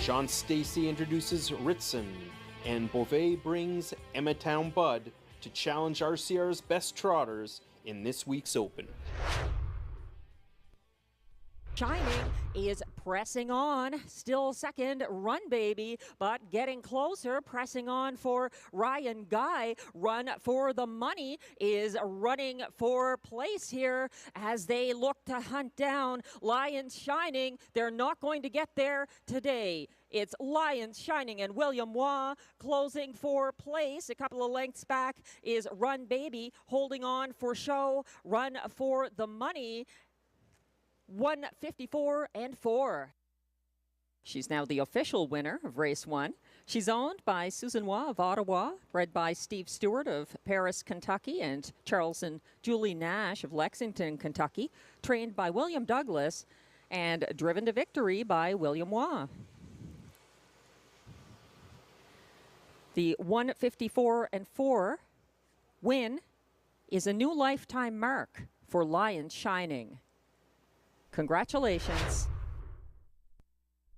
Jean Stacy introduces Ritson, and Beauvais brings Emmetown Bud to challenge RCR's best trotters in this week's Open. Shining is pressing on, still second, Run Baby, but getting closer, pressing on for Ryan Guy. Run for the Money is running for place here as they look to hunt down Lions Shining. They're not going to get there today. It's Lions Shining and William Waugh closing for place. A couple of lengths back is Run Baby, holding on for show. Run for the Money. 154 and 4. She's now the official winner of race 1. She's owned by Susan Waugh of Ottawa, bred by Steve Stewart of Paris, Kentucky, and Charles and Julie Nash of Lexington, Kentucky, trained by William Douglas and driven to victory by William Waugh. The 154 and 4 win is a new lifetime mark for Lions Shining. Congratulations.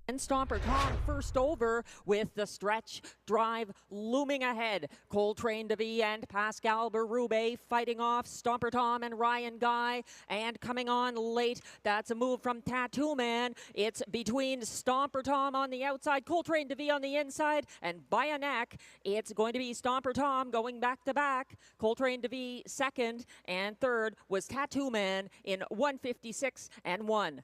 And Stomper Tom first over with the stretch drive looming ahead. Coltrane DeVee and Pascal Berube fighting off Stomper Tom and Ryan Guy. And coming on late, that's a move from Tattoo Man. It's between Stomper Tom on the outside, Coltrane DeVee on the inside, and by a neck, it's going to be Stomper Tom going back to back. Coltrane DeVee second, and third was Tattoo Man in 156 and 1.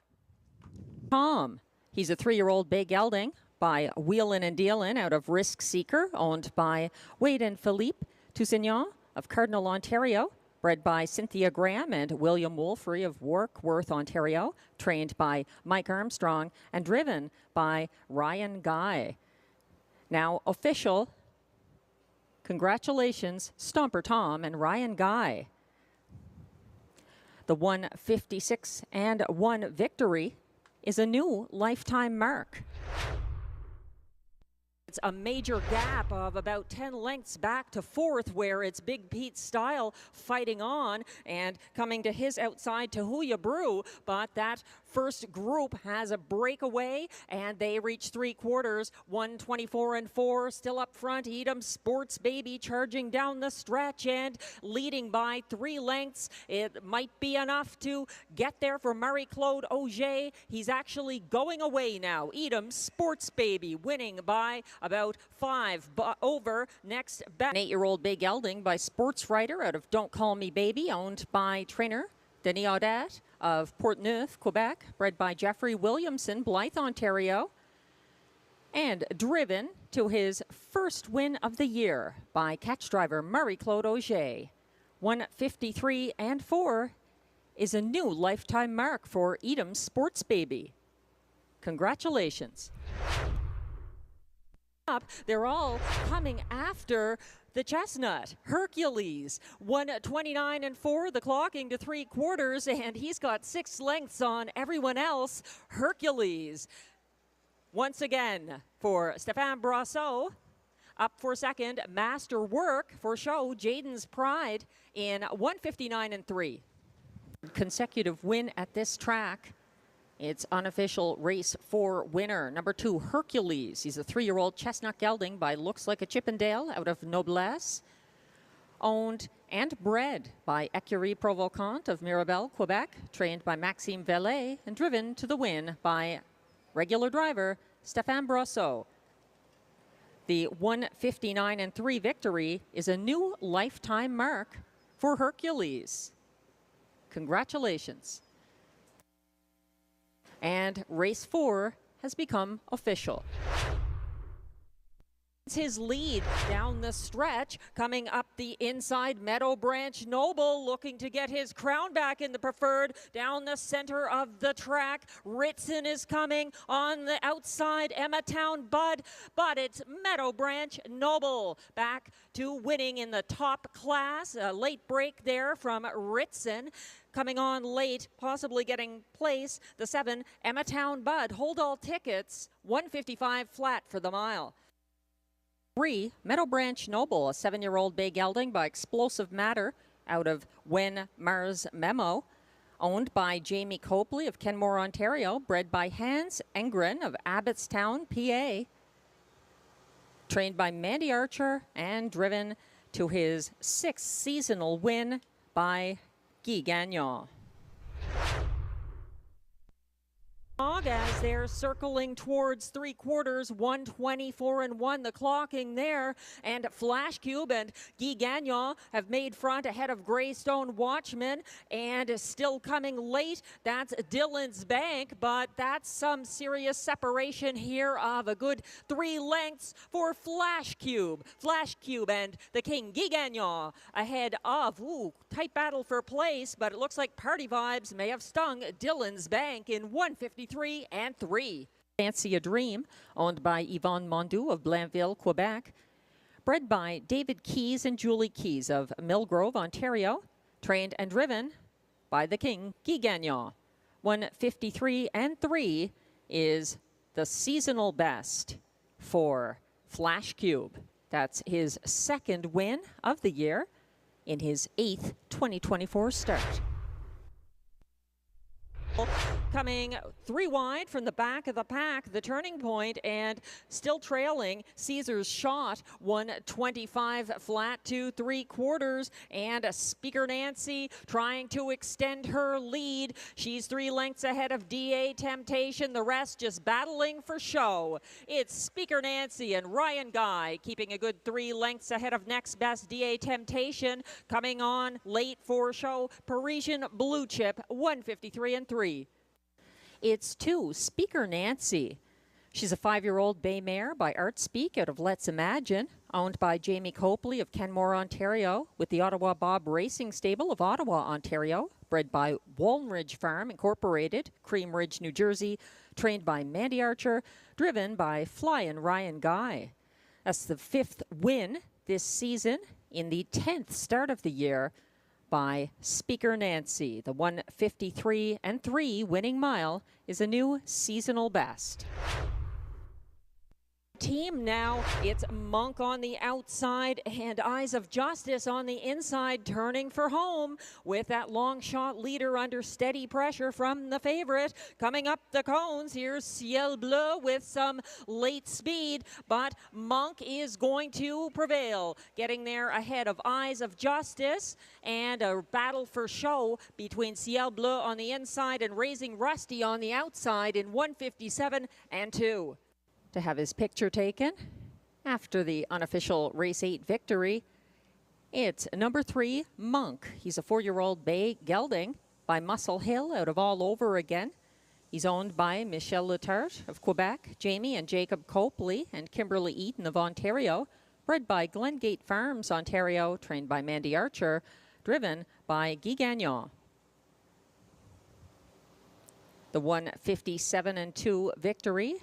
Tom. He's a 3-year-old bay gelding by Wheelin' and Dealin' out of Risk Seeker, owned by Wade and Philippe Toussignon of Cardinal, Ontario, bred by Cynthia Graham and William Wolfrey of Warkworth, Ontario, trained by Mike Armstrong and driven by Ryan Guy. Now official, congratulations, Stomper Tom and Ryan Guy. The 156 and 1 victory is a new lifetime mark. It's a major gap of about 10 lengths back to fourth, where it's Big Pete Style fighting on and coming to his outside Tahuya Brew, but that first group has a breakaway and they reach 3/4, 124 and 4, still up front. Edam Sports Baby charging down the stretch and leading by 3 lengths. It might be enough to get there for Marie-Claude Auger. He's actually going away now. Edam Sports Baby winning by about 5 over. Next back, an 8-year-old bay gelding by Sports Writer out of Don't Call Me Baby, owned by trainer Denis Audet of Portneuf, Quebec, bred by Jeffrey Williamson, Blythe, Ontario, and driven to his first win of the year by catch driver Marie-Claude Auger. 153 and 4 is a new lifetime mark for Edam Sports Baby. Congratulations. They're all coming after the Chestnut. Hercules, 129 and 4, the clocking to 3/4, and he's got 6 lengths on everyone else. Hercules, once again for Stéphane Brasseau. Up for second, Masterwork for show, Jaden's Pride in 159 and 3. Consecutive win at this track. It's unofficial race 4 winner. Number 2, Hercules. He's a 3-year-old chestnut gelding by Looks Like a Chippendale out of Noblesse. Owned and bred by Écurie Provocante of Mirabel, Quebec. Trained by Maxime Vellet and driven to the win by regular driver Stéphane Brasseau. The 159 and 3 victory is a new lifetime mark for Hercules. Congratulations. And race 4 has become official. It's his lead down the stretch, coming up the inside. Meadow Branch Noble looking to get his crown back in the preferred. Down the center of the track, Ritson is coming on the outside. Emmetown Bud, but it's Meadow Branch Noble back to winning in the top class. A late break there from Ritson. Coming on late, possibly getting place, the 7, Emmetown Bud. Hold all tickets, 155 flat for the mile. 3, Meadow Branch Noble, a 7-year-old bay gelding by Explosive Matter out of When Mars Memo, Owned by Jamie Copley of Kenmore, Ontario. Bred by Hans Engren of Abbottstown, PA. Trained by Mandy Archer and driven to his 6th seasonal win by Guy Gagnon. As they're circling towards 3/4, 124-1, the clocking there, and Flash Cube and Guy Gagnon have made front ahead of Greystone Watchman, and still coming late, that's Dylan's Bank, but that's some serious separation here of a good 3 lengths for Flash Cube. Flash Cube and the King Guy Gagnon ahead of, tight battle for place, but it looks like Party Vibes may have stung Dylan's Bank in 153-3. Fancy a Dream, owned by Yvonne Mondu of Blainville, Quebec. Bred by David Keys and Julie Keys of Millgrove, Ontario. Trained and driven by the King, Guy Gagnon. 153-3 is the seasonal best for Flash Cube. That's his 2nd win of the year in his 8th 2024 start. Coming 3 wide from the back of the pack, the turning point, and still trailing Caesar's Shot, 125 flat to 3/4, and Speaker Nancy trying to extend her lead. She's 3 lengths ahead of DA Temptation, the rest just battling for show. It's Speaker Nancy and Ryan Guy keeping a good 3 lengths ahead of next best DA Temptation. Coming on late for show, Parisian Blue Chip, 153-3. It's 2, Speaker Nancy. She's a 5-year-old bay mare by Art Speak out of Let's Imagine, owned by Jamie Copley of Kenmore, Ontario, with the Ottawa Bob Racing Stable of Ottawa, Ontario. Bred by Walnridge Farm Incorporated, Cream Ridge, New Jersey. Trained by Mandy Archer, driven by Flyin' Ryan Guy. That's the 5th win this season in the 10th start of the year by Speaker Nancy. The 153-3 winning mile is a new seasonal best. Team now, it's Monk on the outside and Eyes of Justice on the inside, turning for home with that long shot leader under steady pressure from the favorite. Coming up the cones, here's Ciel Bleu with some late speed, but Monk is going to prevail, getting there ahead of Eyes of Justice, and a battle for show between Ciel Bleu on the inside and Raising Rusty on the outside in 157-2. To have his picture taken after the unofficial Race 8 victory, it's number 3, Monk. He's a 4-year-old bay gelding by Muscle Hill out of All Over Again. He's owned by Michel Letarte of Quebec, Jamie and Jacob Copley, and Kimberly Eaton of Ontario. Bred by Glengate Farms, Ontario, trained by Mandy Archer, driven by Guy Gagnon. The 157-2 victory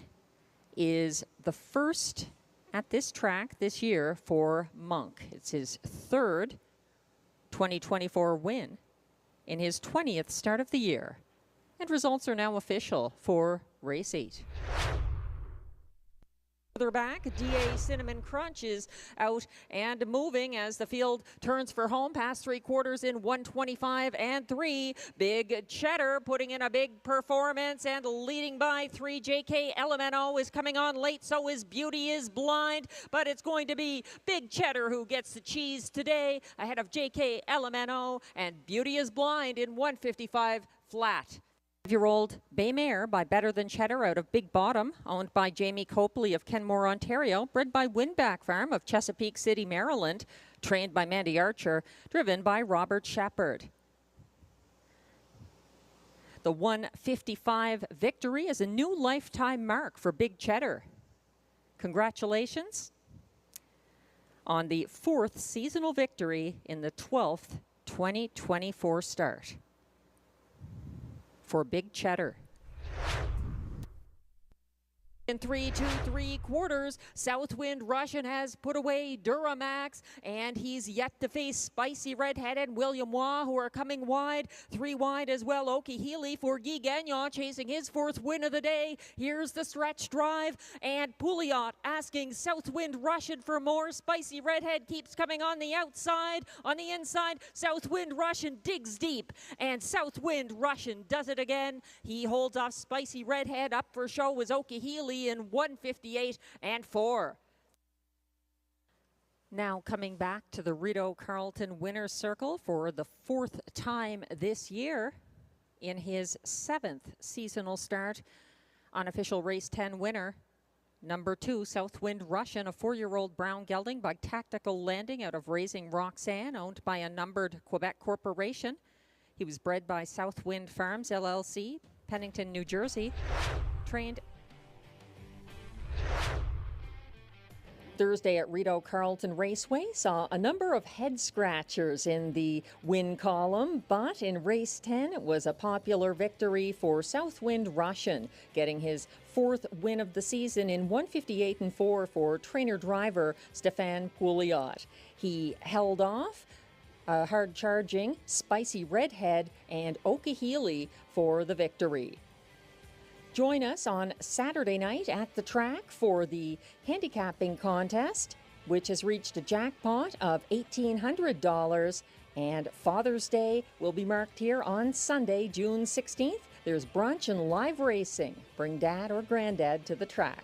is the first at this track this year for Monk. It's his 3rd 2024 win in his 20th start of the year. And results are now official for Race 8. Further back, DA Cinnamon Crunch is out and moving as the field turns for home past 3/4 in 125-3. Big Cheddar putting in a big performance and leading by 3. JK Elemento is coming on late, so is Beauty is Blind, but it's going to be Big Cheddar who gets the cheese today ahead of JK Elemento, and Beauty is Blind in 155 flat. 5-year-old bay mare by Better Than Cheddar out of Big Bottom, owned by Jamie Copley of Kenmore, Ontario, bred by Winback Farm of Chesapeake City, Maryland, trained by Mandy Archer, driven by Robert Shepard. The 155 victory is a new lifetime mark for Big Cheddar. Congratulations on the 4th seasonal victory in the 12th 2024 start for Big Cheddar. In 3 2 3/4, Southwind Russian has put away Duramax, and he's yet to face Spicy Redhead and William Waugh, who are coming wide. 3 wide as well, Okie Healy for Guy Gagnon, chasing his 4th win of the day. Here's the stretch drive, and Pouliot asking Southwind Russian for more. Spicy Redhead keeps coming on the outside. On the inside, Southwind Russian digs deep, and Southwind Russian does it again. He holds off Spicy Redhead. Up for show was Okie Healy in 1:58.4. Now coming back to the Rideau Carleton Winner's Circle for the 4th time this year in his 7th seasonal start. Unofficial race 10 winner, number 2, Southwind Russian, a 4-year-old brown gelding by Tactical Landing out of Raising Roxanne, owned by a numbered Quebec corporation. He was bred by Southwind Farms, LLC, Pennington, New Jersey. Trained Thursday at Rideau Carleton Raceway, saw a number of head scratchers in the win column, but in race 10 it was a popular victory for Southwind Russian, getting his 4th win of the season in 1:58.4 for trainer-driver Stéphane Pouliot. He held off hard-charging Spicy Redhead and Okie Healy for the victory. Join us on Saturday night at the track for the Handicapping contest, which has reached a jackpot of $1,800. And Father's Day will be marked here on Sunday, June 16th. There's brunch and live racing. Bring Dad or Granddad to the track.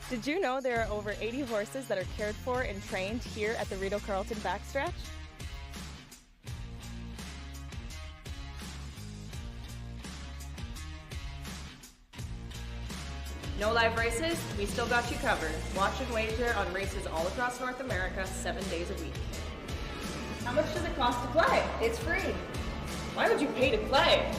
Did you know there are over 80 horses that are cared for and trained here at the Rideau Carleton backstretch? No live races? We still got you covered. Watch and wager on races all across North America 7 days a week. How much does it cost to play? It's free. Why would you pay to play?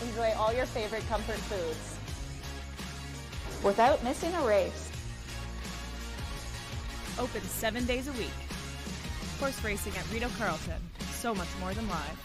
Enjoy all your favorite comfort foods without missing a race. Open 7 days a week. Horse racing at Rideau Carleton. So much more than live.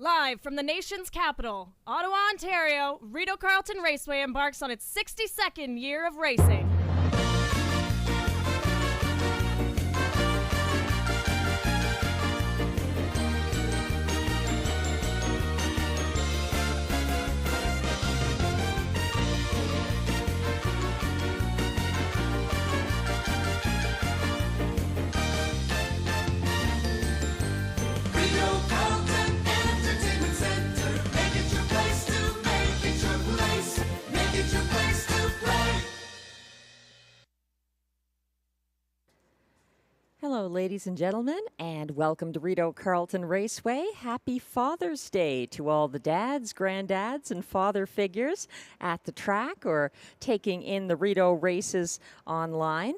Live from the nation's capital, Ottawa, Ontario, Rideau Carleton Raceway embarks on its 62nd year of racing. Hello, ladies and gentlemen, and welcome to Rideau Carleton Raceway. Happy Father's Day to all the dads, granddads, and father figures at the track or taking in the Rideau races online.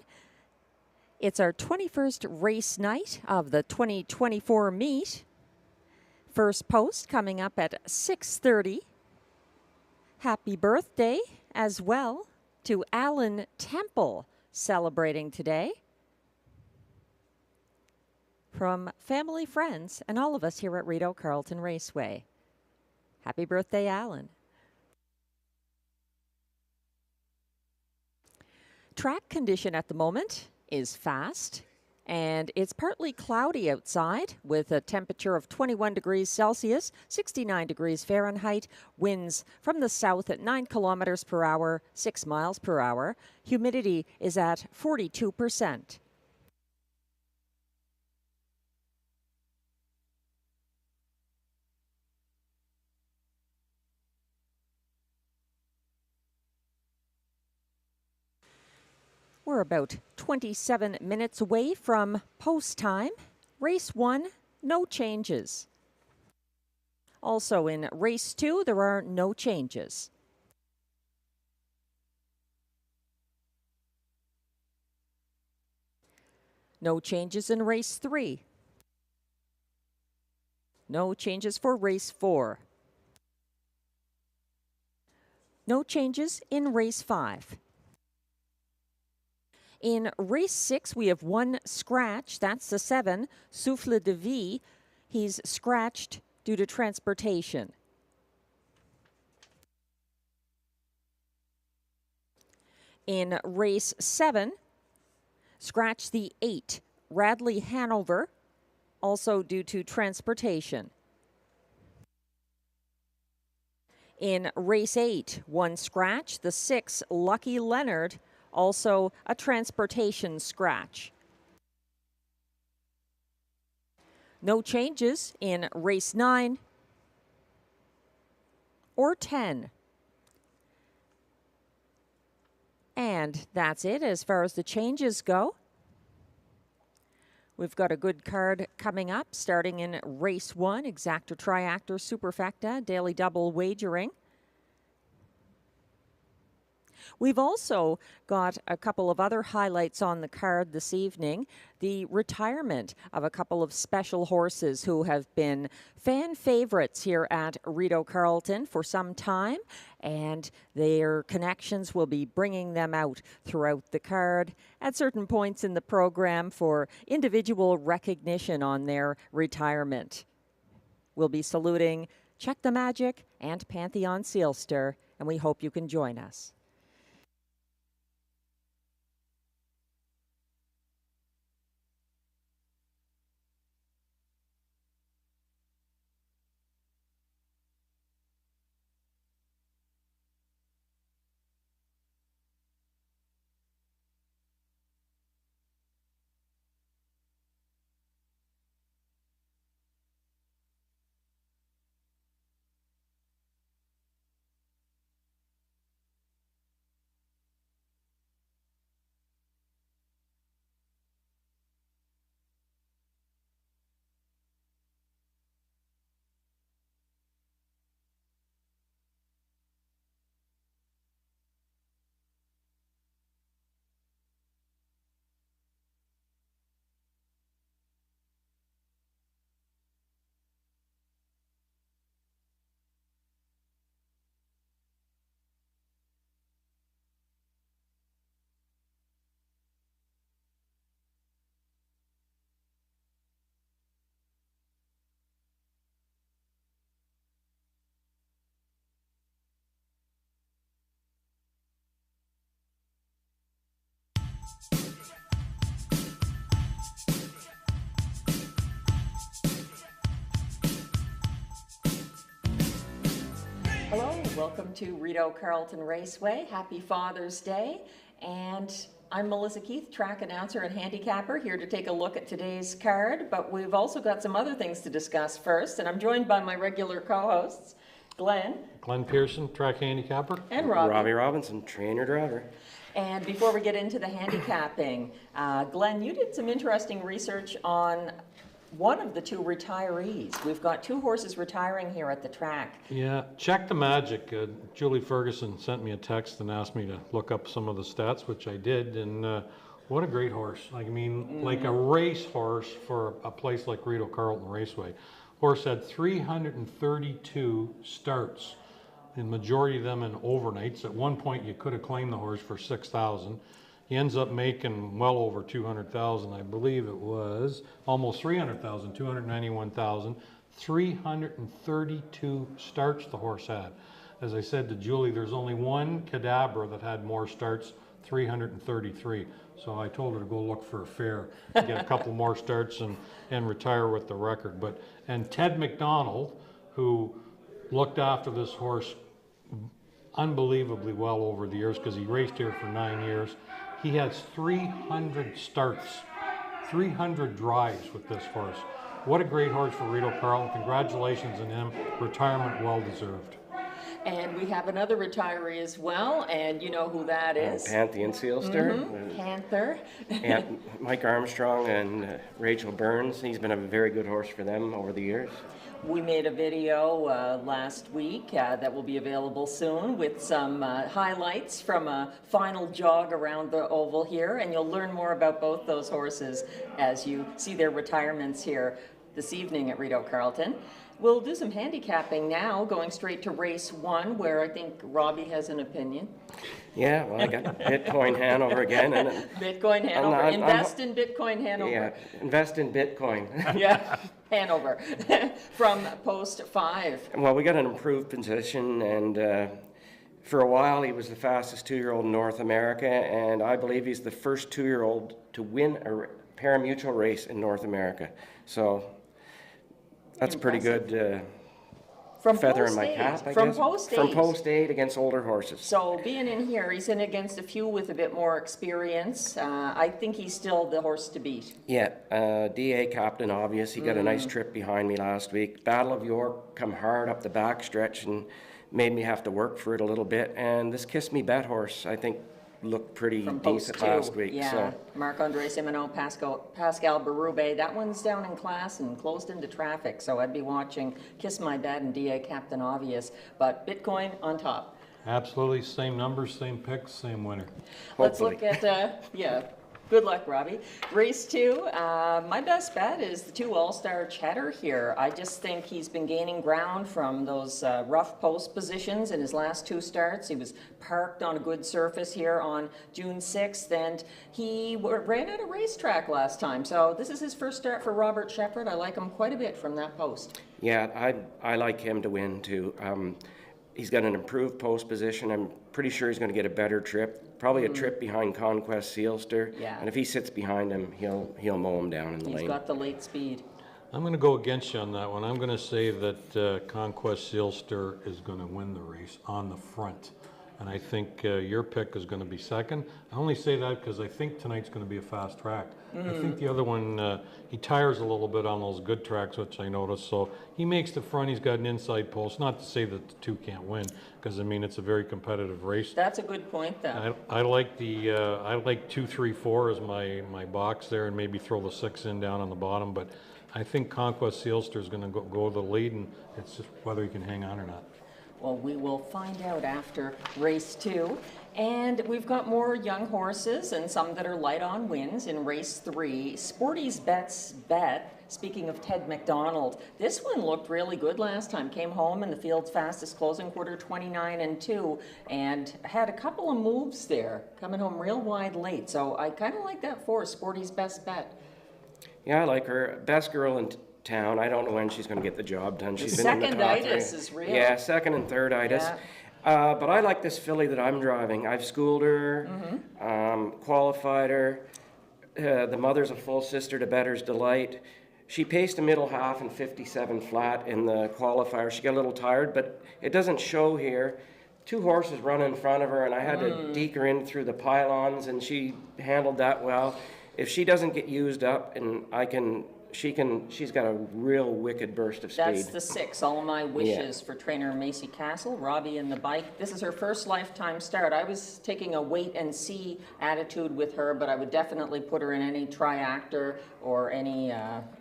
It's our 21st race night of the 2024 meet. First post coming up at 6:30. Happy birthday as well to Alan Temple celebrating today. From family, friends, and all of us here at Rideau Carleton Raceway. Happy birthday, Alan. Track condition at the moment is fast, and it's partly cloudy outside with a temperature of 21 degrees Celsius, 69 degrees Fahrenheit, winds from the south at 9 kilometers per hour, 6 miles per hour. Humidity is at 42%. We're about 27 minutes away from post time. Race 1, no changes. Also in race 2, there are no changes. No changes in race 3. No changes for race 4. No changes in race 5. In race 6, we have one scratch. That's the 7, Souffle de Vie. He's scratched due to transportation. In race 7, scratch the 8, Radley Hanover, also due to transportation. In race 8, one scratch, the 6, Lucky Leonard, also a transportation scratch. No changes in race 9 or 10. And that's it as far as the changes go. We've got a good card coming up, starting in race 1, exactor, triactor, superfecta, daily double wagering. We've also got a couple of other highlights on the card this evening. The retirement of a couple of special horses who have been fan favorites here at Rideau Carleton for some time, and their connections will be bringing them out throughout the card at certain points in the program for individual recognition on their retirement. We'll be saluting Check the Magic and Pantheon Seelster, and we hope you can join us. Hello, welcome to Rideau Carleton Raceway. Happy Father's Day. And I'm Melissa Keith, track announcer and handicapper, here to take a look at today's card. But we've also got some other things to discuss first. And I'm joined by my regular co-hosts, Glenn Pearson, track handicapper. and Robbie. Robbie Robinson, trainer driver. And before we get into the handicapping, Glenn, you did some interesting research on one of the two retirees. We've got two horses retiring here at the track. Yeah, check the magic. Julie Ferguson sent me a text and asked me to look up some of the stats, which I did, and what a great horse. Like, I mean, like a race horse for a place like Rideau Carleton Raceway. Horse had 332 starts, and majority of them in overnights. At one point, you could have claimed the horse for $6,000. He ends up making well over $200,000. I believe it was almost $300,000, $291,000. 332 starts the horse had. As I said to Julie, there's only one Cadabra that had more starts, 333. So I told her to go look for a fare, get a couple more starts and retire with the record. And Ted McDonald, who looked after this horse unbelievably well over the years, because he raced here for 9 years. He has 300 starts, 300 drives with this horse. What a great horse for Rideau Carleton. Congratulations on him. Retirement well deserved. And we have another retiree as well, and you know who that is. Pantheon Seelster. Panther. And Mike Armstrong and Rachel Burns. He's been a very good horse for them over the years. We made a video last week that will be available soon with some highlights from a final jog around the oval here, and you'll learn more about both those horses as you see their retirements here this evening at Rideau Carleton. We'll do some handicapping now, going straight to race one, where I think Robbie has an opinion. Yeah, well, I got Bitcoin Hanover again. And Bitcoin Hanover. Invest in Bitcoin Hanover. Yeah, invest in Bitcoin. Yeah, Hanover. From post 5. Well, we got an improved position, and for a while he was the fastest 2-year-old in North America, and I believe he's the first 2-year-old to win a parimutuel race in North America. So that's pretty good. From feather post in my 8. cap, I From guess. post 8. From post 8 against older horses. So being in here, he's in against a few with a bit more experience. I think he's still the horse to beat. Yeah, DA Captain Obvious. He got a nice trip behind me last week. Battle of York come hard up the back stretch and made me have to work for it a little bit. And this Kiss Me Bet horse, I think, looked pretty From post decent 2. last week. Yeah, So. Marc-Andre Simoneau, Pascal Berube. That one's down in class and closed into traffic. So I'd be watching Kiss My Bet and DA Captain Obvious. But Bitcoin on top. Absolutely, same numbers, same picks, same winner. Let's Hopefully. look at, good luck, Robbie. Race 2, my best bet is the 2 All-Star Cheddar here. I just think he's been gaining ground from those rough post positions in his last 2 starts. He was parked on a good surface here on June 6th, and he ran at a racetrack last time. So this is his first start for Robert Shepherd. I like him quite a bit from that post. Yeah, I like him to win too. He's got an improved post position. I'm pretty sure he's going to get a better trip. Probably a trip behind Conquest Seelster. Yeah. And if he sits behind him, he'll mow him down in the lane. He's got the late speed. I'm going to go against you on that one. I'm going to say that Conquest Seelster is going to win the race on the front. And I think your pick is going to be second. I only say that because I think tonight's going to be a fast track. I think the other one, he tires a little bit on those good tracks, which I noticed. So he makes the front. He's got an inside post. Not to say that the 2 can't win, because I mean it's a very competitive race. That's a good point, though. I like the I like 2, 3, 4 as my box there, and maybe throw the 6 in down on the bottom. But I think Conquest Seelster is going to go the lead, and it's just whether he can hang on or not. Well, we will find out after race 2. And we've got more young horses and some that are light on wins in race 3. Sporty's Bet's Bet, speaking of Ted McDonald, this one looked really good last time. Came home in the field's fastest closing quarter, 29-2, and had a couple of moves there, coming home real wide late. So I kind of like that for Sporty's Best Bet. Yeah, I like her. Best girl in town. I don't know when she's going to get the job done. She's been in the top 3. Seconditis is real. Yeah, second and thirditis. Yeah. But I like this filly that I'm driving. I've schooled her, qualified her. The mother's a full sister to Better's Delight. She paced a middle half and 57 flat in the qualifier. She got a little tired, but it doesn't show here. 2 horses run in front of her, and I had to deke her in through the pylons, and she handled that well. If she doesn't get used up, and she's got a real wicked burst of speed. That's the 6, All My Wishes, for trainer Macy Castle. Robbie in the bike. This is her first lifetime start. I was taking a wait and see attitude with her, but I would definitely put her in any triactor or any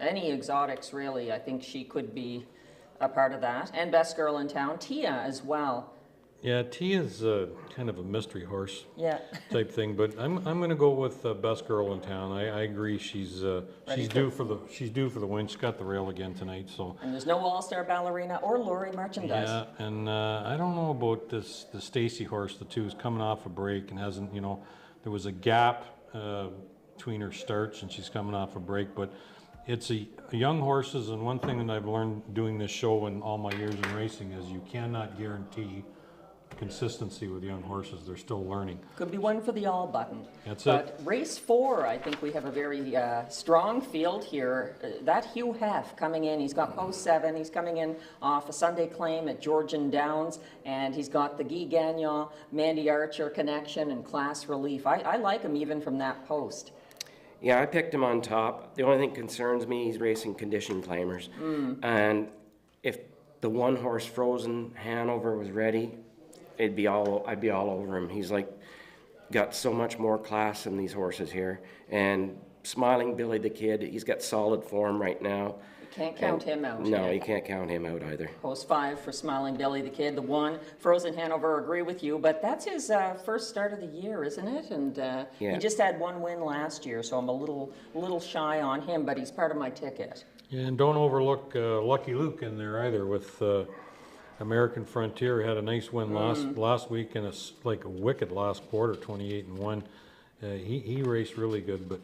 exotics, really. I think she could be a part of that. And best girl in town, Tia, as well. Yeah, Tia's kind of a mystery horse type thing, but I'm going to go with best girl in town. I agree. She's due for the win. She's got the rail again tonight, so. And there's no all-star ballerina or Lori merchandise. Yeah, and I don't know about the Stacy horse. The 2 is coming off a break and hasn't. There was a gap between her starts, and she's coming off a break, but. It's a young horses, and one thing that I've learned doing this show in all my years in racing is you cannot guarantee consistency with young horses. They're still learning. Could be one for the all button. That's but race 4, I think we have a very strong field here. That Hugh Heff coming in, he's got post 7, he's coming in off a Sunday claim at Georgian Downs, and he's got the Guy Gagnon, Mandy Archer connection and Class Relief. I like him even from that post. Yeah, I picked him on top. The only thing concerns me, he's racing condition claimers. And if the 1 horse Frozen Hanover was ready, I'd be all over him. He's got so much more class than these horses here. And Smiling Billy the Kid, he's got solid form right now. Can't count him out. No, you can't count him out either. Post 5 for Smiling Billy the Kid. The 1, Frozen Hanover, agree with you, but that's his first start of the year, isn't it? And he just had 1 win last year, so I'm a little shy on him, but he's part of my ticket. Yeah, and don't overlook Lucky Luke in there either with American Frontier. Had a nice win last week and a wicked last quarter, 28-1. He raced really good, but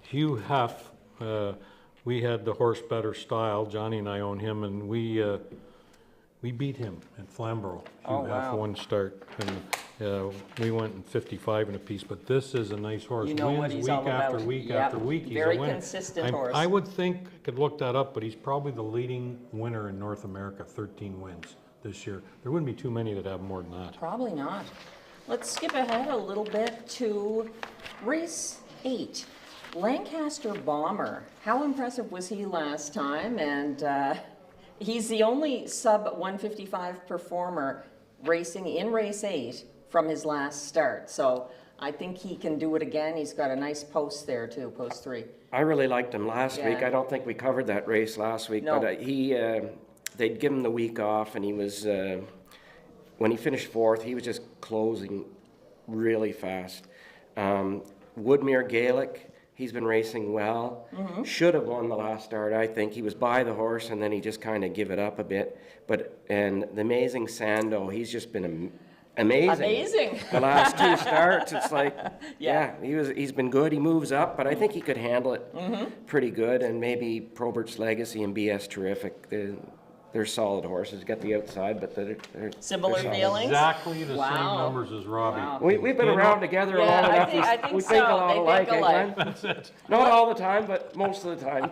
Hugh Heff. We had the horse Better Style. Johnny and I own him, and we beat him at Flamborough. Oh, wow. 1 start, and we went in 55 in a piece. But this is a nice horse. You know Wins what he's week all after about. week Yep. after week. He's Very a winner. consistent horse. I would think, I could look that up, but he's probably the leading winner in North America, 13 wins this year. There wouldn't be too many that have more than that. Probably not. Let's skip ahead a little bit to race 8. Lancaster Bomber. How impressive was he last time? And he's the only sub-155 performer racing in race 8 from his last start. So I think he can do it again. He's got a nice post there too, post 3. I really liked him last week. I don't think we covered that race last week, No. but they'd give him the week off, and he was, when he finished 4th, he was just closing really fast. Woodmere Gaelic, he's been racing well. Should have won the last start, I think. He was by the horse, and then he just kind of give it up a bit. And the Amazing Sando, he's just been amazing. The last 2 starts, it's like, he's been good. He moves up, but I think he could handle it pretty good. And maybe Probert's Legacy and BS Terrific. They're solid horses. Got the outside, but they're Similar solid. feelings? Exactly the Wow. same numbers as Robbie. Wow. We've been around together long Yeah, enough. I think we so. think a lot They alike, think eh, alike. Glenn? That's it. Not all the time, but most of the time.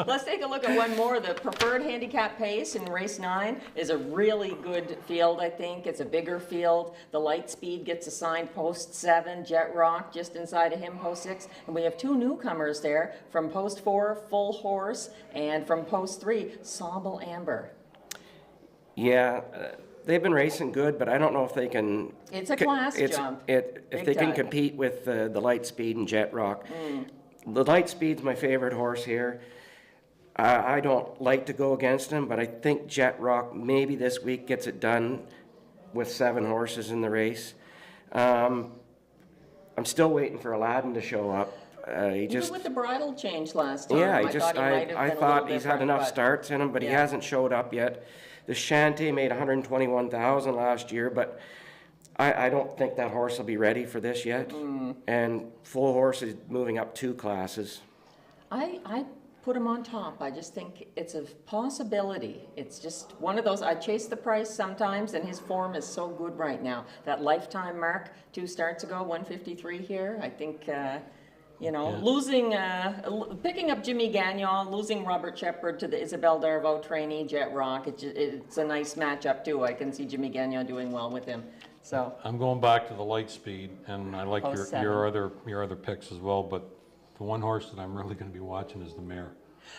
Let's take a look at one more. The preferred handicap pace in race 9 is a really good field, I think. It's a bigger field. The light speed gets assigned post 7, Jet Rock just inside of him, post 6. And we have 2 newcomers there from post 4, Full Horse, and from post 3, Sable Amber. Yeah, they've been racing good, but I don't know if they can. It's a class jump. If Big they can time. compete with the Light Speed and Jet Rock. The Light Speed's my favorite horse here. I don't like to go against him, but I think Jet Rock maybe this week gets it done with 7 horses in the race. I'm still waiting for Aladdin to show up. Even with the bridle change last time, Yeah, I thought he might have been I a thought little he's had different, enough but- starts in him, but he Yeah. hasn't showed up yet. The Shanty made 121,000 last year, but I don't think that horse will be ready for this yet. And Full Horse is moving up 2 classes. I put him on top. I just think it's a possibility. It's just one of those, I chase the price sometimes, and his form is so good right now. That lifetime mark 2 starts ago, 153 here, I think You know, Yeah. losing, picking up Jimmy Gagnon, losing Robert Shepard to the Isabel Darvaux trainee, Jet Rock. It's a nice matchup too. I can see Jimmy Gagnon doing well with him. So I'm going back to the light speed, and I like Post your other picks as well. But the one horse that I'm really going to be watching is the mare.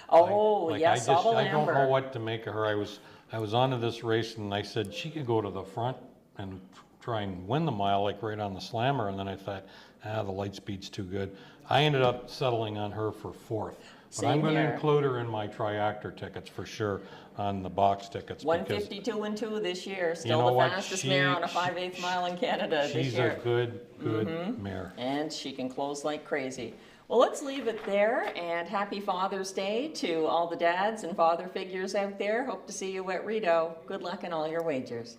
oh yes, I don't know Amber. what to make of her. I was onto this race, and I said she could go to the front and try and win the mile, like right on the slammer. And then I thought, the light speed's too good. I ended up settling on her for fourth. But I'm Same going to here. include her in my triactor tickets for sure, on the box tickets. because 152 and 2 this year. you Still know the what? fastest mare on a 5/8 mile in Canada this She's year. a good mare. And she can close like crazy. Well, let's leave it there, and happy Father's Day to all the dads and father figures out there. Hope to see you at Rideau. Good luck in all your wagers.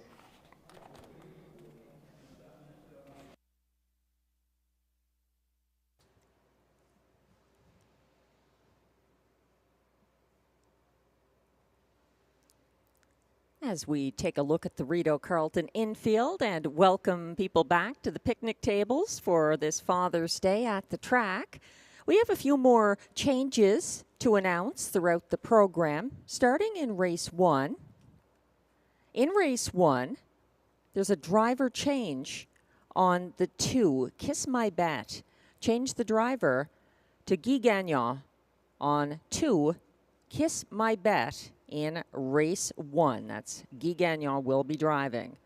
As we take a look at the Rideau Carleton infield and welcome people back to the picnic tables for this Father's Day at the track, we have a few more changes to announce throughout the program, starting in race 1. In race 1, there's a driver change on the 2, Kiss My Bet. Change the driver to Guy Gagnon on 2, Kiss My Bet, in race 1. That's Guy Gagnon will be driving.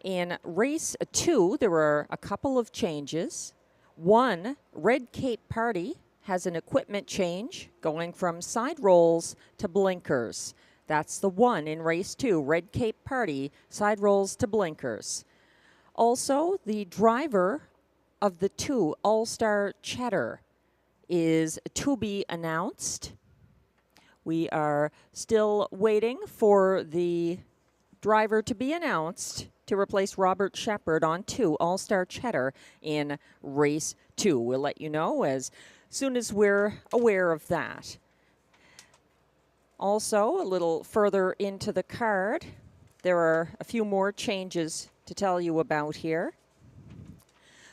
In race 2, there were a couple of changes. 1, Red Cape Party has an equipment change going from side rolls to blinkers. That's the 1 in race 2, Red Cape Party, side rolls to blinkers. Also, the driver of the 2, All-Star Cheddar, is to be announced. We are still waiting for the driver to be announced to replace Robert Shepard on 2, All-Star Cheddar, in race 2. We'll let you know as soon as we're aware of that. Also, a little further into the card, there are a few more changes to tell you about here.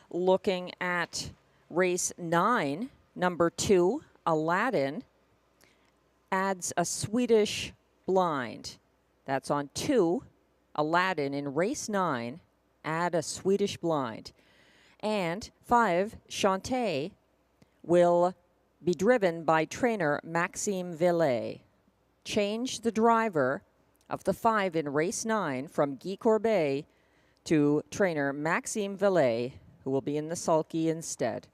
Looking at race 9, number 2, Aladdin, adds a Swedish blind. That's on 2, Aladdin in race 9, add a Swedish blind. And 5, Chante, will be driven by trainer Maxime Villet. Change the driver of the 5 in race 9 from Guy Corbet to trainer Maxime Villet, who will be in the sulky instead.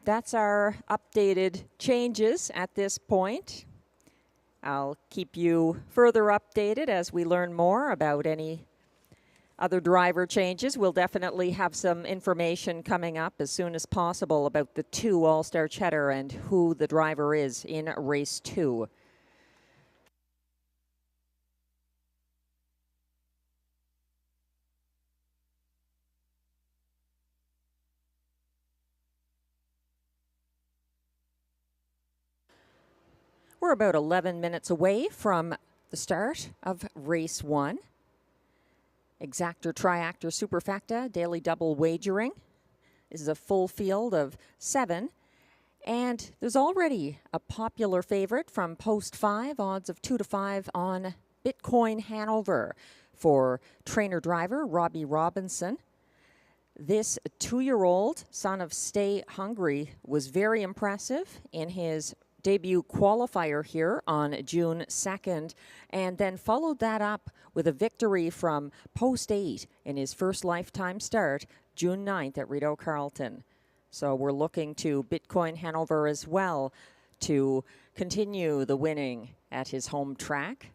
That's our updated changes at this point. I'll keep you further updated as we learn more about any other driver changes. We'll definitely have some information coming up as soon as possible about the 2 All-Star Cheddar and who the driver is in race 2. We're about 11 minutes away from the start of race 1. Exactor, Triactor, Superfecta, daily double wagering. This is a full field of 7. And there's already a popular favorite from Post 5, odds of 2 to 5 on Bitcoin Hanover for trainer driver Robbie Robinson. This 2-year-old son of Stay Hungry was very impressive in his debut qualifier here on June 2nd, and then followed that up with a victory from Post 8 in his first lifetime start, June 9th at Rideau Carleton. So we're looking to Bitcoin Hanover as well to continue the winning at his home track.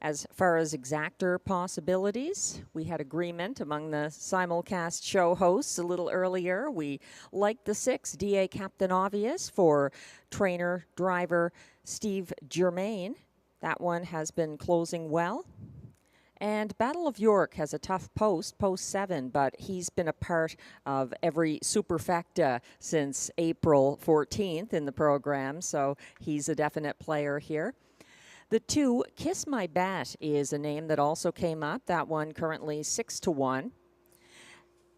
As far as exactor possibilities, we had agreement among the simulcast show hosts a little earlier. We liked the 6, DA Captain Obvious for trainer driver Steve Germain. That one has been closing well. And Battle of York has a tough post 7, but he's been a part of every Superfecta since April 14th in the program, so he's a definite player here. The 2, Kiss My Bet, is a name that also came up. That one currently 6 to 1.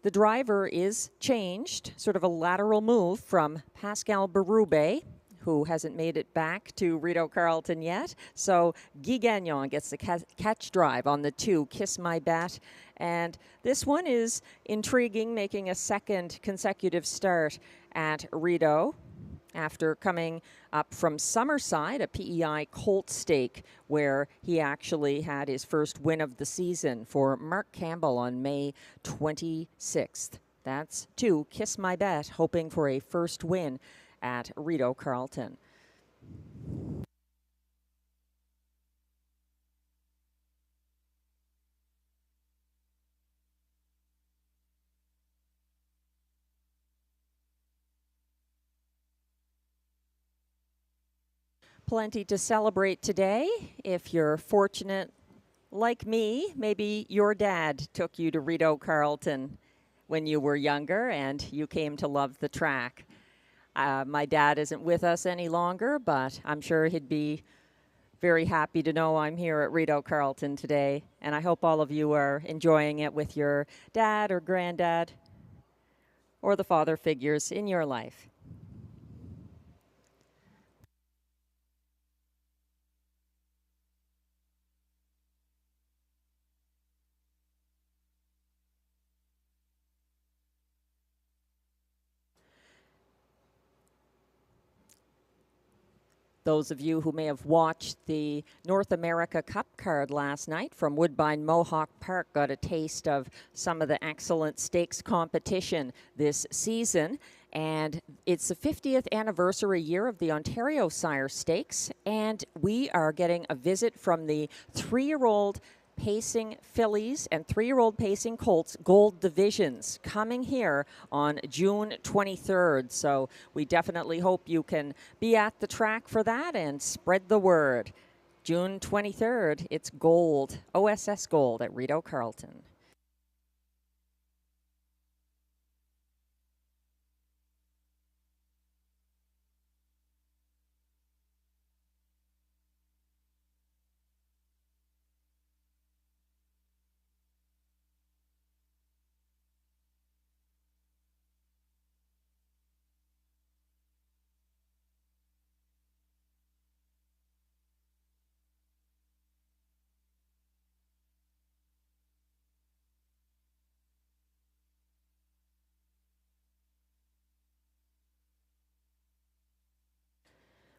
The driver is changed, sort of a lateral move from Pascal Berube, who hasn't made it back to Rideau Carleton yet. So Guy Gagnon gets the catch drive on the 2, Kiss My Bet. And this one is intriguing, making a second consecutive start at Rideau after coming up from Summerside, a PEI Colt stake, where he actually had his first win of the season for Mark Campbell on May 26th. That's 2, Kiss My Bet, hoping for a first win at Rideau Carleton. Plenty to celebrate today. If you're fortunate, like me, maybe your dad took you to Rideau Carleton when you were younger and you came to love the track. My dad isn't with us any longer, but I'm sure he'd be very happy to know I'm here at Rideau Carleton today. And I hope all of you are enjoying it with your dad or granddad or the father figures in your life. Those of you who may have watched the North America Cup card last night from Woodbine Mohawk Park got a taste of some of the excellent stakes competition this season. And it's the 50th anniversary year of the Ontario Sire Stakes. And we are getting a visit from the 3-year-old pacing fillies and 3-year-old pacing colts gold divisions coming here on June 23rd. So we definitely hope you can be at the track for that and spread the word. June 23rd, it's gold, OSS gold at Rideau Carleton.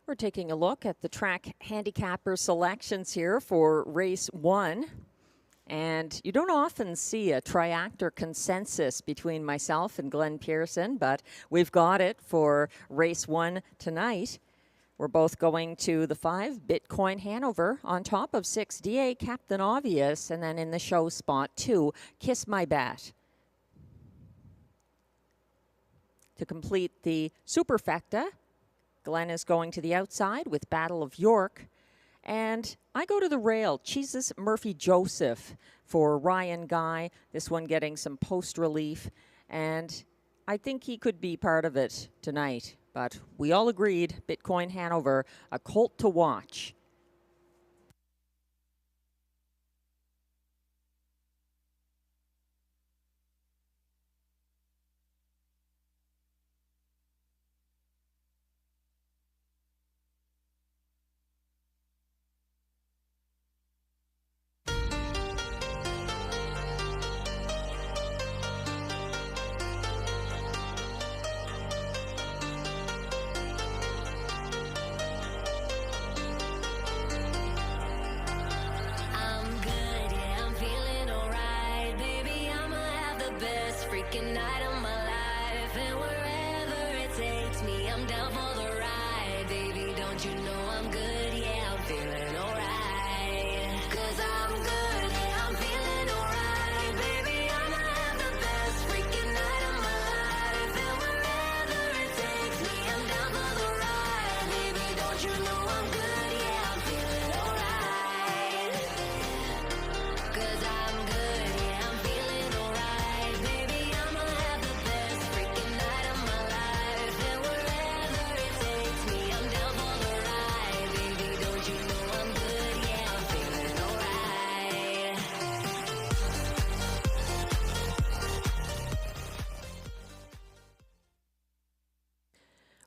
We're taking a look at the track handicapper selections here for race 1. And you don't often see a triactor consensus between myself and Glenn Pearson, but we've got it for race 1 tonight. We're both going to the 5, Bitcoin Hanover, on top of 6, DA Captain Obvious, and then in the show spot 2, Kiss My Bet. To complete the superfecta, Glenn is going to the outside with Battle of York. And I go to the rail, Jesus Murphy Joseph for Ryan Guy. This one getting some post relief. And I think he could be part of it tonight. But we all agreed, Bitcoin Hanover, a colt to watch.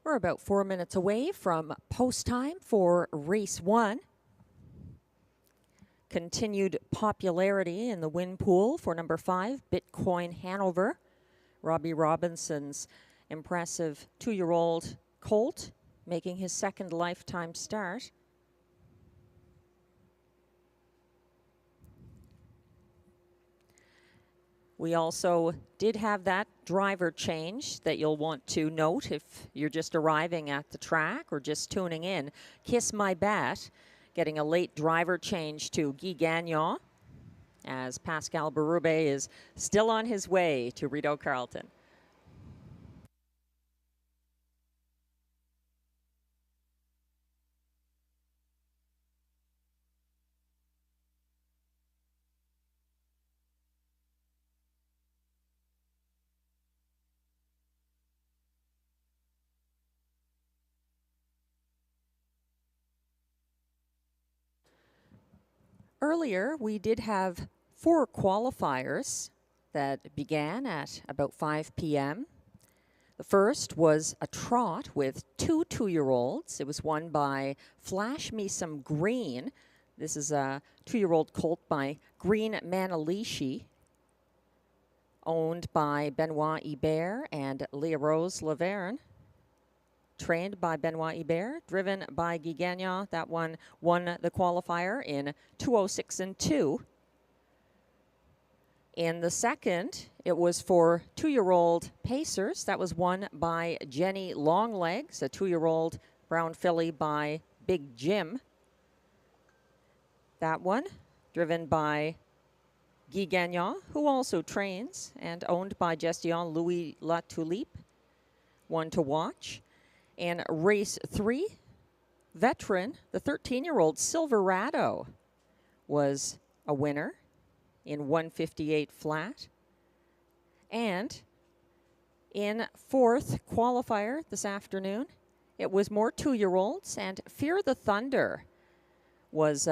We're about 4 minutes away from post time for race 1. Continued popularity in the win pool for number 5, Bitcoin Hanover. Robbie Robinson's impressive 2-year-old colt making his second lifetime start. We also did have that driver change that you'll want to note if you're just arriving at the track or just tuning in. Kiss My Bat getting a late driver change to Guy Gagnon as Pascal Berube is still on his way to Rideau Carleton. Earlier, we did have 4 qualifiers that began at about 5 p.m. The first was a trot with 2 2-year-olds. It was won by Flash Me Some Green. This is a 2-year-old colt by Green Manalishi, owned by Benoit Hebert and Leah Rose Laverne. Trained by Benoit Hebert, driven by Guy Gagnon. That one won the qualifier in 2:06 and 2. In the second, it was for 2-year-old pacers. That was won by Jenny Longlegs, a 2-year-old brown filly by Big Jim. That one driven by Guy Gagnon, who also trains, and owned by Gestion Louis La Tulipe. One to watch. In race 3, veteran, the 13-year-old Silverado was a winner in 158 flat. And in 4th qualifier this afternoon, it was more 2-year-olds, and Fear the Thunder was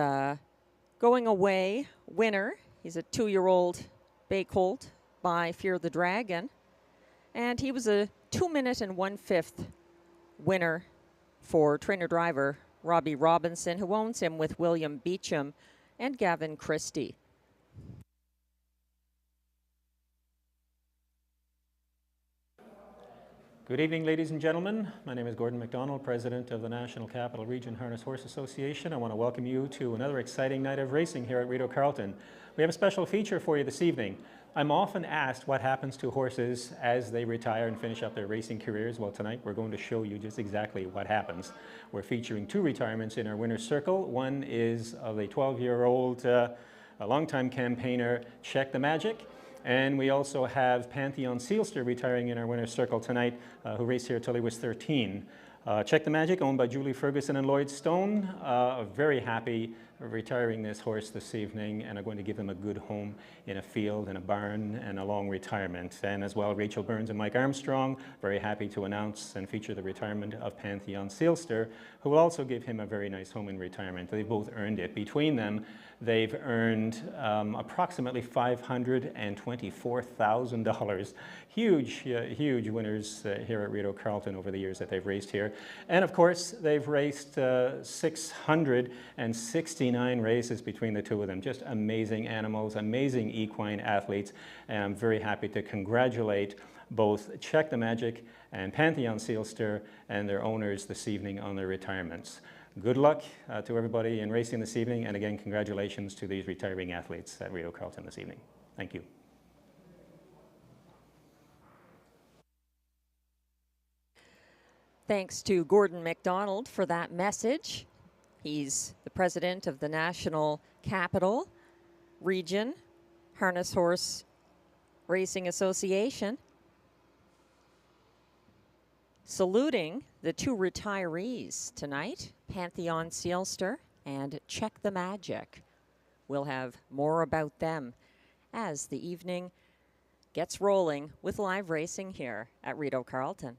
going away winner. He's a 2-year-old bay colt by Fear the Dragon, and he was a 2-minute and 1/5 winner for trainer-driver Robbie Robinson, who owns him with William Beecham and Gavin Christie. Good evening, ladies and gentlemen. My name is Gordon McDonald, President of the National Capital Region Harness Horse Association. I want to welcome you to another exciting night of racing here at Rideau Carleton. We have a special feature for you this evening. I'm often asked what happens to horses as they retire and finish up their racing careers. Well, tonight we're going to show you just exactly what happens. We're featuring 2 retirements in our winner's circle. One is of a 12-year-old, a longtime campaigner, Check the Magic. And we also have Pantheon Seelster retiring in our winner's circle tonight, who raced here till he was 13. Check the Magic, owned by Julie Ferguson and Lloyd Stone, very happy retiring this horse this evening, and are going to give him a good home in a field, in a barn, and a long retirement. And as well, Rachel Burns and Mike Armstrong, very happy to announce and feature the retirement of Pantheon Seelster, who will also give him a very nice home in retirement. They've both earned it. Between them, they've earned approximately $524,000. Huge winners here at Rideau Carleton over the years that they've raced here. And of course, they've raced 669 races between the two of them. Just amazing animals, amazing equine athletes. And I'm very happy to congratulate both Check the Magic and Pantheon Seelster and their owners this evening on their retirements. Good luck to everybody in racing this evening, and again, congratulations to these retiring athletes at Rideau Carleton this evening. Thank you. Thanks to Gordon McDonald for that message. He's the president of the National Capital Region Harness Horse Racing Association, saluting the 2 retirees tonight, Pantheon Seelster and Check the Magic. We'll have more about them as the evening gets rolling with live racing here at Rideau Carleton.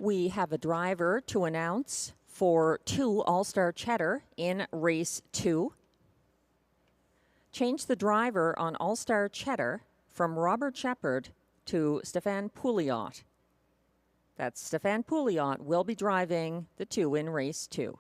We have a driver to announce for 2 All-Star Cheddar in race 2. Change the driver on All-Star Cheddar from Robert Shepard to Stefan Pouliot. That's Stefan Pouliot will be driving the 2 in race 2.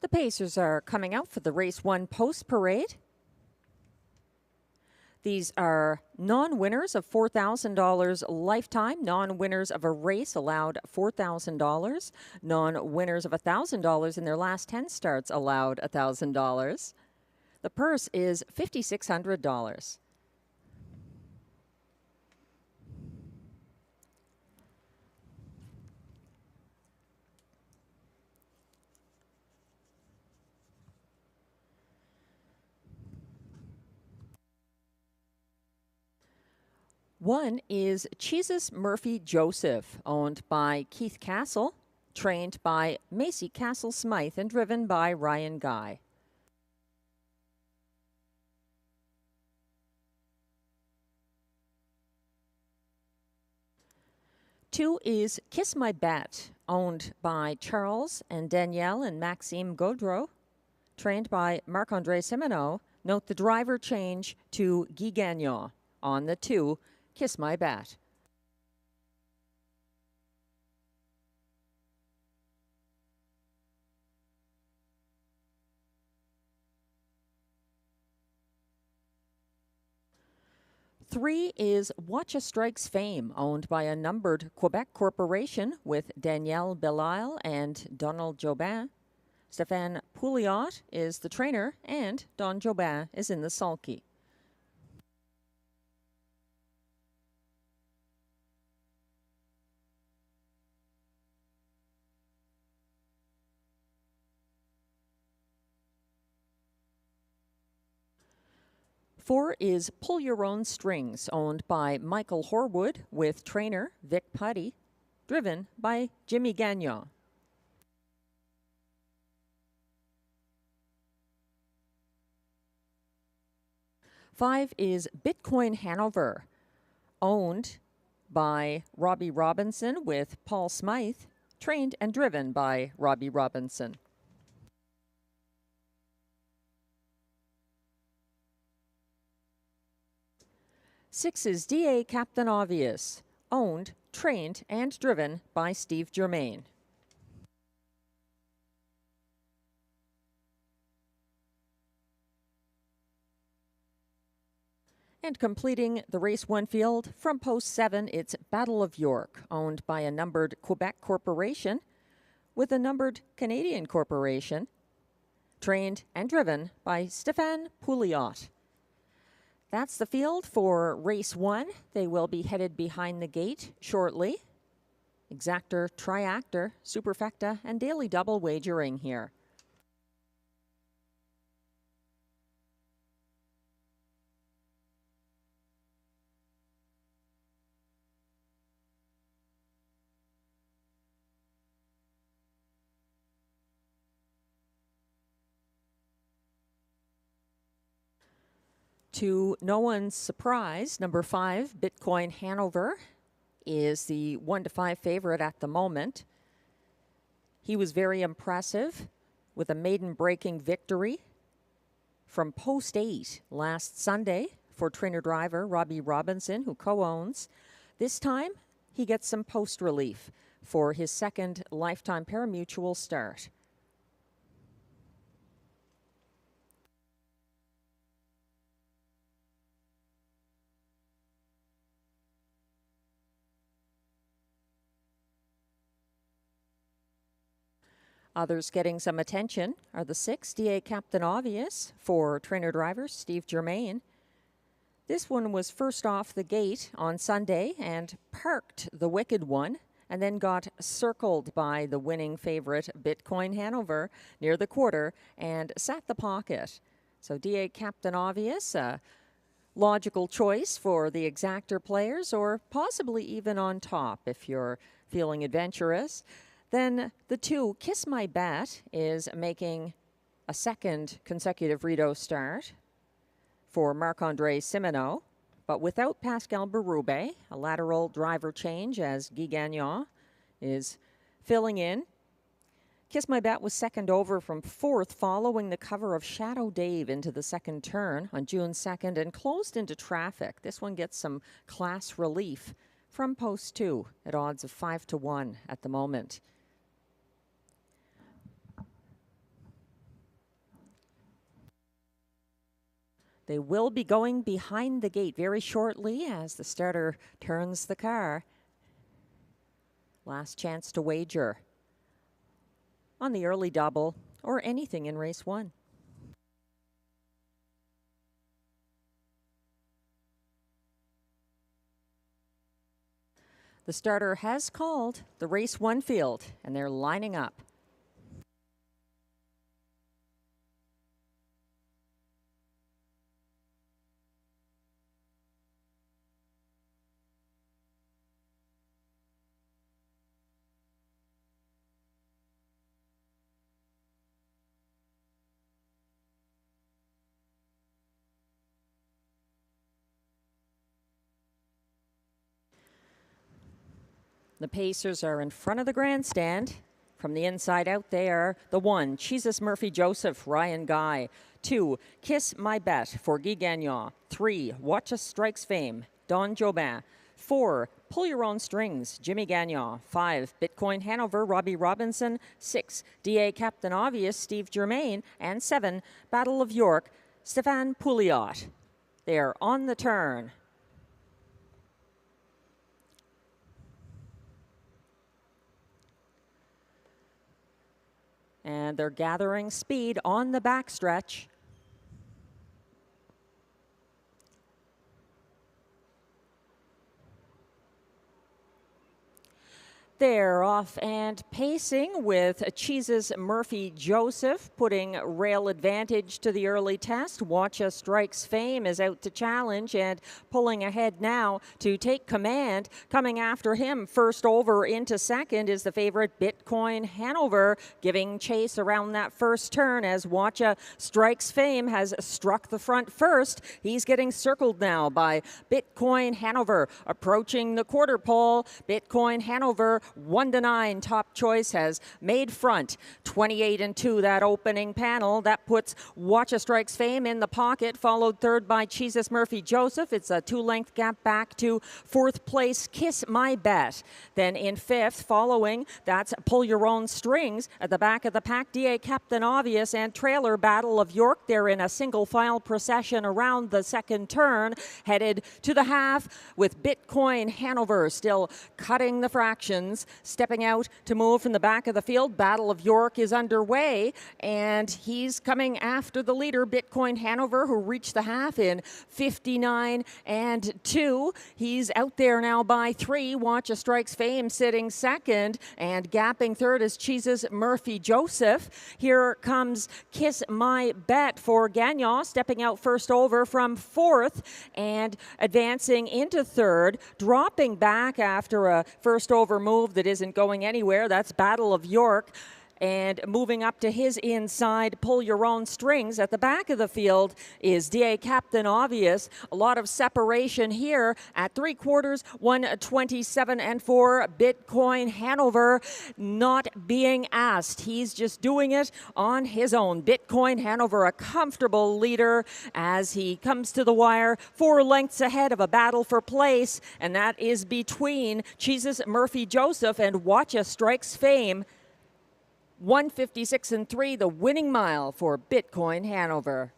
The Pacers are coming out for the Race 1 Post Parade. These are non-winners of $4,000 lifetime, non-winners of a race allowed $4,000, non-winners of $1,000 in their last 10 starts allowed $1,000. The purse is $5,600. One is Jesus Murphy Joseph, owned by Keith Castle, trained by Macy Castle Smythe, and driven by Ryan Guy. Two is Kiss My Bet, owned by Charles and Danielle and Maxime Gaudreau, trained by Marc-André Simoneau. Note the driver change to Guy Gagnon on the 2, Kiss My Bet. Three is Watch a Strike's Fame, owned by a numbered Quebec corporation with Danielle Belisle and Donald Jobin. Stefan Pouliot is the trainer, and Don Jobin is in the sulky. Four is Pull Your Own Strings, owned by Michael Horwood with trainer Vic Putty, driven by Jimmy Gagnon. Five is Bitcoin Hanover, owned by Robbie Robinson with Paul Smythe, trained and driven by Robbie Robinson. Six is DA Captain Obvious, owned, trained, and driven by Steve Germain. And completing the race 1 field from post 7, it's Battle of York, owned by a numbered Quebec corporation with a numbered Canadian corporation, trained and driven by Stefan Pouliot. That's the field for race 1. They will be headed behind the gate shortly. Exactor, Triactor, Superfecta, and Daily Double wagering here. To no one's surprise, number 5, Bitcoin Hanover, is the 1-5 favorite at the moment. He was very impressive with a maiden-breaking victory from post 8 last Sunday for trainer-driver Robbie Robinson, who co-owns. This time, he gets some post relief for his second lifetime parimutuel start. Others getting some attention are the 6, DA Captain Obvious for trainer-driver Steve Germain. This one was first off the gate on Sunday and parked the Wicked One, and then got circled by the winning favorite Bitcoin Hanover near the quarter and sat the pocket. So DA Captain Obvious, a logical choice for the exactor players, or possibly even on top if you're feeling adventurous. Then the 2, Kiss My Bet, is making a second consecutive Rideau start for Marc-Andre Simoneau, but without Pascal Berube. A lateral driver change as Guy Gagnon is filling in. Kiss My Bet was second over from 4th following the cover of Shadow Dave into the second turn on June 2nd and closed into traffic. This one gets some class relief from post 2 at odds of 5-1 at the moment. They will be going behind the gate very shortly as the starter turns the car. Last chance to wager on the early double or anything in race 1. The starter has called the race 1 field, and they're lining up. The Pacers are in front of the grandstand. From the inside out, they are the 1, Jesus Murphy Joseph, Ryan Guy. 2, Kiss My Bet for Guy Gagnon. 3, Watch Us Strikes Fame, Don Jobin. 4, Pull Your Own Strings, Jimmy Gagnon. 5, Bitcoin Hanover, Robbie Robinson. 6, DA Captain Obvious, Steve Germain. And 7, Battle of York, Stéphane Pouliot. They are on the turn. And they're gathering speed on the backstretch. They're off and pacing with Jesus Murphy Joseph, putting rail advantage to the early test. Watch Us Strikes Fame is out to challenge and pulling ahead now to take command. Coming after him, first over into second, is the favorite Bitcoin Hanover, giving chase around that first turn as Watch Us Strikes Fame has struck the front first. He's getting circled now by Bitcoin Hanover. Approaching the quarter pole, Bitcoin Hanover 1-9 top choice has made front. 28-2 that opening panel. That puts Watch Us Strikes Fame in the pocket, followed third by Jesus Murphy Joseph. It's a 2-length gap back to 4th place Kiss My Bet. Then in 5th following, that's Pull Your Own Strings. At the back of the pack, DA Captain Obvious and trailer Battle of York. They're in a single file procession around the second turn, headed to the half with Bitcoin Hanover still cutting the fractions. Stepping out to move from the back of the field. Battle of York is underway, and he's coming after the leader, Bitcoin Hanover, who reached the half in 59-2. He's out there now by 3. Watch Us Strikes Fame sitting second, and gapping third is Jesus Murphy Joseph. Here comes Kiss My Bet for Gagnon, stepping out first over from 4th and advancing into 3rd, dropping back after a first over move that isn't going anywhere. That's Battle of York. And moving up to his inside, Pull Your Own Strings. At the back of the field is DA Captain Obvious. A lot of separation here at 3/4, 1:27.4. Bitcoin Hanover not being asked. He's just doing it on his own. Bitcoin Hanover, a comfortable leader as he comes to the wire, 4 lengths ahead of a battle for place, and that is between Jesus Murphy Joseph and Watch Us Strikes Fame. 1:56.3, the winning mile for Bitcoin Hanover.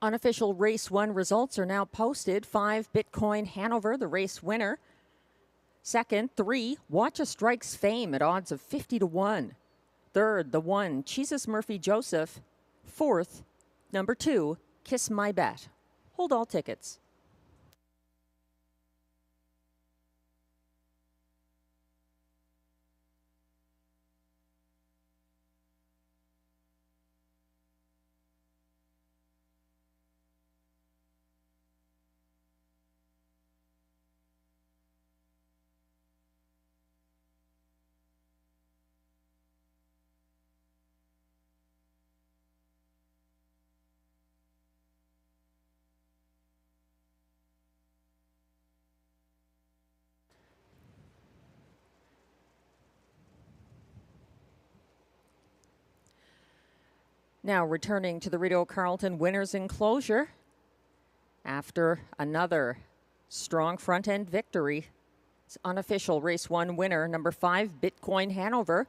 Unofficial Race 1 results are now posted. 5, Bitcoin Hanover, the race winner. Second, 3, Watch a Strike's Fame at odds of 50 to 1. Third, the 1, Jesus Murphy Joseph. Fourth, number 2, Kiss My Bet. Hold all tickets. Now returning to the Rideau Carleton winners enclosure after another strong front-end victory. It's unofficial Race 1 winner, number 5, Bitcoin Hanover.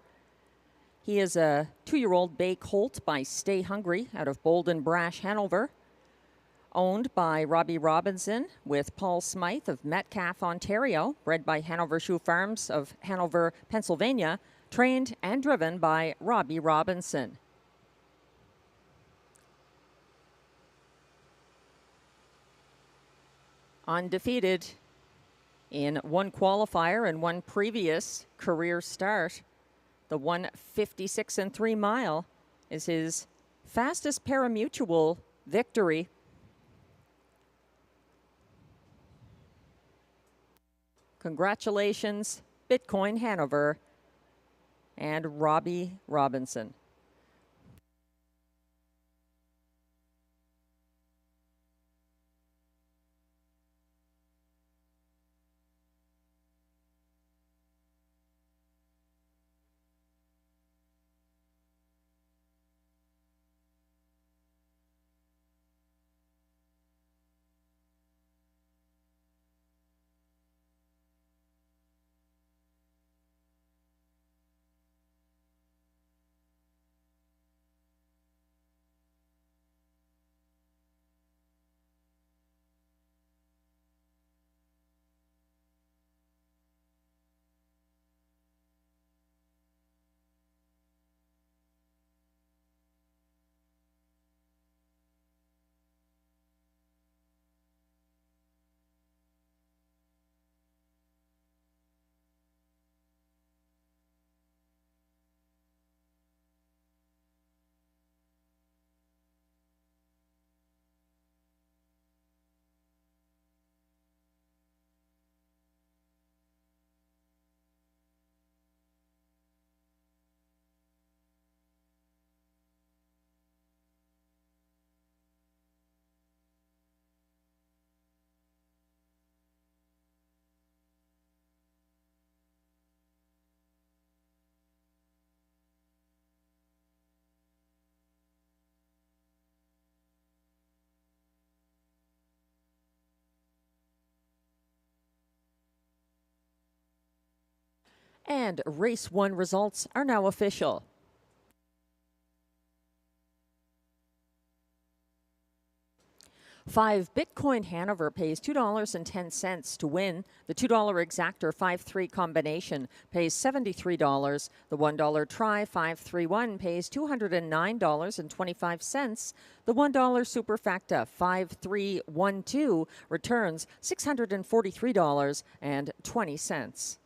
He is a 2-year-old bay colt by Stay Hungry out of Bold and Brash, Hanover. Owned by Robbie Robinson with Paul Smythe of Metcalfe, Ontario. Bred by Hanover Shoe Farms of Hanover, Pennsylvania. Trained and driven by Robbie Robinson. Undefeated in one qualifier and one previous career start. The 1:56 and 3 mile is his fastest parimutuel victory. Congratulations, Bitcoin Hanover and Robbie Robinson. And Race 1 results are now official. $5 Bitcoin Hanover pays $2.10 to win. The $2 exactor 5-3 combination pays $73. The $1 try 5-3-1 pays $209.25. The $1 superfecta 5-3-1-2 returns $643.20.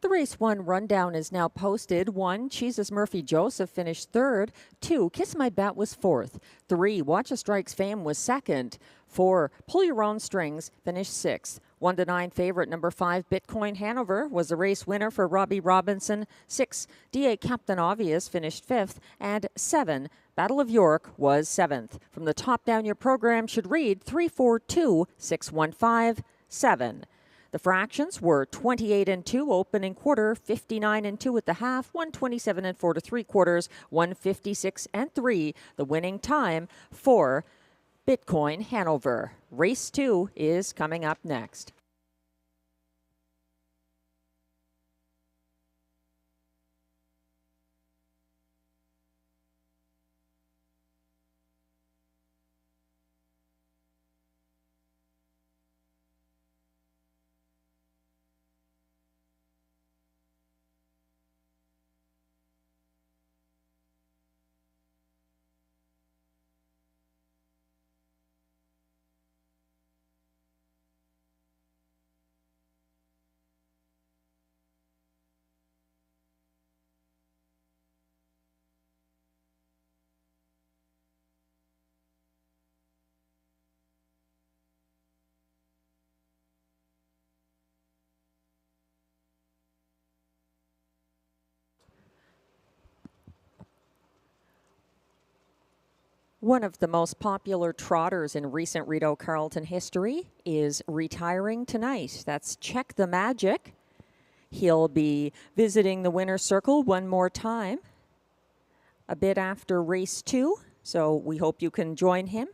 The race 1 rundown is now posted. 1, Jesus Murphy Joseph finished 3rd. 2, Kiss My Bet was 4th. 3, Watch a Strike's Fame was 2nd. 4, Pull Your Own Strings finished 6th. 1 to 9 favorite number 5, Bitcoin Hanover, was the race winner for Robbie Robinson. 6, DA Captain Obvious finished 5th. And 7, Battle of York was 7th. From the top down, your program should read 342 615 7. The fractions were 28 and 2 opening quarter, 59 and 2 at the half, 127 and 4 to 3/4, 156 and 3. The winning time for Bitcoin Hanover. Race 2 is coming up next. One of the most popular trotters in recent Rideau Carleton history is retiring tonight. That's Check the Magic. He'll be visiting the winner's circle one more time a bit after race 2. So we hope you can join him.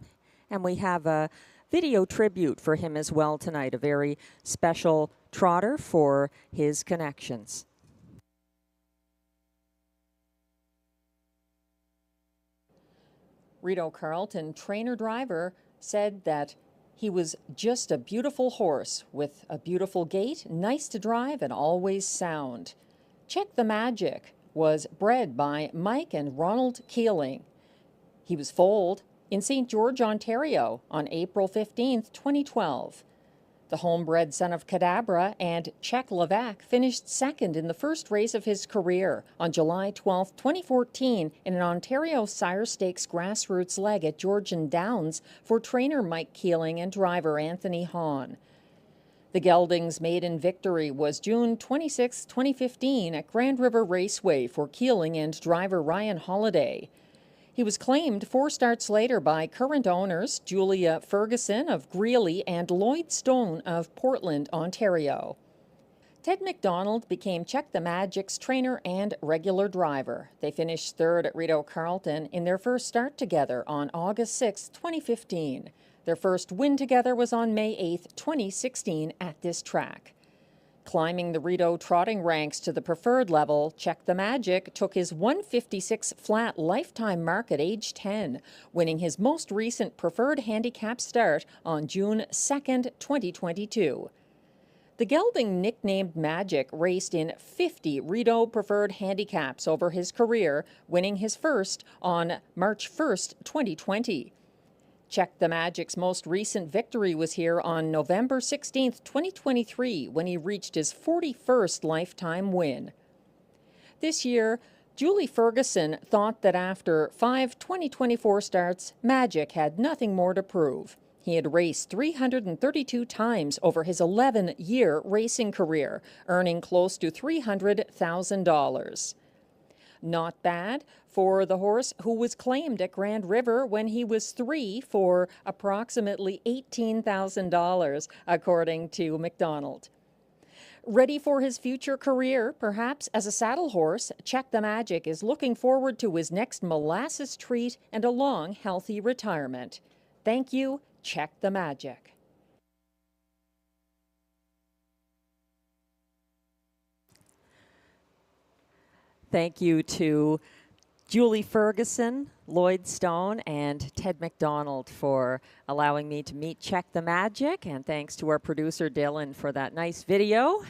And we have a video tribute for him as well tonight, a very special trotter for his connections. Rideau Carleton trainer-driver said that he was just a beautiful horse with a beautiful gait, nice to drive, and always sound. Check the Magic was bred by Mike and Ronald Keeling. He was foaled in St. George, Ontario on April 15th, 2012. The homebred son of Cadabra and Czech Levac finished 2nd in the first race of his career on July 12, 2014 in an Ontario Sire Stakes grassroots leg at Georgian Downs for trainer Mike Keeling and driver Anthony Hahn. The gelding's maiden victory was June 26, 2015 at Grand River Raceway for Keeling and driver Ryan Holiday. He was claimed 4 starts later by current owners Julia Ferguson of Greeley and Lloyd Stone of Portland, Ontario. Ted McDonald became Check the Magic's trainer and regular driver. They finished 3rd at Rideau Carleton in their first start together on August 6, 2015. Their first win together was on May 8, 2016 at this track. Climbing the Rideau trotting ranks to the preferred level, Check the Magic took his 156 flat lifetime mark at age 10, winning his most recent preferred handicap start on June 2nd, 2022. The gelding, nicknamed Magic, raced in 50 Rideau preferred handicaps over his career, winning his first on March 1st, 2020. Check the Magic's most recent victory was here on November 16, 2023, when he reached his 41st lifetime win. This year, Julie Ferguson thought that after 5 2024 starts, Magic had nothing more to prove. He had raced 332 times over his 11-year racing career, earning close to $300,000. Not bad for the horse who was claimed at Grand River when he was 3 for approximately $18,000, according to McDonald. Ready for his future career, perhaps as a saddle horse, Check the Magic is looking forward to his next molasses treat and a long, healthy retirement. Thank you, Check the Magic. Thank you to Julie Ferguson, Lloyd Stone, and Ted McDonald for allowing me to meet Check the Magic. And thanks to our producer, Dylan, for that nice video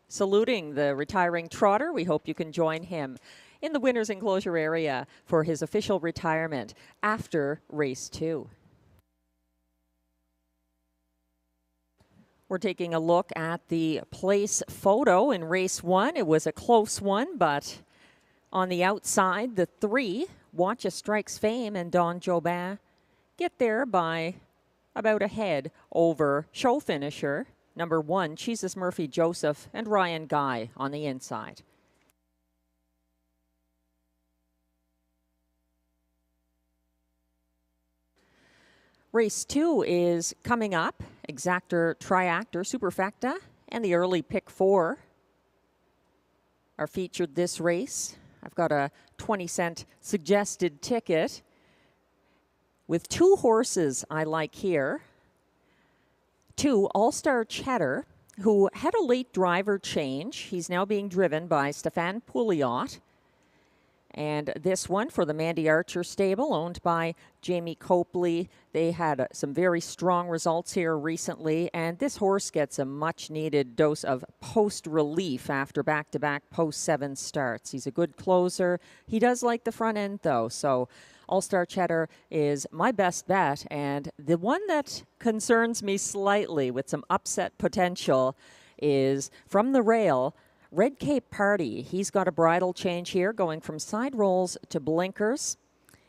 saluting the retiring trotter. We hope you can join him in the winner's enclosure area for his official retirement after race 2. We're taking a look at the place photo in race 1. It was a close one, but on the outside, the 3, Watcha Strikes Fame and Don Jobin, get there by about a head over show finisher number 1, Jesus Murphy Joseph, and Ryan Guy on the inside. Race 2 is coming up. Exactor, Triactor, Superfecta, and the early pick 4 are featured this race. I've got a 20-cent suggested ticket with 2 horses I like here. 2, All-Star Cheddar, who had a late driver change. He's now being driven by Stefan Pouliot. And this one for the Mandy Archer stable, owned by Jamie Copley. They had some very strong results here recently, and this horse gets a much-needed dose of post-relief after back-to-back post-7 starts. He's a good closer. He does like the front end, though, so All-Star Cheddar is my best bet, and the one that concerns me slightly with some upset potential is from the rail, Red Cape Party. He's got a bridle change here, going from side rolls to blinkers.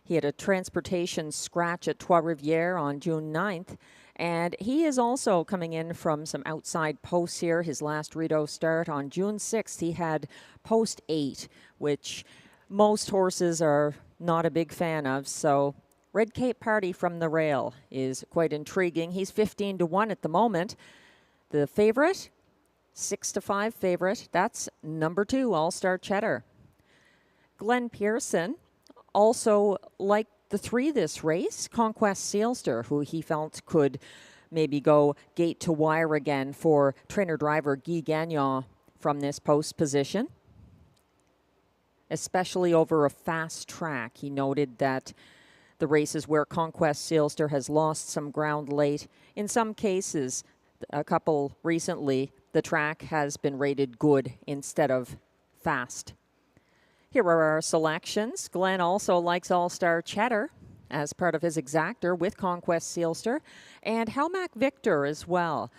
He had a transportation scratch at Trois Rivières on June 9th. And he is also coming in from some outside posts here. His last Rideau start on June 6th, he had post 8, which most horses are not a big fan of. So Red Cape Party from the rail is quite intriguing. He's 15-1 at the moment. The favorite, 6-5 favorite, that's number 2, All-Star Cheddar. Glenn Pearson also liked the 3 this race, Conquest Seelster, who he felt could maybe go gate to wire again for trainer-driver Guy Gagnon from this post position, especially over a fast track. He noted that the races where Conquest Seelster has lost some ground late, in some cases, a couple recently, the track has been rated good instead of fast. Here are our selections. Glenn also likes All-Star Cheddar as part of his exactor with Conquest Seelster, and Halmac Victor as well.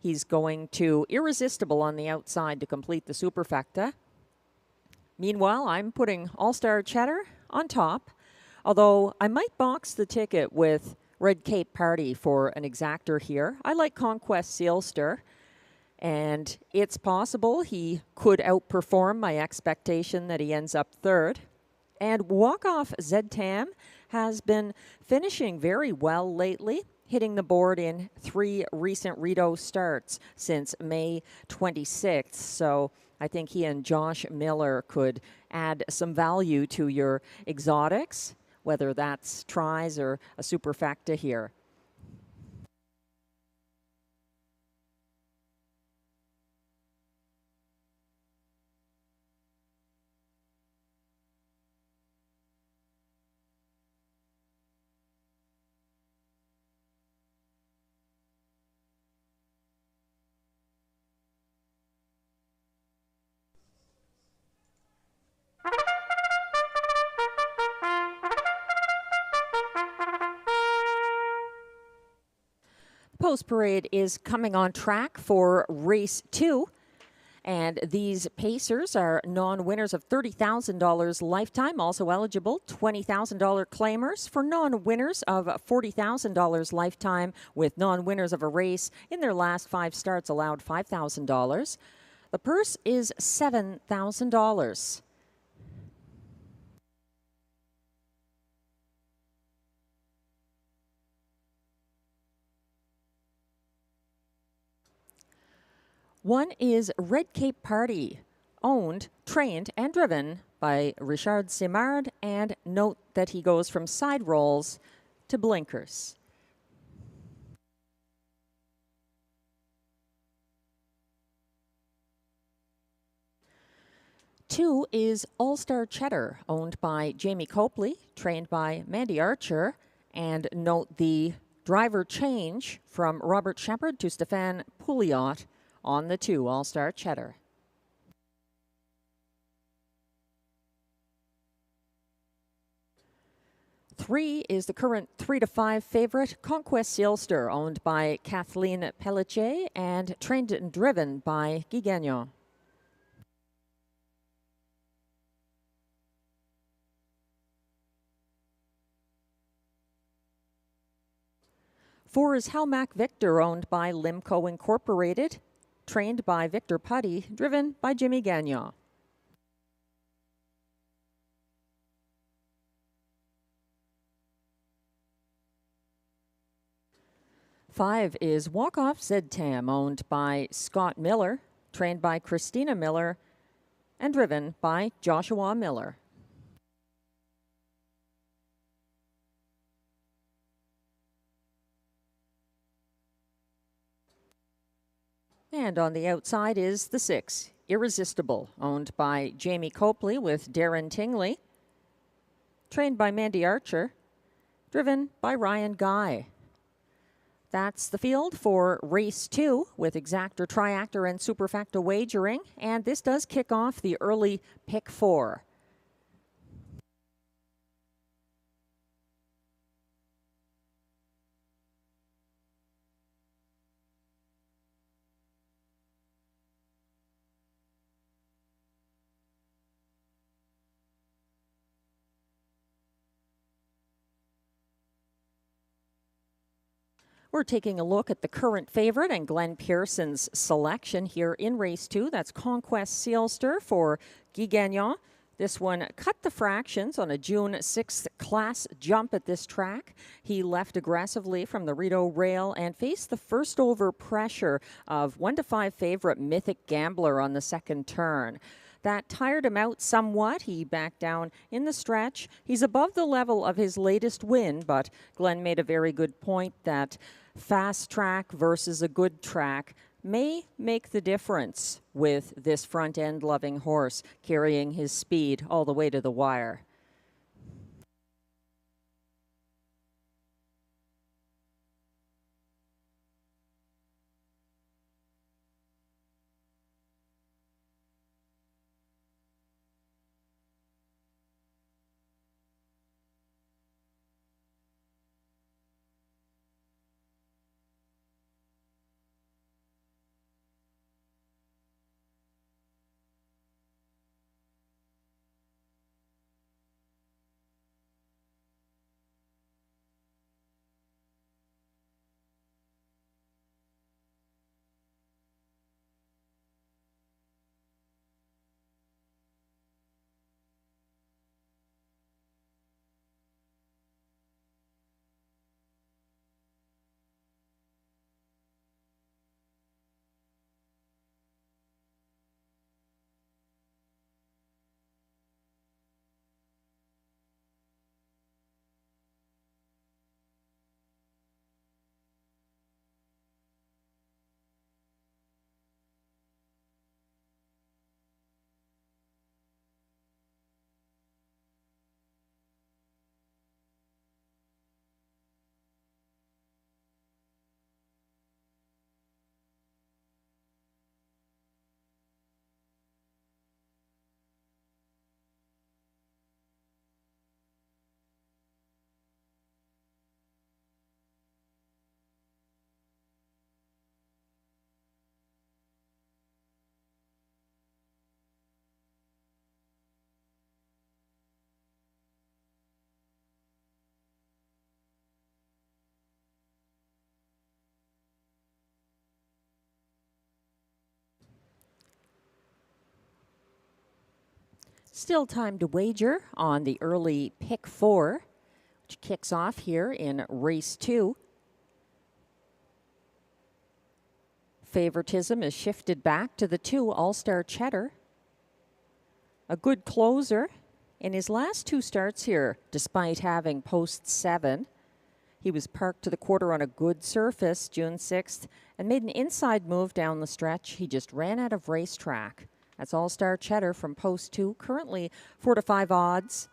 He's going to Irresistible on the outside to complete the Superfecta. Meanwhile, I'm putting All-Star Cheddar on top, although I might box the ticket with Red Cape Party for an exactor here. I like Conquest Seelster, and it's possible he could outperform my expectation that he ends up 3rd. And Walk-Off Zedtam has been finishing very well lately, hitting the board in 3 recent Rideau starts since May 26th. So I think he and Josh Miller could add some value to your exotics, whether that's tries or a Superfecta here. Post Parade is coming on track for race 2. And these pacers are non-winners of $30,000 lifetime, also eligible $20,000 claimers for non-winners of $40,000 lifetime, with non-winners of a race in their last 5 starts allowed $5,000. The purse is $7,000. One is Red Cape Party, owned, trained, and driven by Richard Simard, and note that he goes from side rolls to blinkers. Two is All-Star Cheddar, owned by Jamie Copley, trained by Mandy Archer, and note the driver change from Robert Shepard to Stefan Pouliot on the 2, All-Star Cheddar. 3 is the current 3 to 5 favorite, Conquest Seelster, owned by Kathleen Pelletier and trained and driven by Guy Gagnon. Four is Helmac Victor, owned by Limco Incorporated, trained by Victor Putty, driven by Jimmy Gagnon. 5 is Walk Off Zedtam, owned by Scott Miller, trained by Christina Miller, and driven by Joshua Miller. And on the outside is the 6, Irresistible, owned by Jamie Copley with Darren Tingley, trained by Mandy Archer, driven by Ryan Guy. That's the field for race 2 with exactor, triactor, and superfecta wagering. And this does kick off the early pick 4. We're taking a look at the current favorite and Glenn Pearson's selection here in race 2. That's Conquest Seelster for Guy Gagnon. This one cut the fractions on a June 6th class jump at this track. He left aggressively from the Rideau rail and faced the first over pressure of 1 to 5 favorite Mythic Gambler on the second turn. That tired him out somewhat. He backed down in the stretch. He's above the level of his latest win, but Glenn made a very good point that fast track versus a good track may make the difference with this front-end loving horse carrying his speed all the way to the wire. Still time to wager on the early pick 4, which kicks off here in race 2. Favoritism is shifted back to the 2, All-Star Cheddar. A good closer in his last 2 starts here, despite having post 7. He was parked to the quarter on a good surface June 6th and made an inside move down the stretch. He just ran out of racetrack. That's All-Star Cheddar from post 2, currently 4 to 5 odds.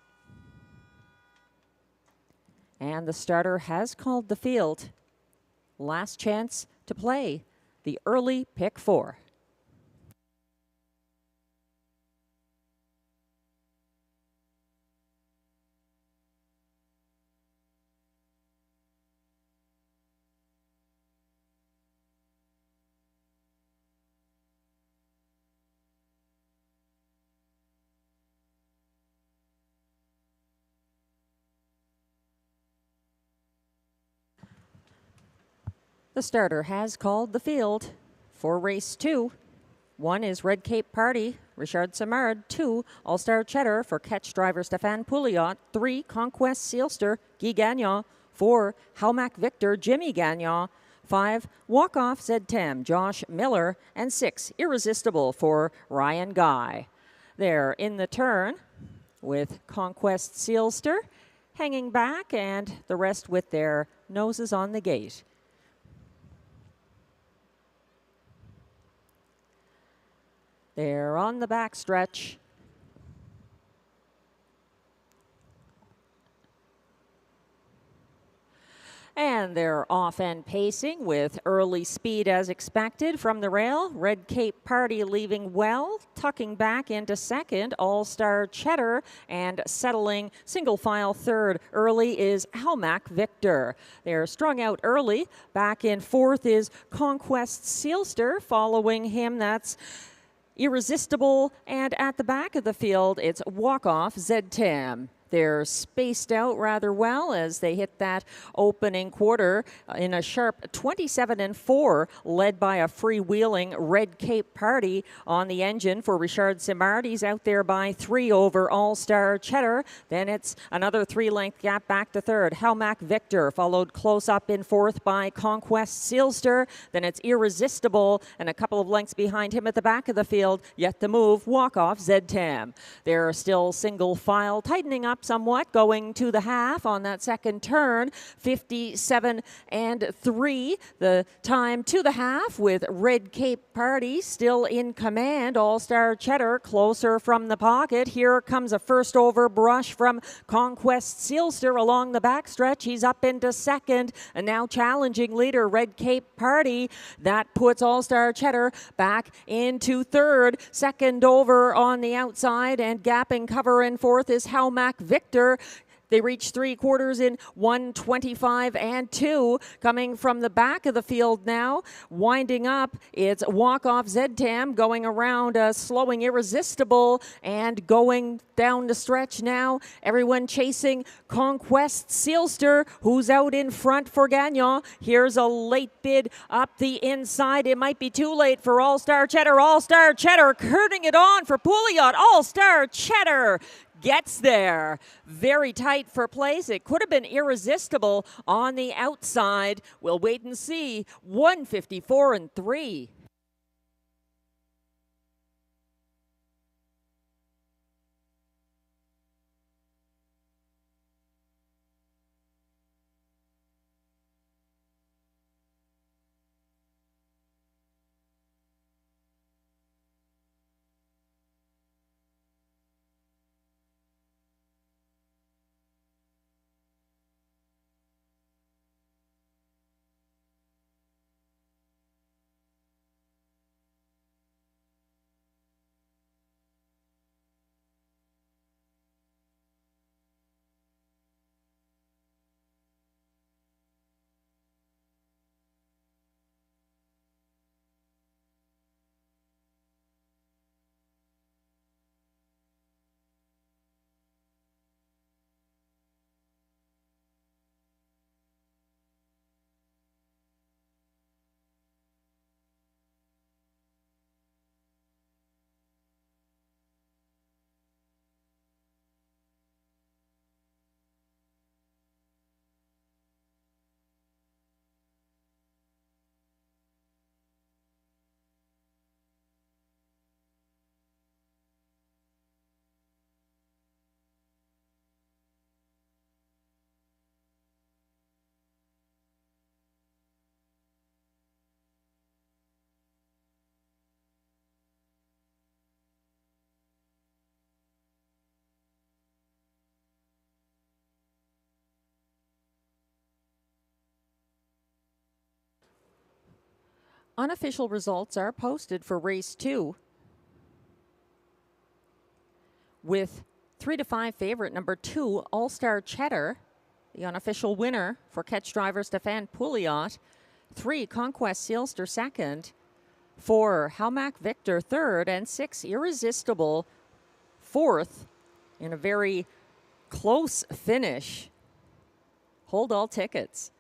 And the starter has called the field. Last chance to play the early pick 4. The starter has called the field for race 2. 1 is Red Cape Party, Richard Simard. 2, All-Star Cheddar for catch driver Stéphane Pouliot. 3, Conquest Seelster, Guy Gagnon. 4, Halmac Victor, Jimmy Gagnon. 5, Walk Off Zedtam, Josh Miller. And 6, Irresistible for Ryan Guy. They're in the turn with Conquest Seelster hanging back and the rest with their noses on the gate. They're on the back stretch. And they're off and pacing with early speed as expected from the rail. Red Cape Party leaving well, tucking back into second. All-Star Cheddar and settling single file third early is Halmac Victor. They're strung out early. Back in fourth is Conquest Seelster. Following him, that's Irresistible, and at the back of the field, it's Walk Off Zedtam. They're spaced out rather well as they hit that opening quarter in a sharp 27-4, led by a freewheeling Red Cape Party on the engine for Richard Simard. He's out there by 3 over All-Star Cheddar. Then it's another 3-length gap back to third. Halmac Victor followed close up in fourth by Conquest Seelster. Then it's Irresistible, and a couple of lengths behind him at the back of the field. Yet the move, Walk Off Zedtam. They're still single file, tightening up somewhat, going to the half on that second turn. 57-3, the time to the half, with Red Cape Party still in command. All-Star Cheddar closer from the pocket. Here comes a first over brush from Conquest Seelster along the backstretch. He's up into second, and now challenging leader Red Cape Party. That puts All-Star Cheddar back into third. Second over on the outside, and gapping cover in fourth is Halmac Victor. They reach 3/4 in 1:25-2. Coming from the back of the field now, winding up, it's Walk Off Zedtam going around, slowing Irresistible, and going down the stretch now. Everyone chasing Conquest Seelster, who's out in front for Gagnon. Here's a late bid up the inside. It might be too late for All-Star Cheddar. All-Star Cheddar curving it on for Pouliot. All-Star Cheddar gets there. Very tight for place. It could have been Irresistible on the outside. We'll wait and see. 1:54-3. Unofficial results are posted for race 2, with 3-5 favorite number 2, All-Star Cheddar, the unofficial winner for catch driver Stéphane Pouliot. 3, Conquest Seelster second. 4, Halmac Victor third. And 6, Irresistible fourth, in a very close finish. Hold all tickets.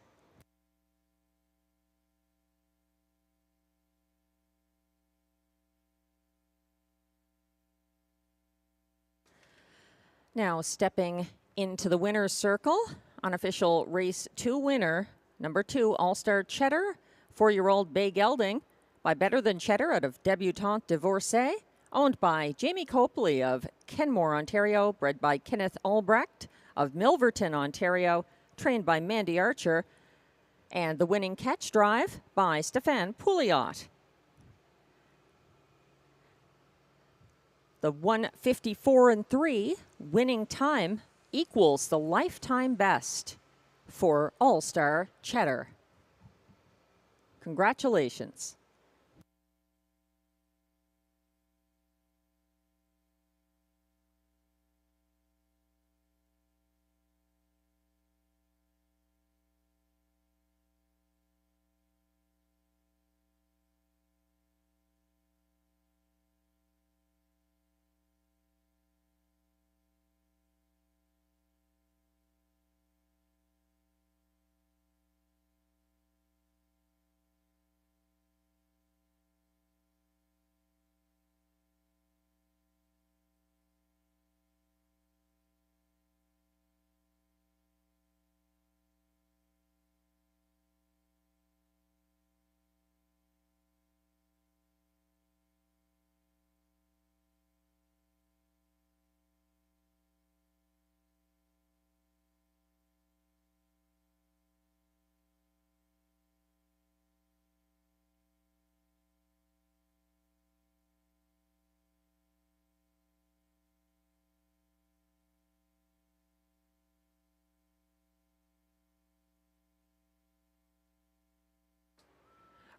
Now stepping into the winner's circle, unofficial race 2 winner, number 2, All-Star Cheddar, 4-year-old Bay Gelding, by Better Than Cheddar out of Debutante Divorcée, owned by Jamie Copley of Kenmore, Ontario, bred by Kenneth Albrecht of Milverton, Ontario, trained by Mandy Archer, and the winning catch drive by Stéphane Pouliot. The 1:54.3 winning time equals the lifetime best for All-Star Cheddar. Congratulations.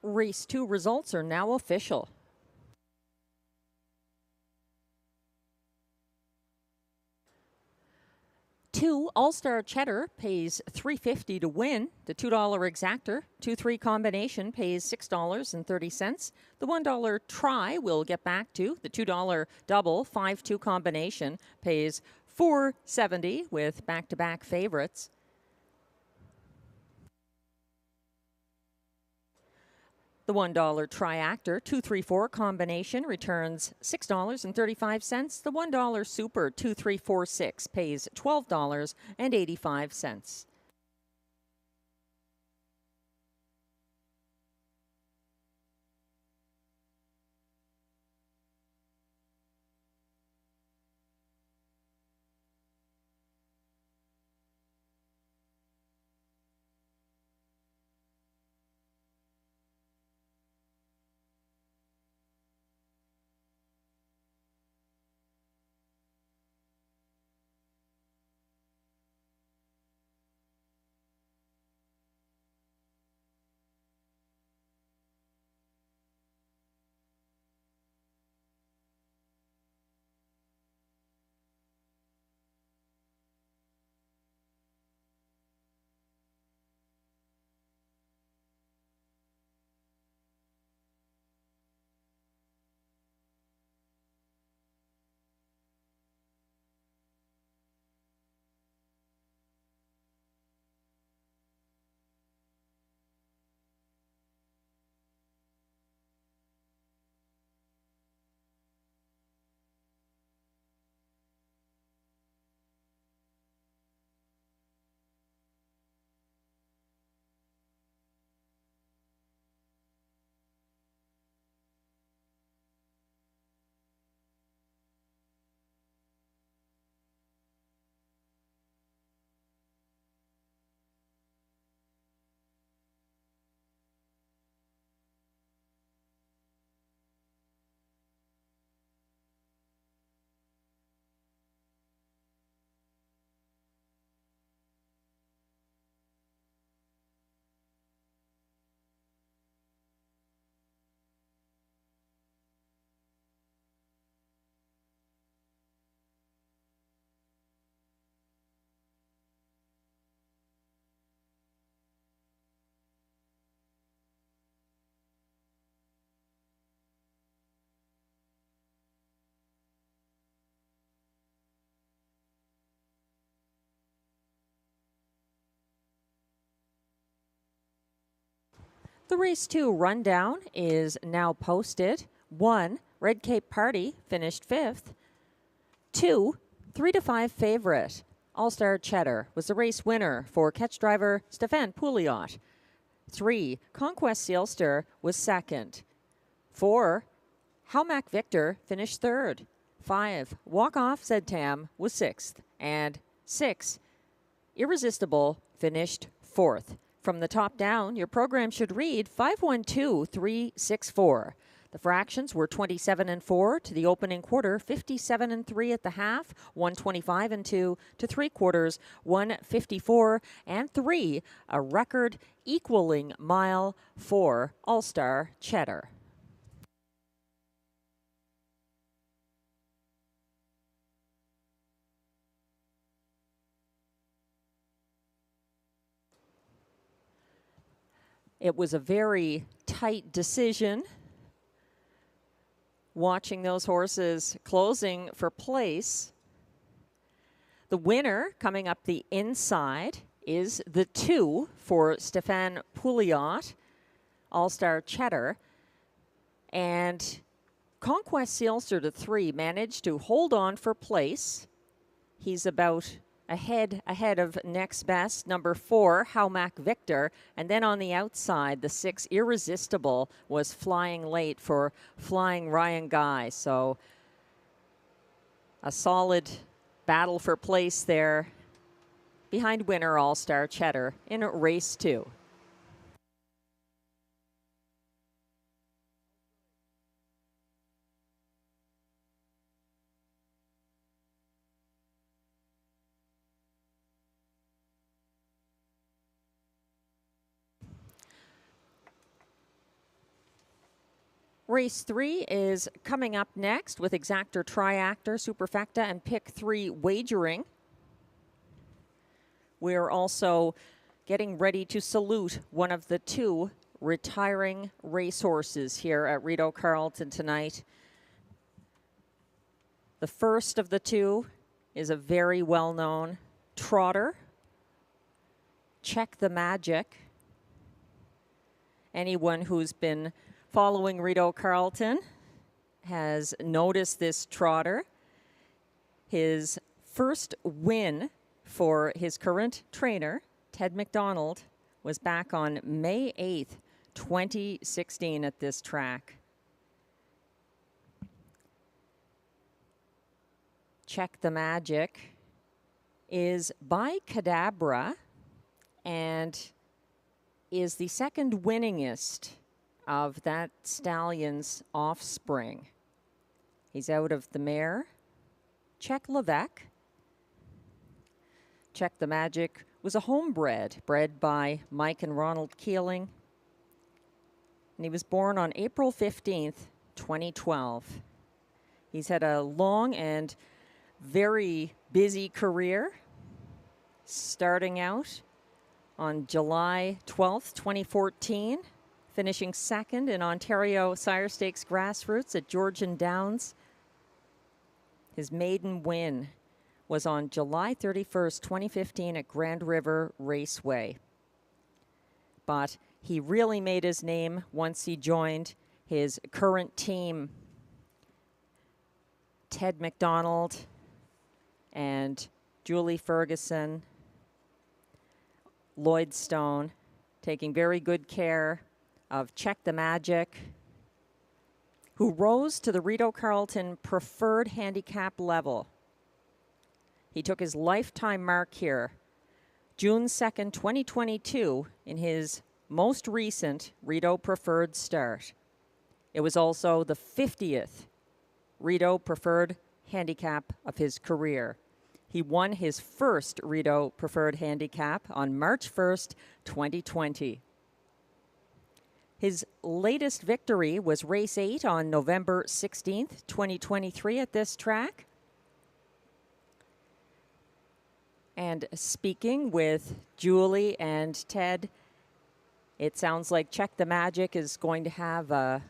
Race 2 results are now official. Two All-Star Cheddar pays $3.50 to win. The $2 exactor 2-3 combination pays $6.30. The $1 try we'll get back to. The $2 double 5-2 combination pays $4.70 with back-to-back favorites. The $1 Triactor 2-3-4 combination returns $6.35. The $1 Super 2-3-4-6 pays $12.85. The race 2 rundown is now posted. 1, Red Cape Party finished 5th. 2, 3 to 5 favorite, All-Star Cheddar, was the race winner for catch driver Stefan Pouliot. 3, Conquest Seelster was second. 4, Halmac Victor finished third. 5, Walk Off Zedtam was sixth. And 6, Irresistible finished fourth. From the top down, your program should read 512-364. The fractions were 27-4 to the opening quarter, 57-3 at the half, 125-2 to 3 quarters, 154-3, a record equaling mile for All-Star Cheddar. It was a very tight decision. Watching those horses closing for place. The winner coming up the inside is the 2 for Stefan Pouliot, All-Star Cheddar. And Conquest Seelster, the 3, managed to hold on for place. He's about ahead of next best, number 4, Halmac Victor. And then on the outside, the 6, Irresistible, was flying late for Flying Ryan Guy. So a solid battle for place there behind winner All-Star Cheddar in race 2. Race 3 is coming up next with Exactor, Triactor, Superfecta, and Pick 3 wagering. We're also getting ready to salute one of the 2 retiring racehorses here at Rideau Carleton tonight. The first of the 2 is a very well-known trotter, Check the Magic. Anyone who's been following Rideau Carleton has noticed this trotter. His first win for his current trainer, Ted McDonald, was back on May 8th, 2016 at this track. Check the Magic is by Cadabra and is the second winningest of that stallion's offspring. He's out of the mare, Check Levesque. Check the Magic was a homebred, bred by Mike and Ronald Keeling. And he was born on April 15th, 2012. He's had a long and very busy career, starting out on July 12th, 2014. Finishing second in Ontario Sire Stakes Grassroots at Georgian Downs. His maiden win was on July 31st, 2015 at Grand River Raceway. But he really made his name once he joined his current team, Ted McDonald and Julie Ferguson, Lloyd Stone, taking very good care of Check the Magic, who rose to the Rideau Carleton preferred handicap level. He took his lifetime mark here, June 2nd, 2022, in his most recent Rideau preferred start. It was also the 50th Rideau preferred handicap of his career. He won his first Rideau preferred handicap on March 1st, 2020. His latest victory was race 8 on November 16th, 2023 at this track. And speaking with Julie and Ted, it sounds like Check the Magic is going to have a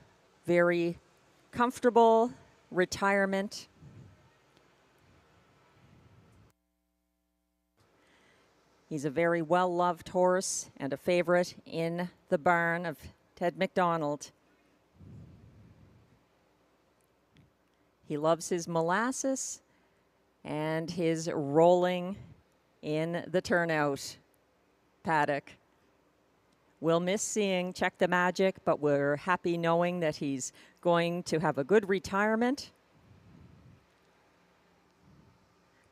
very comfortable retirement. He's a very well-loved horse and a favorite in the barn of Ted McDonald. He loves his molasses and his rolling in the turnout paddock. We'll miss seeing Check the Magic, but we're happy knowing that he's going to have a good retirement.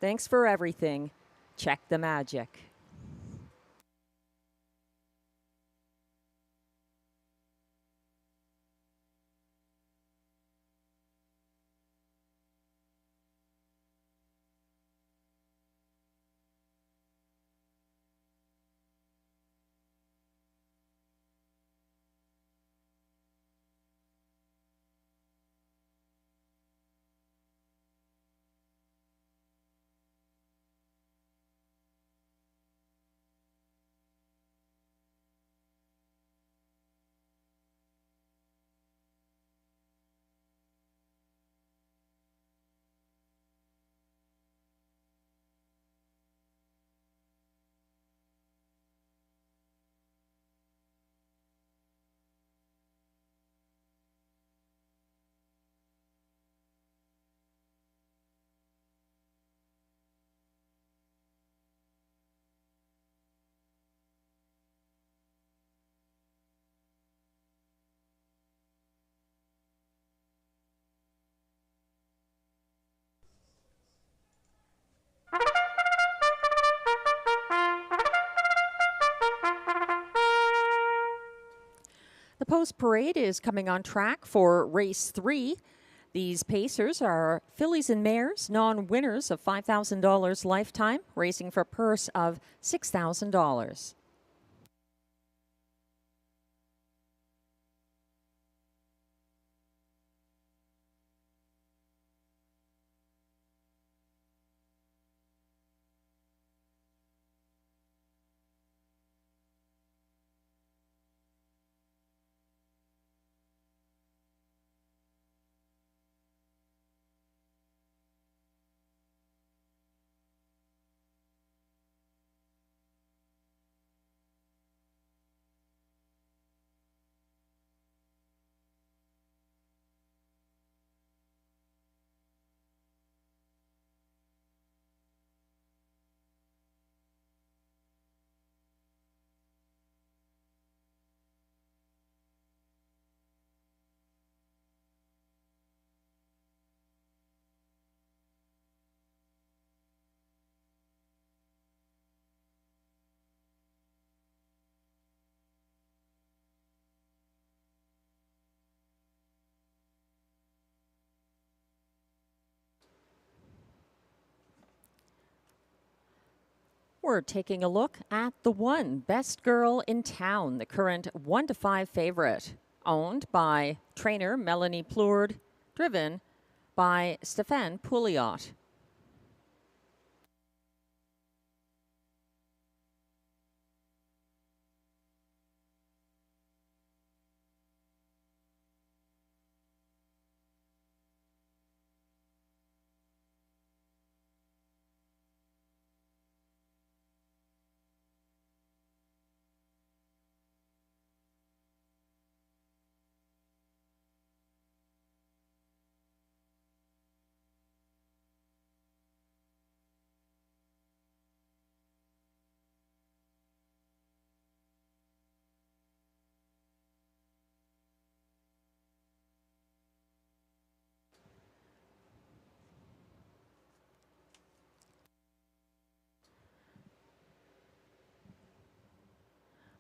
Thanks for everything. Check the Magic. The post parade is coming on track for race 3. These pacers are fillies and mares, non-winners of $5,000 lifetime, racing for a purse of $6,000. We're taking a look at the one best girl in town, the current 1-5 favorite, owned by trainer Melanie Plourde, driven by Stéphane Pouliot.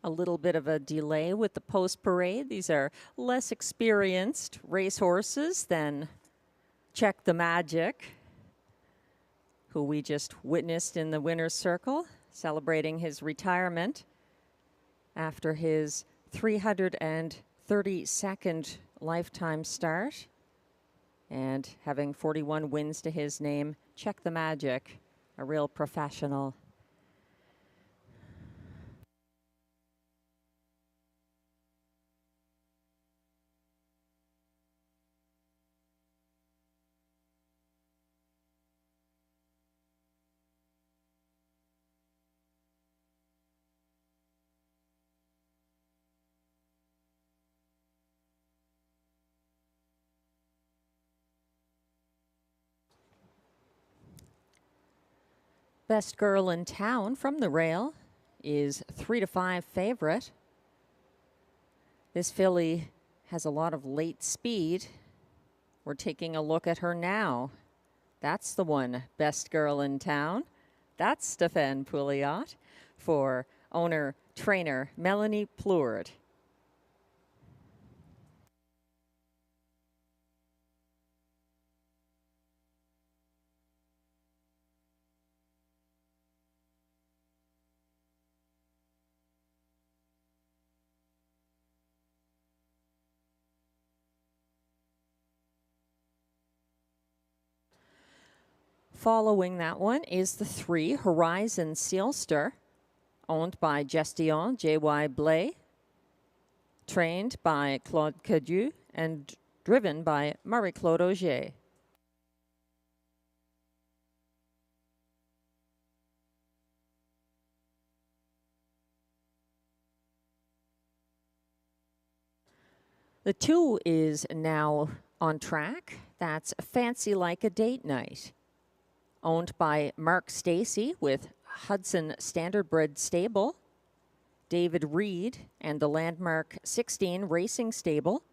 A little bit of a delay with the post parade. These are less experienced racehorses than Check the Magic, who we just witnessed in the winner's circle, celebrating his retirement after his 332nd lifetime start and having 41 wins to his name. Check the Magic, a real professional. Best Girl in Town from the rail is 3-5 favorite. This filly has a lot of late speed. We're taking a look at her now. That's the one, Best Girl in Town. That's Stéphane Pouliot for owner-trainer Melanie Plourde. Following that one is the 3, Horizon Seelster, owned by Gestion J.Y. Blais, trained by Claude Cadieux, and driven by Marie-Claude Auger. The 2 is now on track. That's Fancy Like a Date Night, owned by Mark Stacey with Hudson Standardbred Stable, David Reed and the Landmark 16 Racing Stable,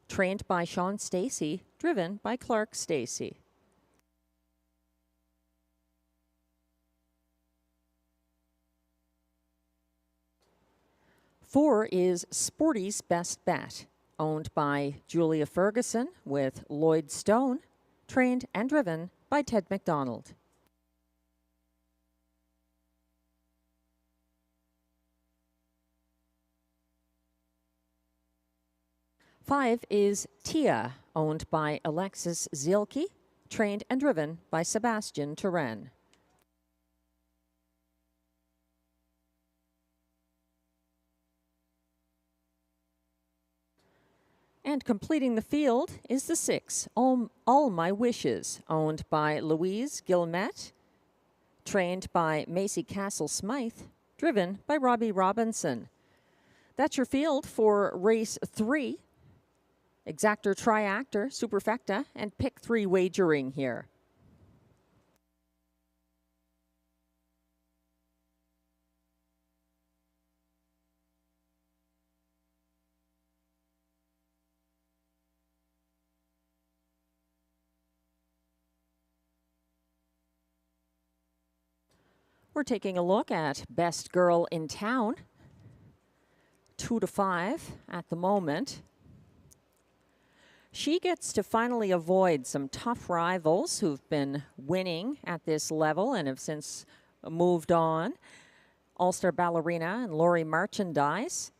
trained by Sean Stacey, driven by Clark Stacey. Four is Sporty's Best Bet, owned by Julia Ferguson with Lloyd Stone, trained and driven by Ted McDonald. Five is Tia, owned by Alexis Zielke, trained and driven by Sebastian Turenne. And completing the field is the 6, All My Wishes, owned by Louise Guillemette, trained by Macy Castle-Smythe, driven by Robbie Robinson. That's your field for race 3. Exactor, Triactor, Superfecta, and Pick 3 wagering here. We're taking a look at Best Girl in Town. 2-5 at the moment. She gets to finally avoid some tough rivals who've been winning at this level and have since moved on. All-Star Ballerina and Lori Marchandise.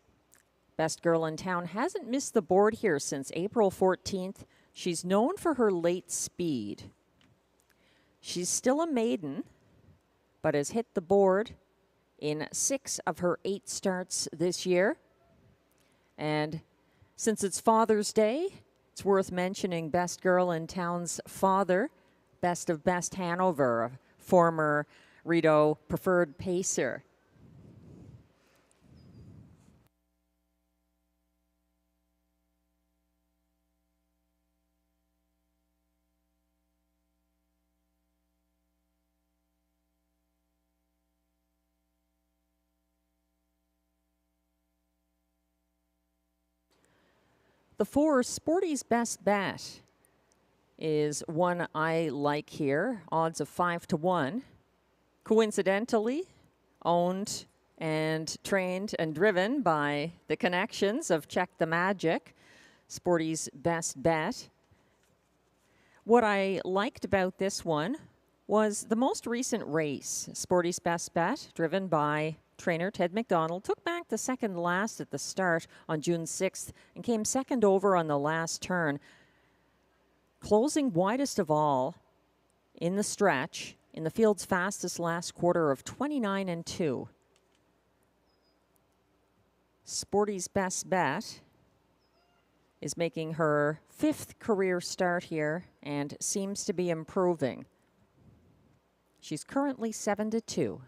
Best Girl in Town hasn't missed the board here since April 14th. She's known for her late speed. She's still a maiden, but has hit the board in 6 of her 8 starts this year. And since it's Father's Day, it's worth mentioning Best Girl in Town's father, Best of Best Hanover, a former Rideau preferred pacer. The 4, Sporty's Best Bet, is one I like here. Odds of 5-1. Coincidentally, owned and trained and driven by the connections of Check the Magic, Sporty's Best Bet. What I liked about this one was the most recent race, Sporty's Best Bet, driven by trainer Ted McDonald, took back the second last at the start on June 6th and came second over on the last turn, closing widest of all in the stretch in the field's fastest last quarter of 29-2. Sporty's Best Bet is making her 5th career start here and seems to be improving. She's currently 7-2.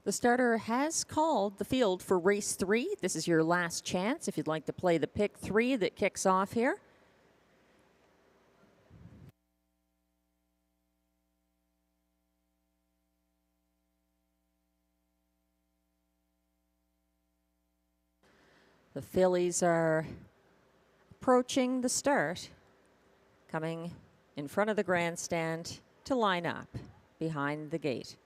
The starter has called the field for race 3. This is your last chance if you'd like to play the pick 3 that kicks off here. The fillies are approaching the start, coming in front of the grandstand to line up behind the gate.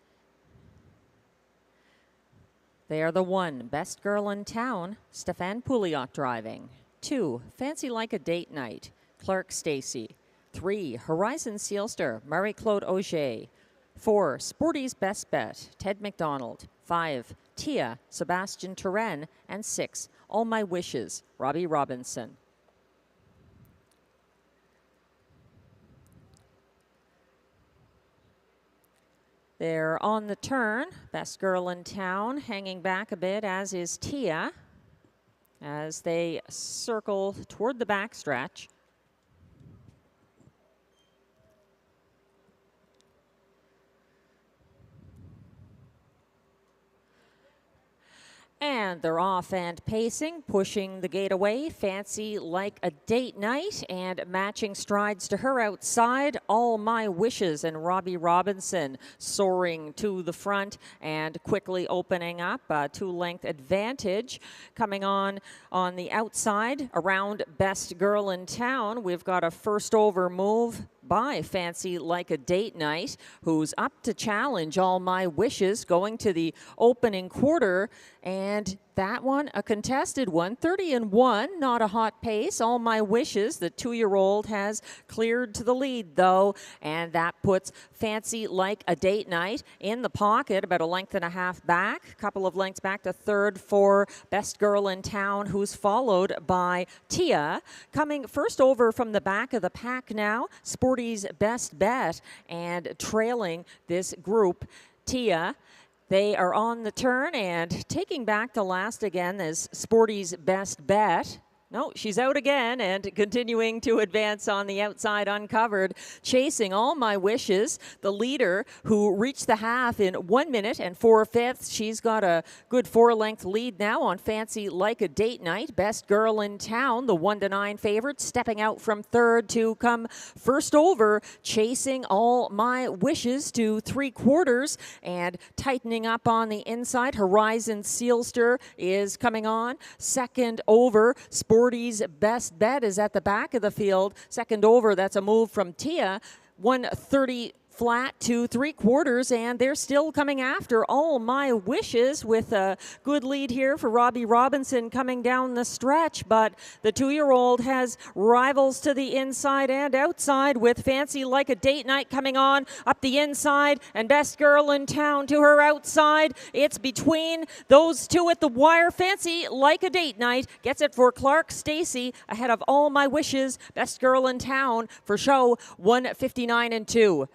They are the 1, Best Girl in Town, Stefan Pouliot driving. 2, Fancy Like a Date Night, Clark Stacey. 3, Horizon Seelster, Marie-Claude Auger. 4, Sporty's Best Bet, Ted McDonald. 5, Tia, Sebastian Turenne. And 6, All My Wishes, Robbie Robinson. They're on the turn. Best Girl in Town hanging back a bit, as is Tia, as they circle toward the backstretch. And they're off and pacing, pushing the gate away. Fancy Like a Date Night, and matching strides to her outside. All My Wishes and Robbie Robinson soaring to the front and quickly opening up a 2-length advantage. Coming on the outside around Best Girl in Town, we've got a first over move by Fancy Like a Date Night, who's up to challenge All My Wishes going to the opening quarter. And that one, a contested one, 30-1, not a hot pace. All My Wishes, the 2-year-old, has cleared to the lead, though, and that puts Fancy Like a Date Night in the pocket, about a length and a half back, a couple of lengths back to third for Best Girl in Town, who's followed by Tia. Coming first over from the back of the pack now, Sporty's Best Bet, and trailing this group, Tia. They are on the turn and taking back to last again as Sporty's Best Bet. No, she's out again and continuing to advance on the outside uncovered, chasing All My Wishes, the leader who reached the half in 1 minute and 4/5. She's got a good 4-length lead now on Fancy Like a Date Night. Best Girl in Town, the 1-9 favorite, stepping out from third to come first over, chasing All My Wishes to 3/4 and tightening up on the inside. Horizon Seelster is coming on. Second over, Sporty's Best Bet is at the back of the field. Second over, that's a move from Tia. 130 flat to 3/4, and they're still coming after All My Wishes with a good lead here for Robbie Robinson coming down the stretch, but the 2-year-old has rivals to the inside and outside with Fancy Like a Date Night coming on up the inside and Best Girl in Town to her outside. It's between those two at the wire. Fancy Like a Date Night gets it for Clark Stacey ahead of All My Wishes. Best Girl in Town for show 159-2.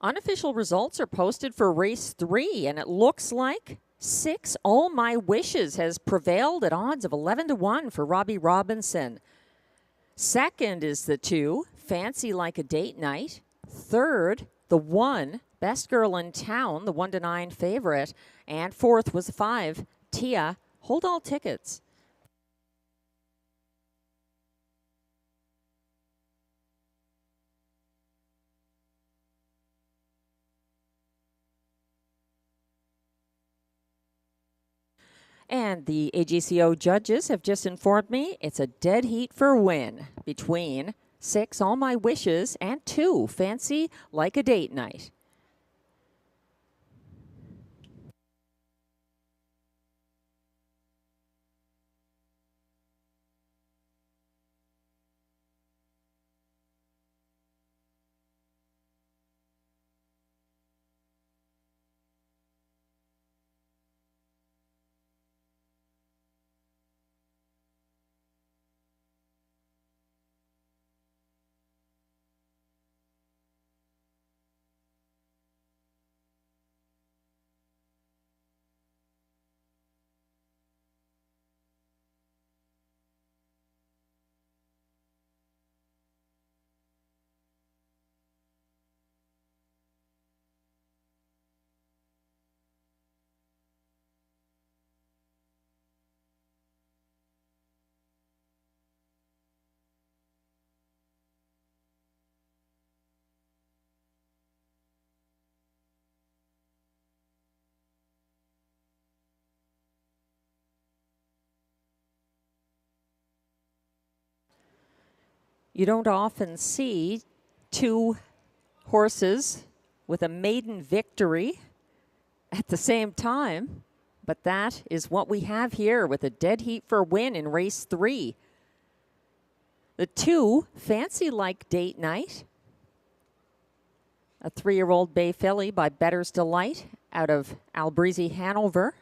Unofficial results are posted for race 3, and it looks like 6 All My Wishes has prevailed at odds of 11-1 for Robbie Robinson. Second is the 2, Fancy Like a Date Night. Third, the 1, Best Girl in Town, the 1-9 favorite. And fourth was the 5, Tia. Hold all tickets. And the AGCO judges have just informed me it's a dead heat for win between 6, All My Wishes, and 2, Fancy Like a Date Night. You don't often see 2 horses with a maiden victory at the same time, but that is what we have here with a dead heat for win in race 3. The 2, Fancy Like Date Night, a 3-year-old bay filly by Better's Delight out of Albreezy, Hanover,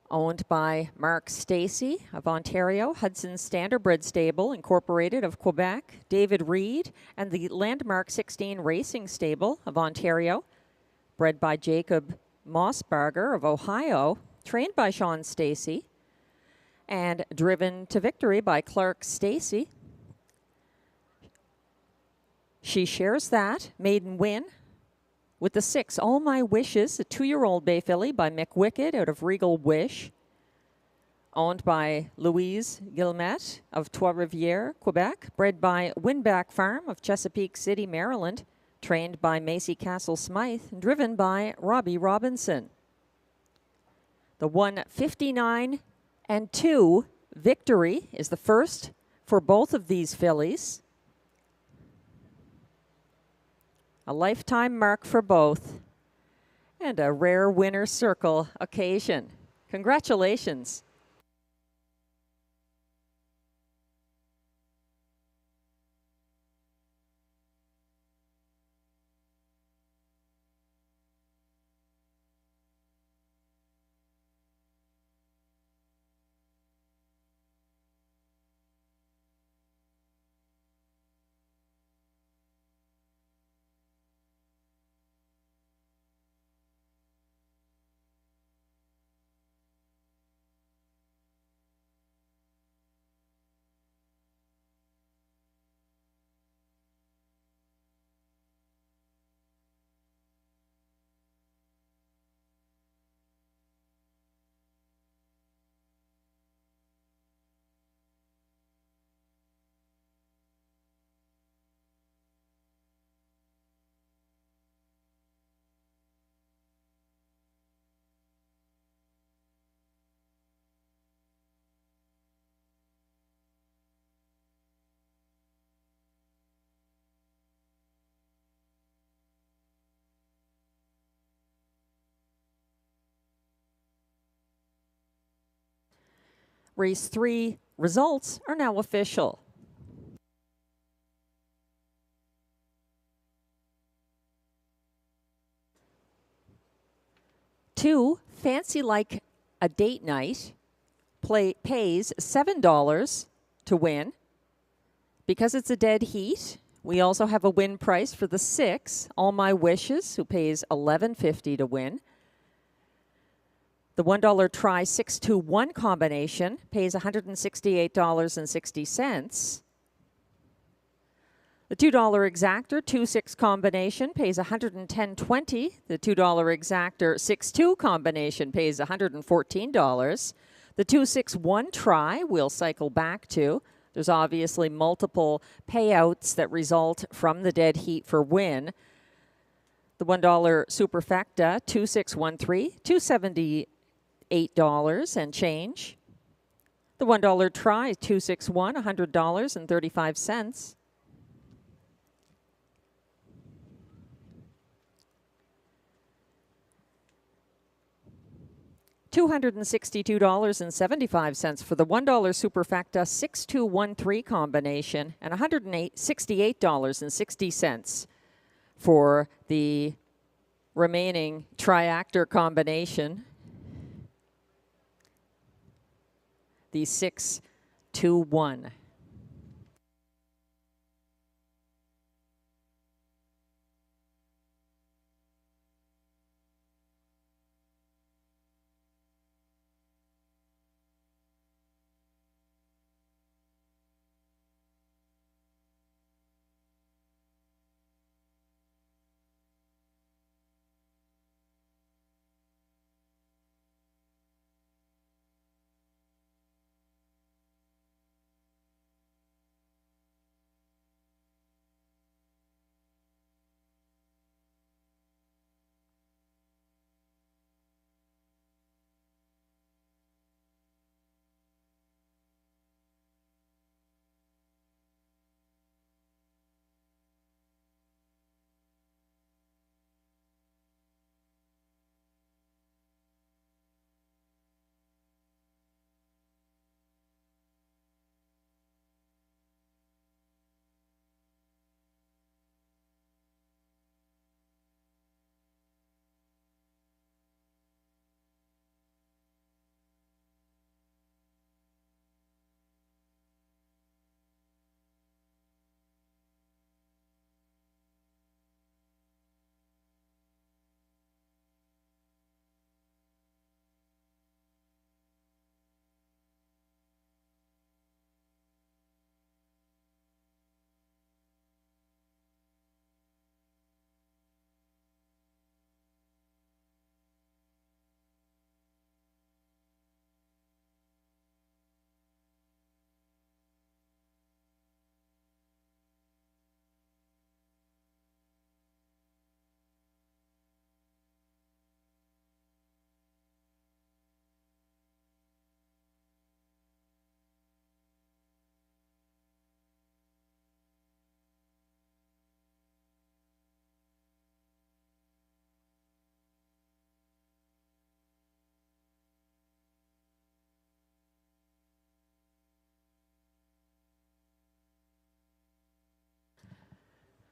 owned by Mark Stacey of Ontario, Hudson Standardbred Stable Incorporated of Quebec, David Reed, and the Landmark 16 Racing Stable of Ontario, bred by Jacob Mossbarger of Ohio, trained by Sean Stacey, and driven to victory by Clark Stacey. She shares that maiden win with the 6, All My Wishes, a 2-year-old bay filly by Mick Wicked out of Regal Wish, owned by Louise Guillemette of Trois-Rivières, Quebec, bred by Winback Farm of Chesapeake City, Maryland, trained by Macy Castle Smythe, and driven by Robbie Robinson. The 159 and 2 victory is the first for both of these fillies. A lifetime mark for both, and a rare winner's circle occasion. Congratulations. Race 3 results are now official. Two, Fancy Like a Date Night pays $7 to win. Because it's a dead heat, we also have a win price for the 6, All My Wishes, who pays $11.50 to win. The $1 try 6-2-1 combination pays $168.60. The $2 exactor 2-6 combination pays $110.20. The $2 exactor 6-2 combination pays $114. The 2-6-1 try we'll cycle back to. There's obviously multiple payouts that result from the dead heat for win. The $1 superfecta 2-6-1-3, $8 and change. The $1 try, 261, $100.35. $262.75 for the $1 superfecta 6213 combination, and $168.60 for the remaining triactor combination, the 621.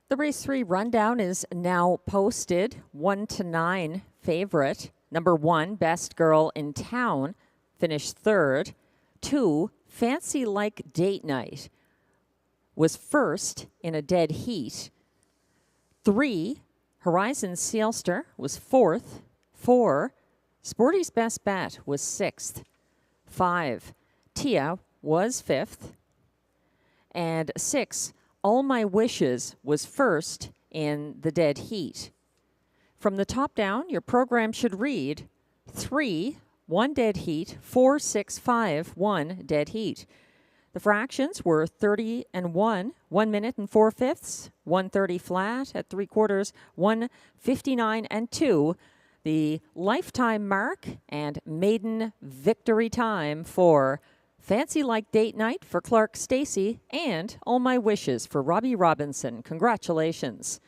The race 3 rundown is now posted. 1 to 9 favorite. Number 1, Best Girl in Town, finished 3rd. 2, Fancy Like Date Night, was 1st in a dead heat. 3, Horizon Seelster was 4th. 4, Sporty's Best Bet was 6th. 5, Tia was 5th. And 6, All My Wishes was 1st in the dead heat. From the top down, your program should read 3, 1 dead heat, 4, 6, 5, 1 dead heat. The fractions were 30 and 1, 1 minute and 4 fifths, 130 flat at 3/4, 159 and 2. The lifetime mark and maiden victory time for Fancy Like Date Night for Clark Stacy and All My Wishes for Robbie Robinson. Congratulations.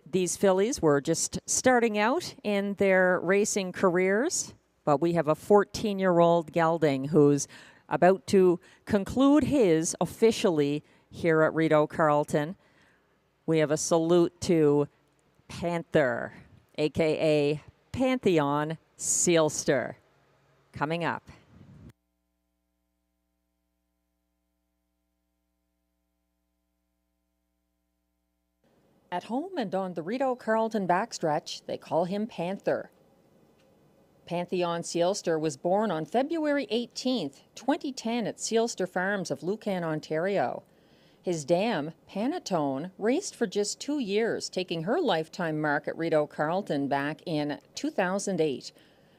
These fillies were just starting out in their racing careers, but we have a 14-year-old gelding who's about to conclude his officially here at Rideau Carleton. We have a salute to Panther, a.k.a. Pantheon Seelster, coming up. At home and on the Rideau Carleton backstretch, they call him Panther. Pantheon Seelster was born on February 18th, 2010 at Seelster Farms of Lucan, Ontario. His dam, Panatone, raced for just 2 years, taking her lifetime mark at Rideau Carleton back in 2008.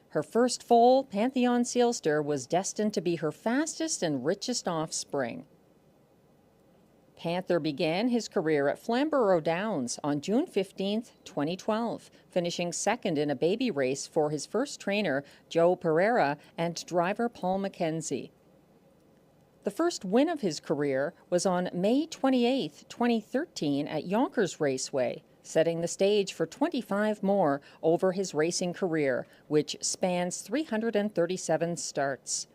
Her first foal, Pantheon Seelster, was destined to be her fastest and richest offspring. Panther began his career at Flamborough Downs on June 15, 2012, finishing second in a baby race for his first trainer, Joe Pereira, and driver Paul McKenzie. The first win of his career was on May 28, 2013 at Yonkers Raceway, setting the stage for 25 more over his racing career, which spans 337 starts.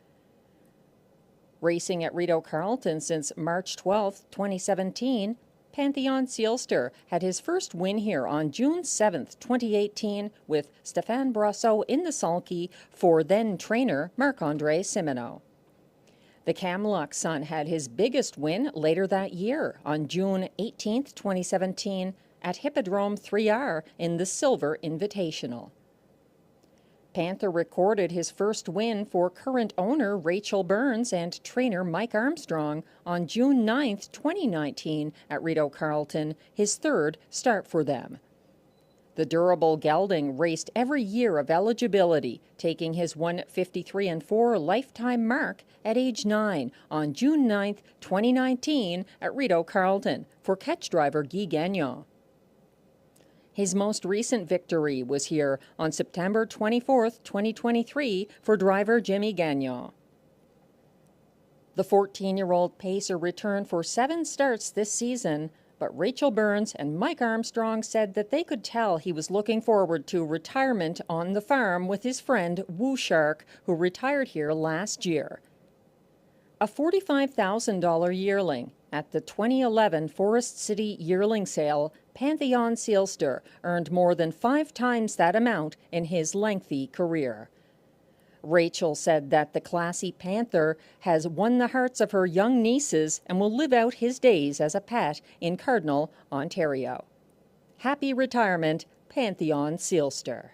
Racing at Rideau Carleton since March 12, 2017, Pantheon Seelster had his first win here on June 7, 2018, with Stéphane Brosseau in the sulky for then-trainer Marc-André Simoneau. The Camluck son had his biggest win later that year on June 18, 2017, at Hippodrome 3R in the Silver Invitational. Panther recorded his first win for current owner Rachel Burns and trainer Mike Armstrong on June 9, 2019 at Rideau Carleton, his third start for them. The durable gelding raced every year of eligibility, taking his 153-4 lifetime mark at age 9 on June 9, 2019 at Rideau Carleton for catch driver Guy Gagnon. His most recent victory was here on September 24, 2023 for driver Jimmy Gagnon. The 14-year-old pacer returned for 7 starts this season, but Rachel Burns and Mike Armstrong said that they could tell he was looking forward to retirement on the farm with his friend Woo Shark, who retired here last year. A $45,000 yearling at the 2011 Forest City Yearling Sale, Pantheon Seelster earned more than 5 times that amount in his lengthy career. Rachel said that the classy Panther has won the hearts of her young nieces and will live out his days as a pet in Cardinal, Ontario. Happy retirement, Pantheon Seelster.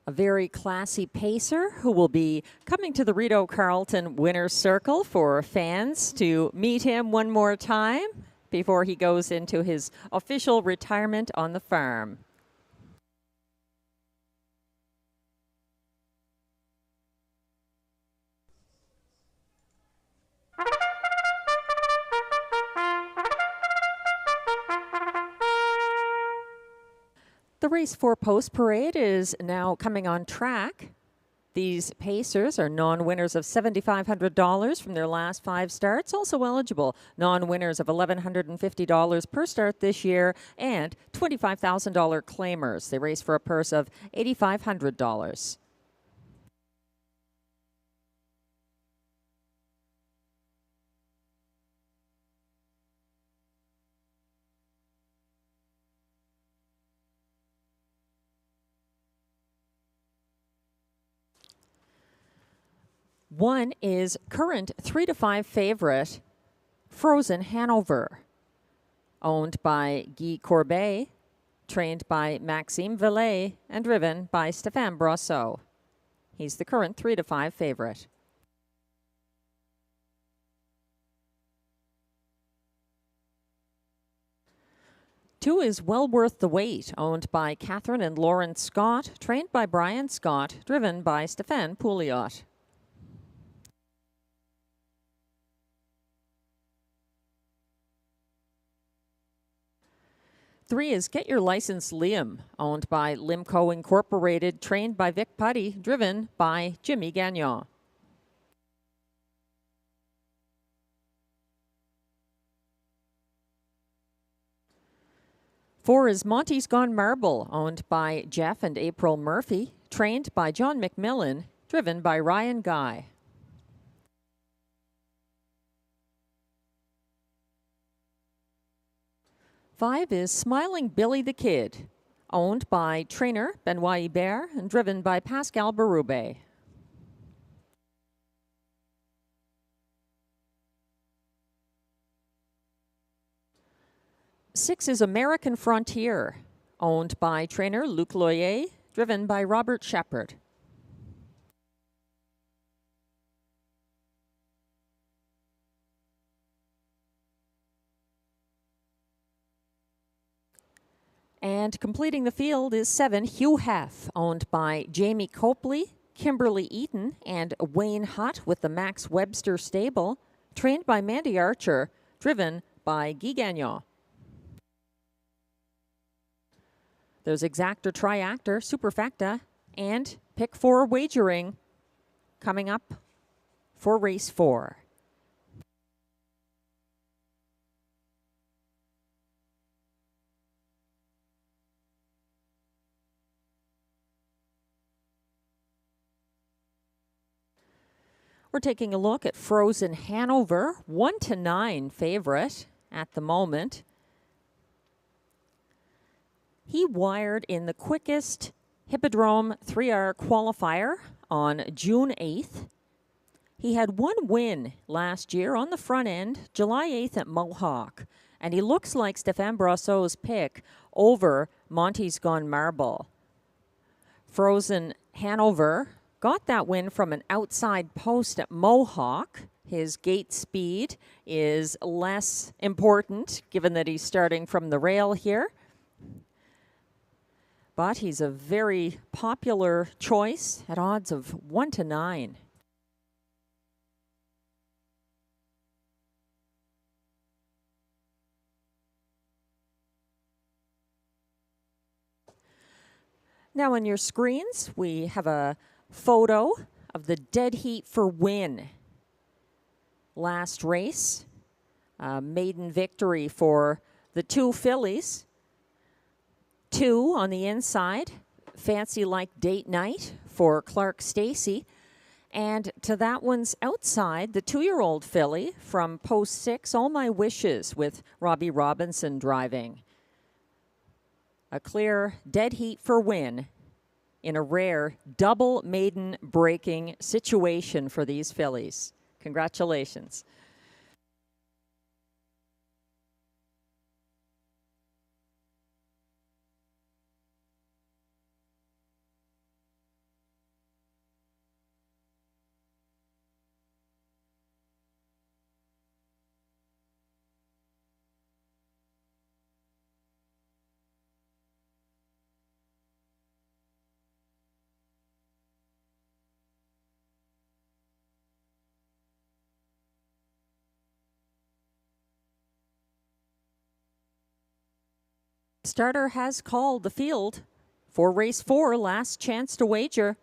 A very classy pacer who will be coming to the Rideau Carleton Winner's Circle for fans to meet him one more time before he goes into his official retirement on the farm. The Race 4 Post Parade is now coming on track. These pacers are non-winners of $7,500 from their last 5 starts, also eligible non-winners of $1,150 per start this year, and $25,000 claimers. They race for a purse of $8,500. One is current 3-5 favorite, Frozen Hanover, owned by Guy Courbet, trained by Maxime Villet, and driven by Stéphane Brosseau. He's the current 3-5 favorite. Two is Well Worth the Wait, owned by Catherine and Lawrence Scott, trained by Brian Scott, driven by Stéphane Pouliot. Three is Get Your License Liam, owned by Limco Incorporated, trained by Vic Putty, driven by Jimmy Gagnon. Four is Monty's Gone Marble, owned by Jeff and April Murphy, trained by John McMillan, driven by Ryan Guy. Five is Smiling Billy the Kid, owned by trainer Benoit Hébert and driven by Pascal Berube. Six is American Frontier, owned by trainer Luc Loyer, driven by Robert Shepard. And completing the field is 7, Hugh Heff, owned by Jamie Copley, Kimberly Eaton and Wayne Hutt with the Max Webster stable, trained by Mandy Archer, driven by Guy Gagnon. There's Exactor, Triactor, Superfecta, and Pick 4 Wagering coming up for race 4. We're taking a look at Frozen Hanover, 1-9 favorite at the moment. He wired in the quickest Hippodrome 3R qualifier on June 8th. He had one win last year on the front end, July 8th at Mohawk, and he looks like Stéphane Brosseau's pick over Monty's Gone Marble. Frozen Hanover got that win from an outside post at Mohawk. His gate speed is less important given that he's starting from the rail here. But he's a very popular choice at odds of 1-9. Now on your screens, we have a photo of the dead heat for win. Last race, maiden victory for the two fillies. 2 on the inside, Fancy Like Date Night for Clark Stacy. And to that one's outside, the 2-year-old filly from post 6, All My Wishes, with Robbie Robinson driving. A clear dead heat for win in a rare double maiden breaking situation for these fillies. Congratulations. Starter has called the field for race 4, last chance to wager.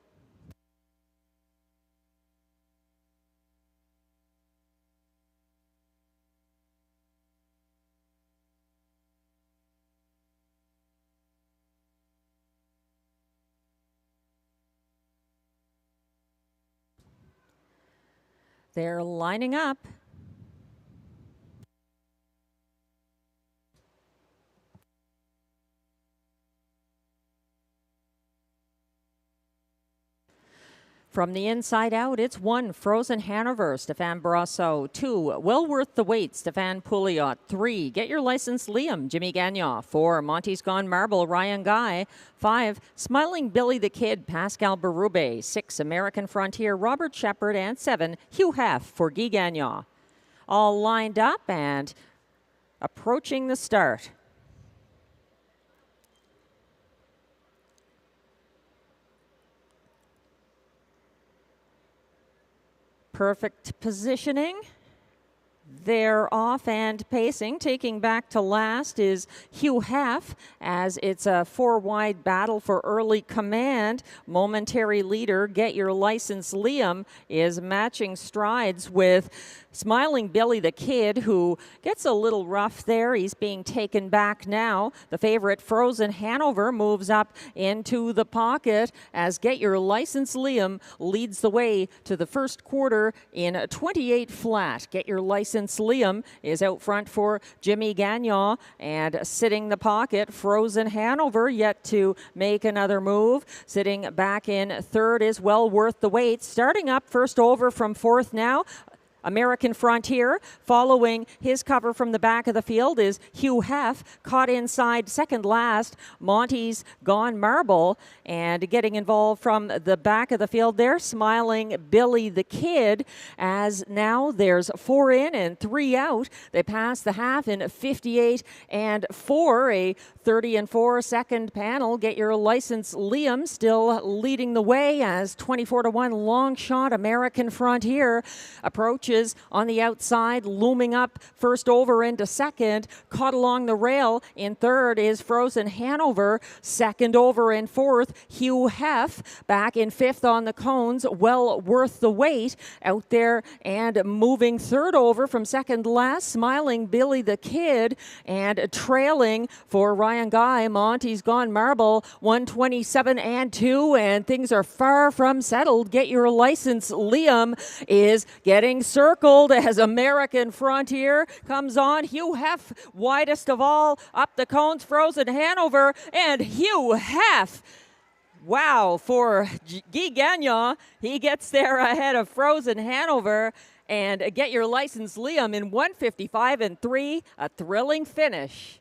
They're lining up. From the inside out, it's 1, Frozen Hanover, Stéphane Brosseau. 2, Well Worth the Wait, Stéphane Pouliot. 3, Get Your License, Liam, Jimmy Gagnon. 4, Monty's Gone Marble, Ryan Guy. 5, Smiling Billy the Kid, Pascal Berube. 6, American Frontier, Robert Shepard. And 7, Hugh Hef for Guy Gagnon. All lined up and approaching the start. Perfect positioning. They're off and pacing. Taking back to last is Hugh Hef, as it's a 4-wide battle for early command. Momentary leader, Get Your License, Liam, is matching strides with Smiling Billy the Kid, who gets a little rough there. He's being taken back now. The favorite, Frozen Hanover, moves up into the pocket as Get Your License, Liam, leads the way to the first quarter in 28 flat. Get Your License, Liam is out front for Jimmy Gagnon, and sitting the pocket, Frozen Hanover, yet to make another move. Sitting back in third is Well Worth the Wait. Starting up first over from fourth now. American Frontier. Following his cover from the back of the field is Hugh Heff, caught inside second last. Monty's Gone Marble, and getting involved from the back of the field there, Smiling Billy the Kid, as now there's 4 in and 3 out. They pass the half in 58 and 4, a 30 and 4 second panel. Get Your License Liam still leading the way as 24 to 1 long shot American Frontier approaches on the outside, looming up first over into second. Caught along the rail in third is Frozen Hanover. Second over in fourth, Hugh Heff. Back in fifth on the cones, well worth the wait. Out there and moving third over from second last, Smiling Billy the Kid. And trailing for Ryan Guy, Monty's Gone Marble, 127 and 2. And things are far from settled. Get Your License Liam is getting circled as American Frontier comes on. Hugh Heff, widest of all, up the cones, Frozen Hanover, and Hugh Heff. Wow, for Guy Gagnon, he gets there ahead of Frozen Hanover, and Get Your License Liam in 155 and 3, a thrilling finish.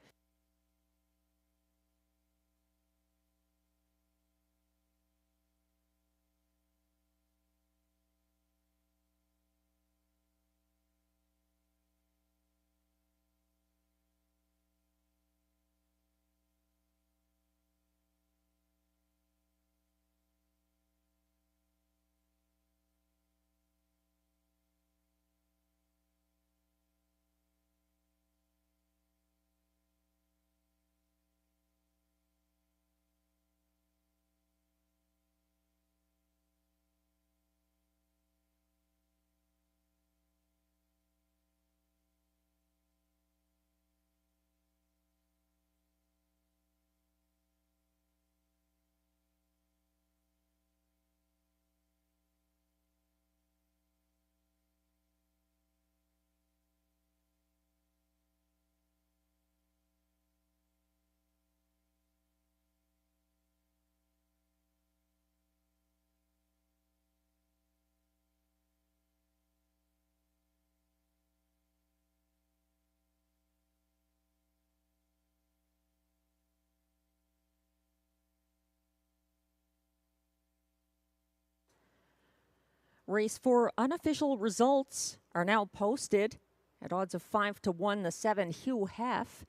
Race 4 unofficial results are now posted. At odds of 5 to 1, the 7 Hugh Heff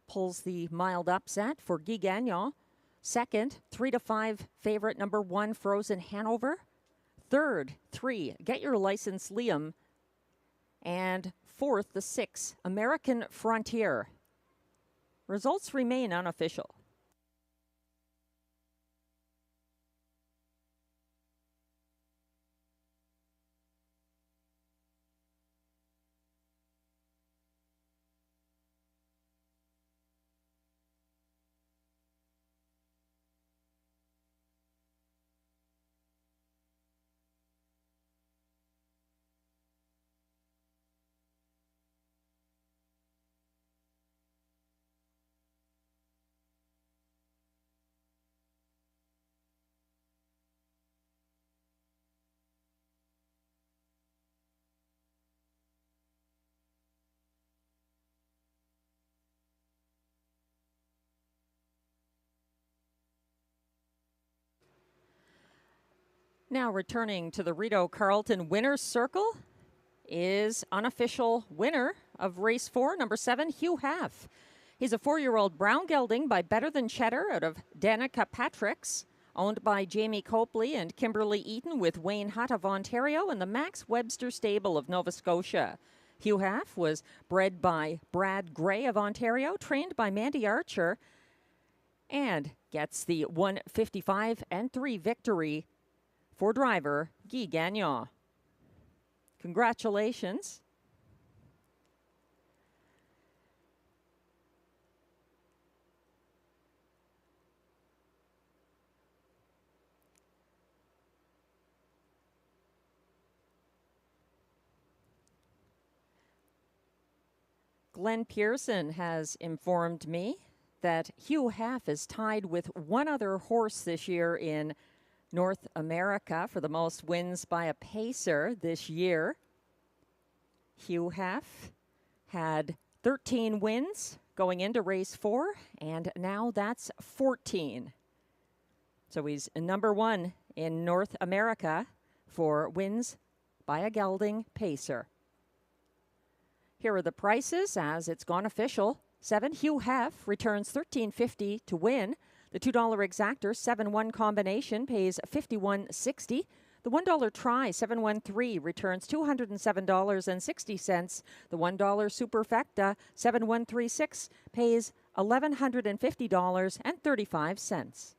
pulls the mild upset for Guy Gagnon. Second, 3 to 5 favorite number 1 Frozen Hanover. Third, 3 Get Your License Liam. And fourth, the 6 American Frontier. Results remain unofficial. Now returning to the Rideau Carleton Winner's Circle is unofficial winner of race 4, number 7, Hugh Heff. He's a 4-year-old brown gelding by Better Than Cheddar out of Danica Patrick's, owned by Jamie Copley and Kimberly Eaton with Wayne Hutt of Ontario and the Max Webster Stable of Nova Scotia. Hugh Heff was bred by Brad Gray of Ontario, trained by Mandy Archer, and gets the 155 and 3 victory for driver Guy Gagnon. Congratulations. Glenn Pearson has informed me that Hugh Heff is tied with one other horse this year in North America for the most wins by a pacer this year. Hugh Heff had 13 wins going into race 4, and now that's 14. So he's number 1 in North America for wins by a gelding pacer. Here are the prices as it's gone official. 7 Hugh Heff returns $13.50 to win. The $2 exactor 7-1 combination pays $51.60. The $1 try 713 returns $207.60. The $1 superfecta 7136 pays $1,150.35.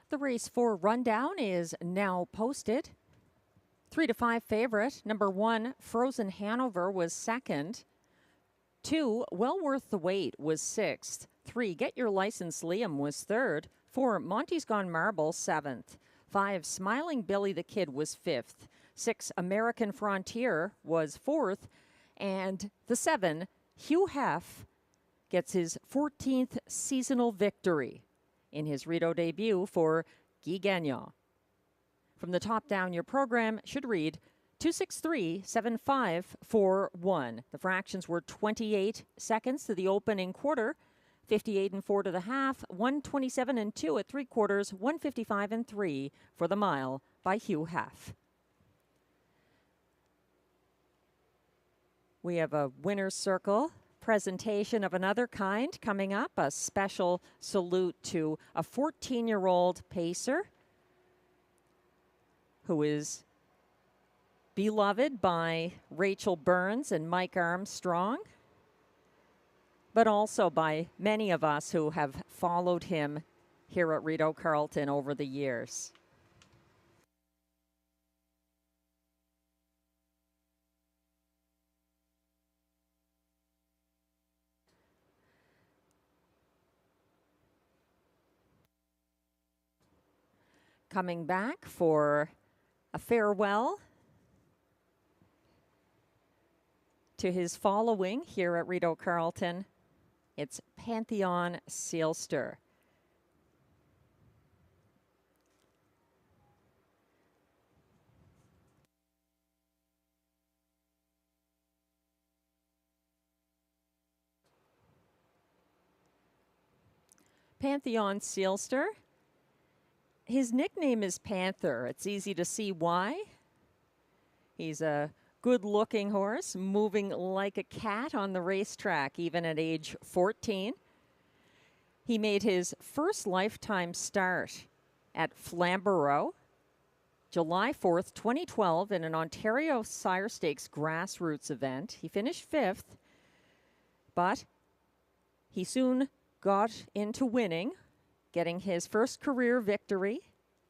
The race 4 rundown is now posted. 3 to 5 favorite. Number 1, Frozen Hanover, was second. 2, Well Worth the Wait, was sixth. 3, Get Your License Liam, was third. 4, Monty's Gone Marble, seventh. 5, Smiling Billy the Kid, was fifth. 6, American Frontier, was fourth. And the 7, Hugh Heff, gets his 14th seasonal victory in his Rideau debut for Guy Gagnon. From the top down, your program should read 263-7541. The fractions were 28 seconds to the opening quarter, 58 and 4 to the half, 127 and 2 at 3/4, 155 and 3 for the mile by Hugh Heff. We have a winner's circle presentation of another kind coming up, a special salute to a 14-year-old pacer who is beloved by Rachel Burns and Mike Armstrong, but also by many of us who have followed him here at Rideau Carleton over the years. Coming back for a farewell to his following here at Rideau Carleton, it's Pantheon Seelster. Pantheon Seelster. His nickname is Panther. It's easy to see why. He's a good-looking horse, moving like a cat on the racetrack, even at age 14. He made his first lifetime start at Flamborough, July 4th, 2012, in an Ontario Sire Stakes grassroots event. He finished 5th, but he soon got into winning, getting his first career victory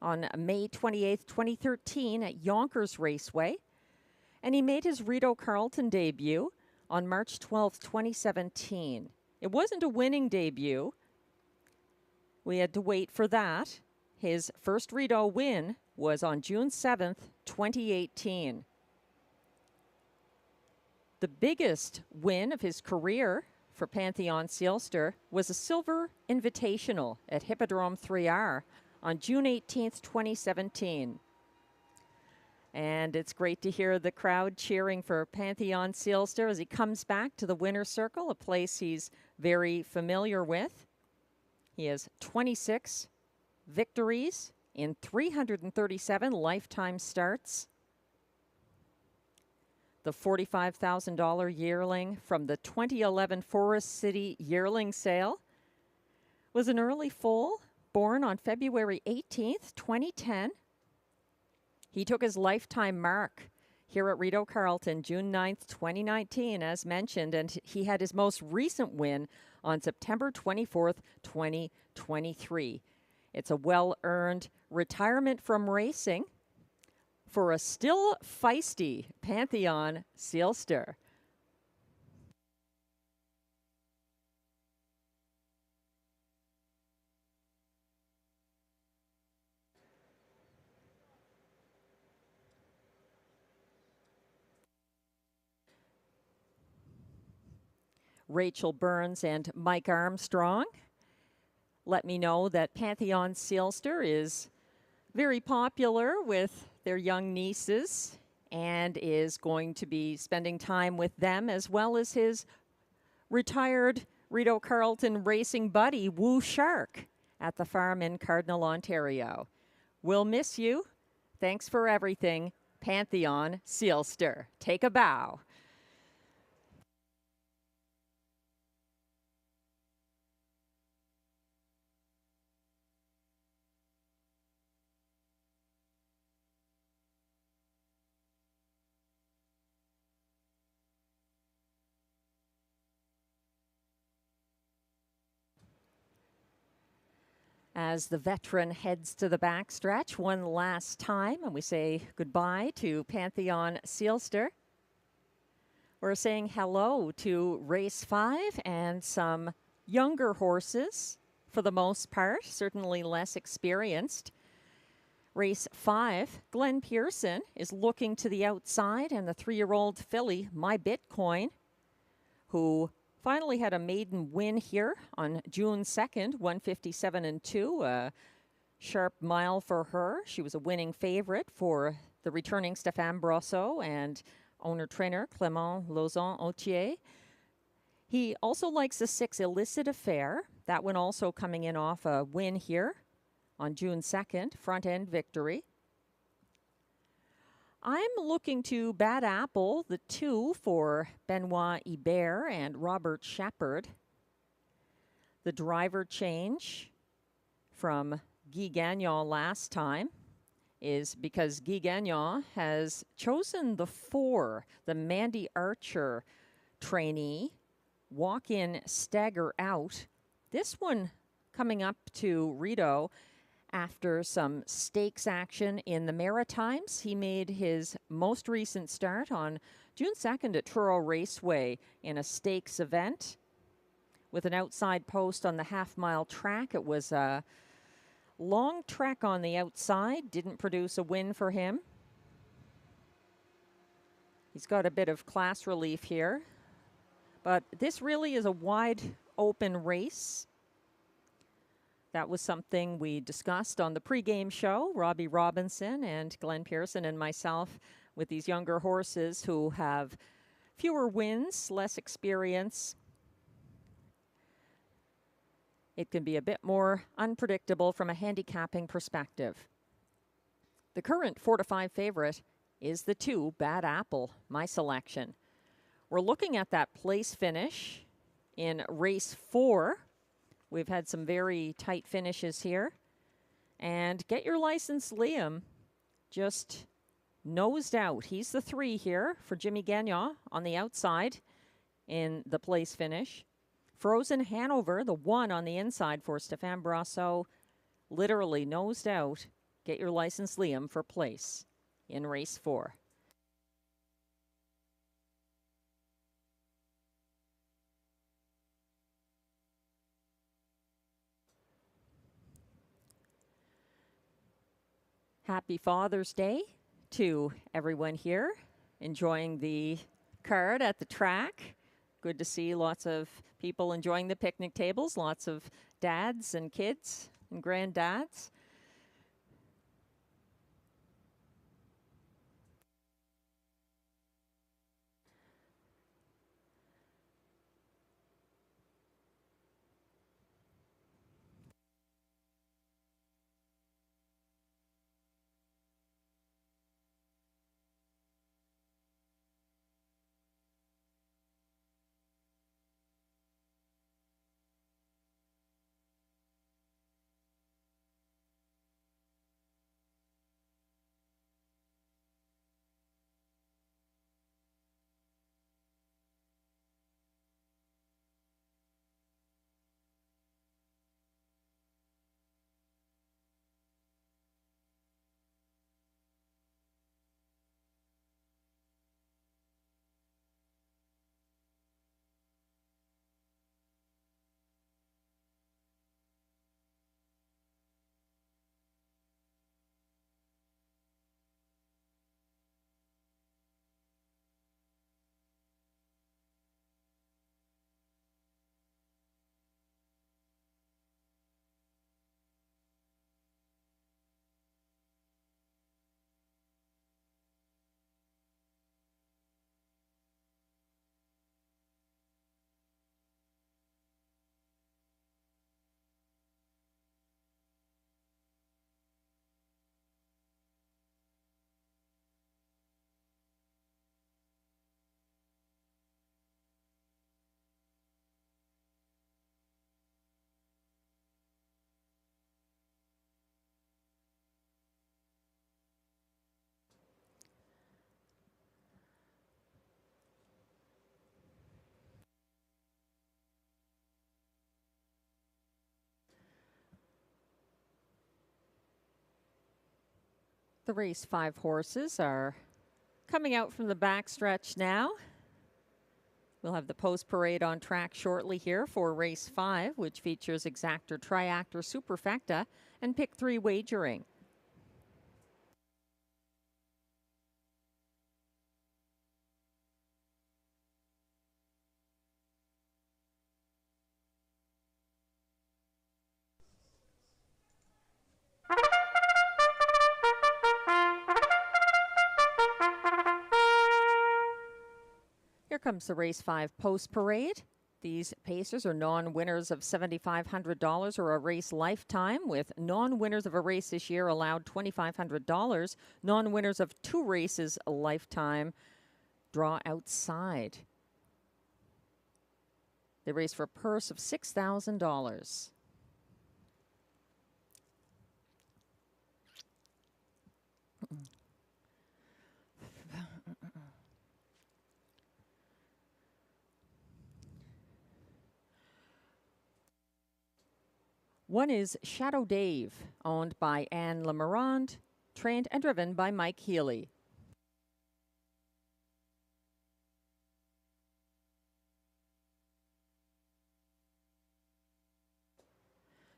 on May 28th, 2013 at Yonkers Raceway. And he made his Rideau Carleton debut on March 12th, 2017. It wasn't a winning debut. We had to wait for that. His first Rideau win was on June 7th, 2018. The biggest win of his career for Pantheon Seelster was a Silver Invitational at Hippodrome 3R on June 18th, 2017. And it's great to hear the crowd cheering for Pantheon Seelster as he comes back to the winner's circle, a place he's very familiar with. He has 26 victories in 337 lifetime starts. The $45,000 yearling from the 2011 Forest City Yearling Sale was an early foal born on February 18th, 2010. He took his lifetime mark here at Rideau Carleton, June 9th, 2019, as mentioned, and he had his most recent win on September 24th, 2023. It's a well-earned retirement from racing for a still feisty Pantheon Seelster. Rachel Burns and Mike Armstrong let me know that Pantheon Seelster is very popular with their young nieces and is going to be spending time with them, as well as his retired Rideau Carleton racing buddy, Woo Shark, at the farm in Cardinal, Ontario. We'll miss you. Thanks for everything, Pantheon Seelster. Take a bow. As the veteran heads to the backstretch one last time, and we say goodbye to Pantheon Seelster. We're saying hello to race 5 and some younger horses, for the most part, certainly less experienced. Race 5, Glenn Pearson is looking to the outside, and the 3-year-old filly, My Bitcoin, who finally had a maiden win here on June 2nd, 157-2, a sharp mile for her. She was a winning favorite for the returning Stéphane Brosseau and owner-trainer Clément Lauzon-Autier. He also likes the 6 Illicit Affair. That one also coming in off a win here on June 2nd, front-end victory. I'm looking to Bad Apple, the 2 for Benoit Hebert and Robert Shepard. The driver change from Guy Gagnon last time is because Guy Gagnon has chosen the 4, the Mandy Archer trainee, walk-in, stagger out. This one coming up to Rideau after some stakes action in the Maritimes. He made his most recent start on June 2nd at Truro Raceway in a stakes event with an outside post on the half-mile track. It was a long trek on the outside, didn't produce a win for him. He's got a bit of class relief here, but this really is a wide open race. That was something we discussed on the pregame show, Robbie Robinson and Glenn Pearson and myself, with these younger horses who have fewer wins, less experience. It can be a bit more unpredictable from a handicapping perspective. The current 4-5 favorite is the 2, Bad Apple, my selection. We're looking at that place finish in race 4. We've had some very tight finishes here. And Get Your License, Liam, just nosed out. He's the 3 here for Jimmy Gagnon on the outside in the place finish. Frozen Hanover, the 1 on the inside for Stéphane Brassot, literally nosed out. Get Your License, Liam, for place in race 4. Happy Father's Day to everyone here enjoying the card at the track. Good to see lots of people enjoying the picnic tables, lots of dads and kids and granddads. The race 5 horses are coming out from the backstretch now. We'll have the post parade on track shortly here for race 5, which features Exactor, Triactor, Superfecta, and Pick 3 wagering. Here comes the race 5 post parade. These pacers are non-winners of $7,500 or a race lifetime, with non-winners of a race this year allowed $2,500. Non-winners of 2 races a lifetime draw outside. They race for a purse of $6,000. One is Shadow Dave, owned by Anne Lemarand, trained and driven by Mike Healy.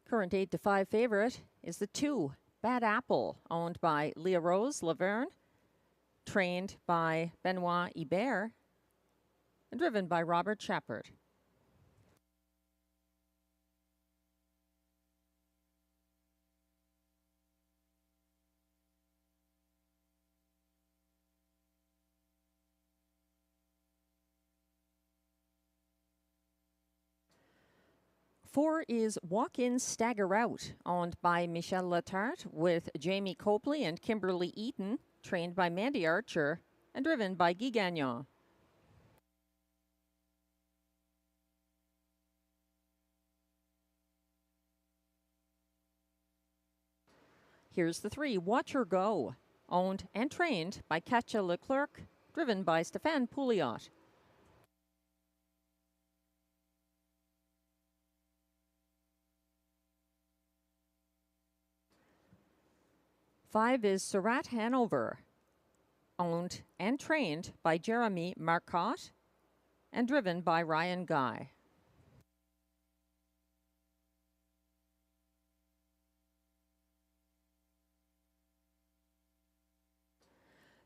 Current 8-5 favorite is the 2, Bad Apple, owned by Leah Rose Laverne, trained by Benoit Hebert, and driven by Robert Shepard. Four is Walk In Stagger Out, owned by Michelle Latarte with Jamie Copley and Kimberly Eaton, trained by Mandy Archer and driven by Guy Gagnon. Here's the 3, Watch Her Go, owned and trained by Katja Leclerc, driven by Stéphane Pouliot. 5 is Surat Hanover, owned and trained by Jeremy Marcotte and driven by Ryan Guy.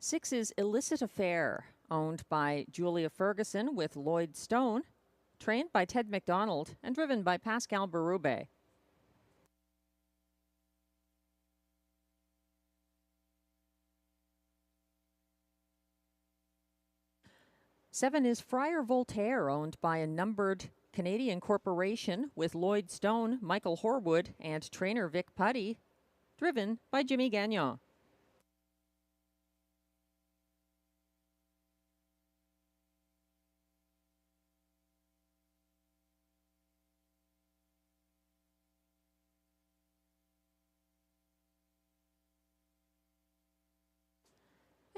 6 is Illicit Affair, owned by Julia Ferguson with Lloyd Stone, trained by Ted McDonald and driven by Pascal Berube. 7 is Friar Voltaire, owned by a numbered Canadian corporation with Lloyd Stone, Michael Horwood, and trainer Vic Putty, driven by Jimmy Gagnon.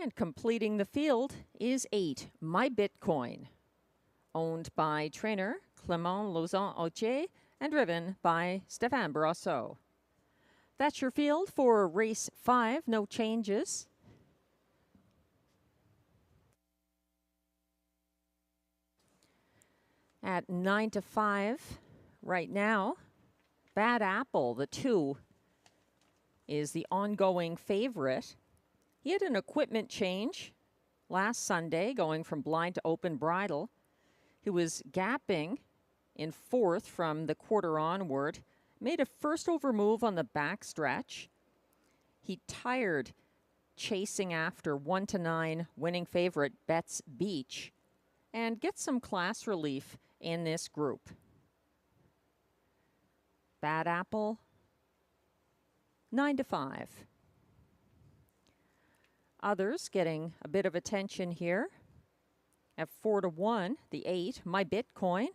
And completing the field is 8, My Bitcoin, owned by trainer Clément Lauzon-Autier and driven by Stéphane Brosseau. That's your field for race 5, no changes. At 9 to 5 right now, Bad Apple, the 2, is the ongoing favorite. He had an equipment change last Sunday, going from blind to open bridle. He was gapping in 4th from the quarter onward, made a first over move on the backstretch. He tired chasing after 1 to 9 winning favorite Betts Beach and gets some class relief in this group. Bad Apple, 9 to 5. Others getting a bit of attention here. At 4 to 1, the 8, My Bitcoin,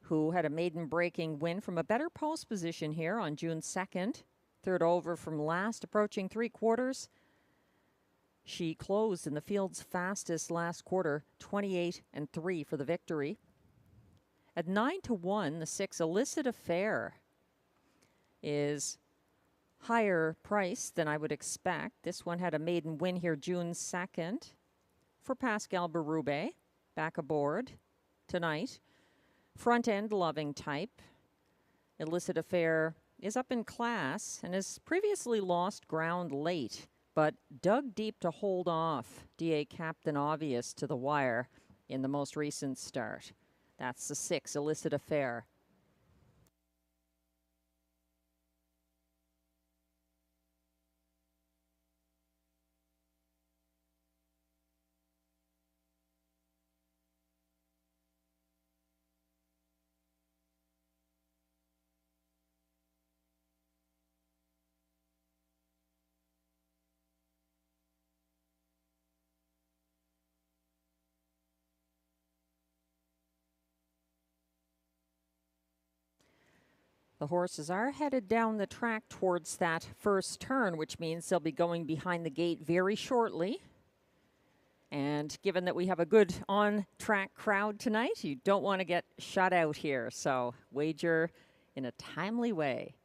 who had a maiden breaking win from a better post position here on June 2nd. 3rd over from last, approaching 3/4. She closed in the field's fastest last quarter, 28-3 for the victory. At 9 to 1, the 6, Illicit Affair, is higher price than I would expect. This one had a maiden win here June 2nd for Pascal Berube, back aboard tonight. Front end loving type. Illicit Affair is up in class and has previously lost ground late, but dug deep to hold off DA Captain Obvious to the wire in the most recent start. That's the 6, Illicit Affair. The horses are headed down the track towards that first turn, which means they'll be going behind the gate very shortly. And given that we have a good on-track crowd tonight, you don't want to get shut out here. So wager in a timely way.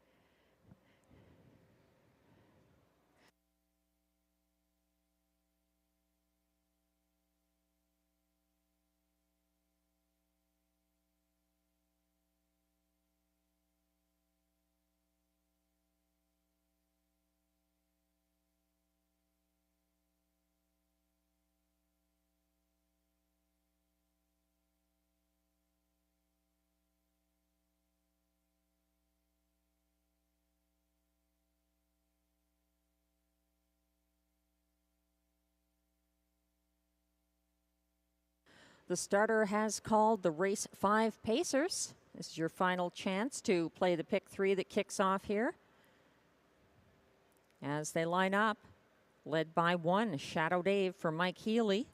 The starter has called the race 5 Pacers. This is your final chance to play the pick 3 that kicks off here. As they line up, led by 1, Shadow Dave for Mike Healy.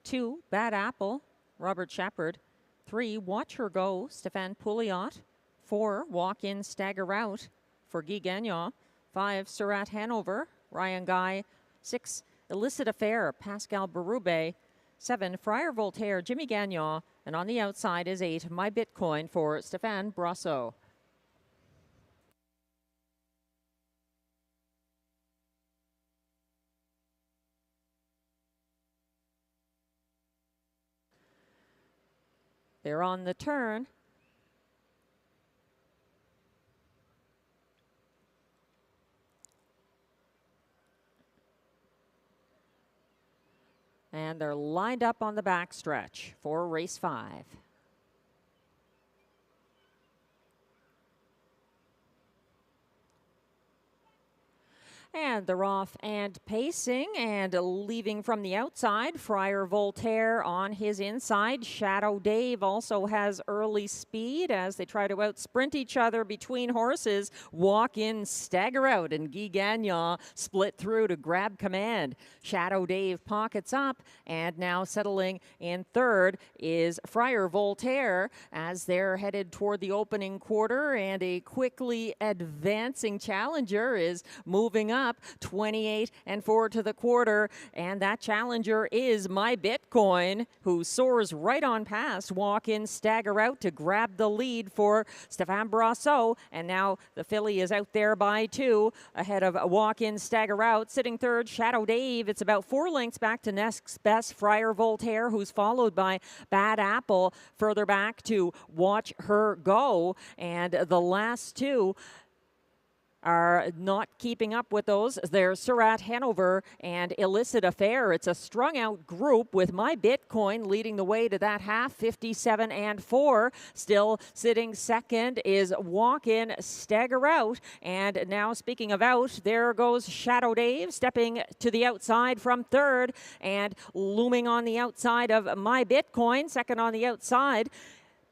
2, Bad Apple, Robert Shepard. 3, Watch Her Go, Stéphane Pouliot. 4, Walk In, Stagger Out for Guy Gagnon. 5, Surat Hanover, Ryan Guy. 6, Illicit Affair, Pascal Berube. 7, Friar Voltaire, Jimmy Gagnon. And on the outside is 8, My Bitcoin for Stéphane Brosseau. They're on the turn. And they're lined up on the backstretch for race 5. And they're off and pacing and leaving from the outside. Friar Voltaire on his inside. Shadow Dave also has early speed as they try to out-sprint each other between horses. Walk In, Stagger Out, and Guy Gagnon split through to grab command. Shadow Dave pockets up, and now settling in third is Friar Voltaire as they're headed toward the opening quarter, and a quickly advancing challenger is moving up. 28 and 4 to the quarter, and that challenger is My Bitcoin, who soars right on past Walk In, Stagger Out to grab the lead for Stéphane Brosseau, and now the filly is out there by 2 ahead of Walk In, Stagger Out. Sitting third, Shadow Dave. It's about 4 lengths back to next best Friar Voltaire, who's followed by Bad Apple further back to Watch Her Go, and the last 2 are not keeping up with those. There's Surat Hanover and Illicit Affair. It's a strung out group with My Bitcoin leading the way to that half, 57 and 4. Still sitting second is Walk In, Stagger Out. And now speaking of out, there goes Shadow Dave stepping to the outside from third and looming on the outside of My Bitcoin, second on the outside.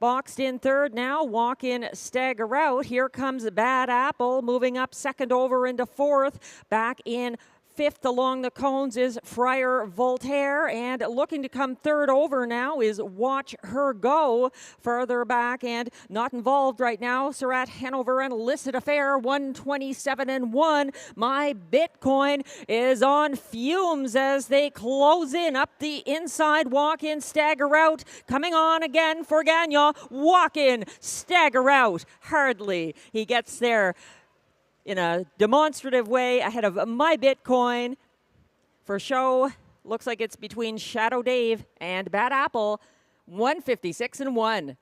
Boxed in third now, Walk In, Stagger Out. Here comes Bad Apple, moving up second over into fourth. Back in fifth along the cones is Friar Voltaire, and looking to come third over now is Watch Her Go. Further back and not involved right now, Surat Hanover and Illicit Affair, 127 and 1. My Bitcoin is on fumes as they close in up the inside. Walk In, Stagger Out, coming on again for Gagnon. Walk In, Stagger Out, hardly he gets there in a demonstrative way ahead of My Bitcoin. For show, looks like it's between Shadow Dave and Bad Apple, 156 and 1.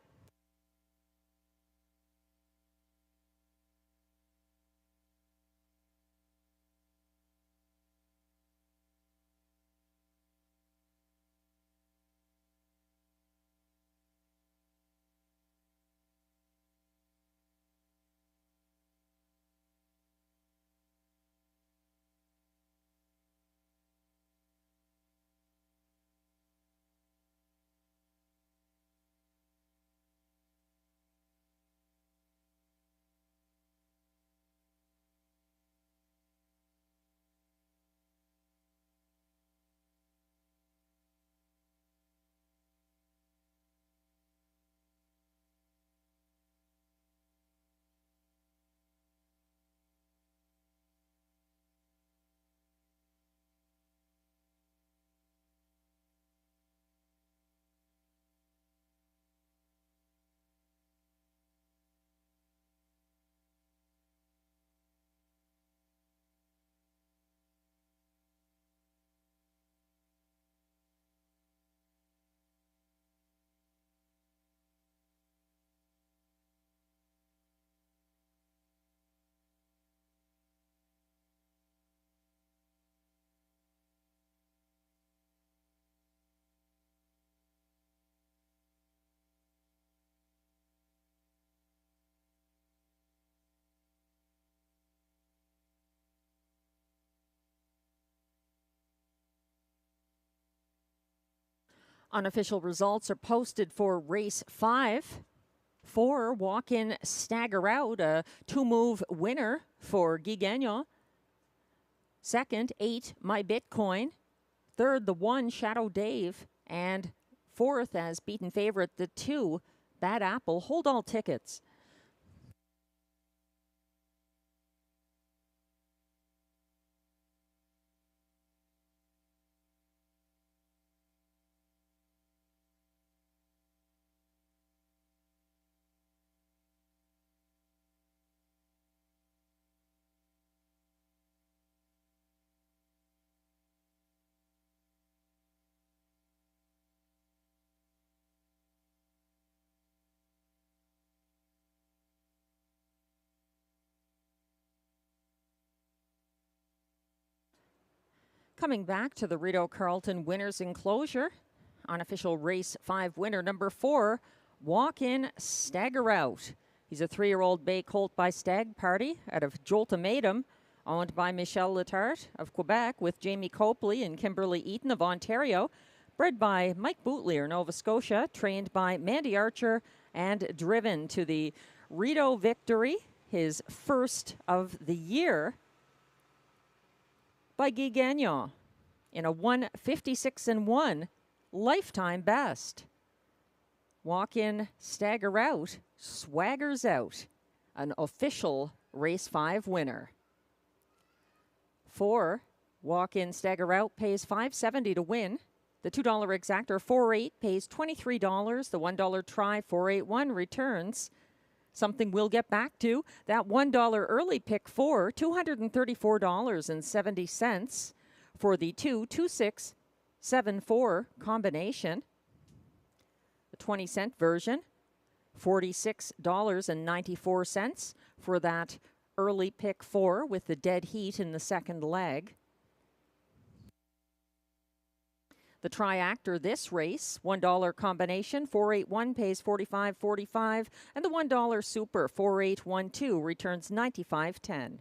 Unofficial results are posted for race 5. 4, Walk In, Stagger Out, a 2-move winner for Guy Gagnon. Second, 8, My Bitcoin. Third, the 1, Shadow Dave. And fourth, as beaten favorite, the 2, Bad Apple. Hold all tickets. Coming back to the Rideau Carleton Winners Enclosure, unofficial race 5 winner number 4, Walk In Stagger Out. He's a 3-year-old bay colt by Stag Party out of Joltimatum, owned by Michelle Letarte of Quebec with Jamie Copley and Kimberly Eaton of Ontario, bred by Mike Bootlier, Nova Scotia, trained by Mandy Archer, and driven to the Rideau victory, his first of the year, by Guy Gagnon in a 1:56.1 lifetime best. Walk In, Stagger Out, swaggers out, an official race 5 winner. 4, Walk In, Stagger Out pays $5.70 to win. The $2 exactor 4.8 pays $23. The $1 try 4.81 returns. Something we'll get back to. That $1 early pick 4, $234.70 for the 2.2674 combination. The 20-cent version, $46.94 for that early pick 4 with the dead heat in the second leg. The triactor this race, $1 combination, 4.81 pays 45.45, and the $1 super, 4.812, returns 95.10.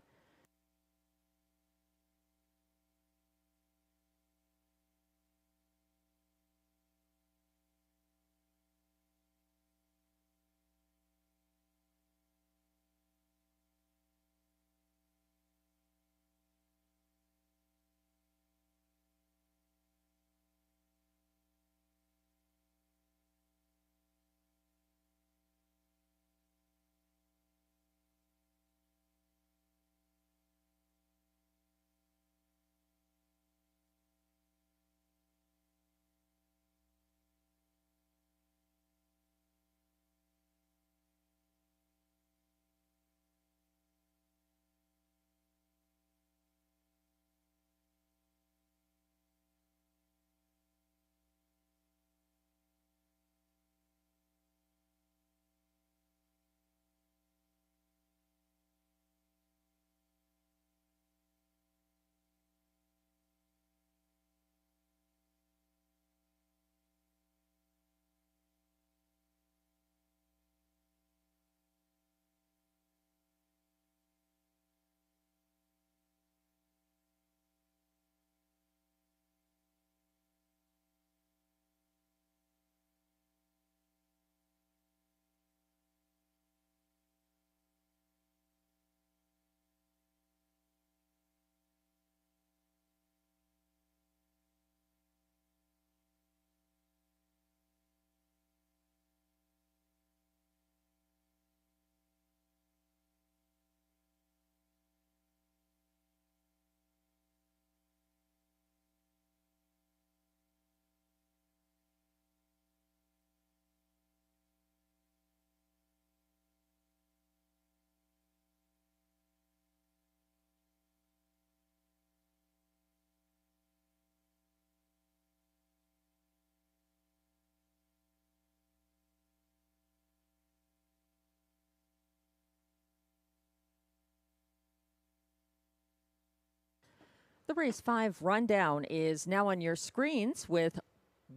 The race 5 rundown is now on your screens with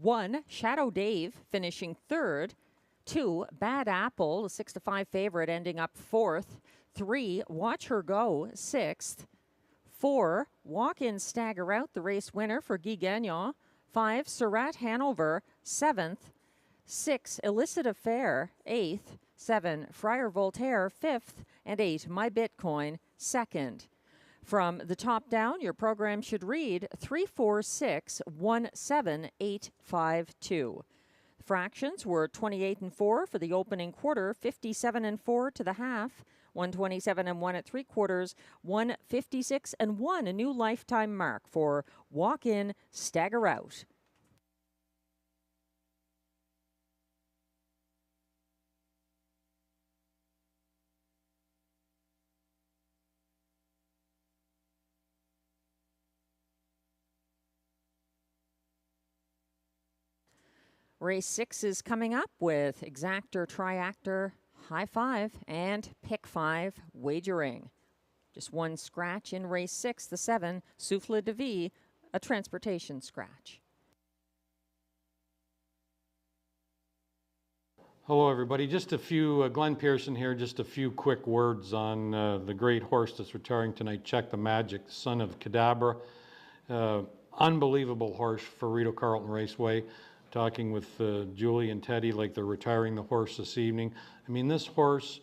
1, Shadow Dave finishing 3rd, 2, Bad Apple, a 6-5 favorite ending up 4th, 3, Watch Her Go, 6th, 4, Walk In Stagger Out, the race winner for Guy Gagnon, 5, Surratt Hanover, 7th, 6, Illicit Affair, 8th, 7, Friar Voltaire, 5th, and 8, My Bitcoin, 2nd. From the top down, your program should read 346-17852. Fractions were 28 and 4 for the opening quarter, 57 and 4 to the half, 127 and 1 at 3/4, 156 and 1, a new lifetime mark for walk in, stagger out. Race 6 is coming up with exactor, triactor, high 5, and pick 5 wagering. Just one scratch in race 6, the 7, Souffle de Vie, a transportation scratch. Hello, everybody. Just a few, Glenn Pearson here, just a few quick words on the great horse that's retiring tonight, Check the Magic, son of Cadabra. Unbelievable horse for Rideau Carleton Raceway. Talking with Julie and Teddy like they're retiring the horse this evening. I mean, this horse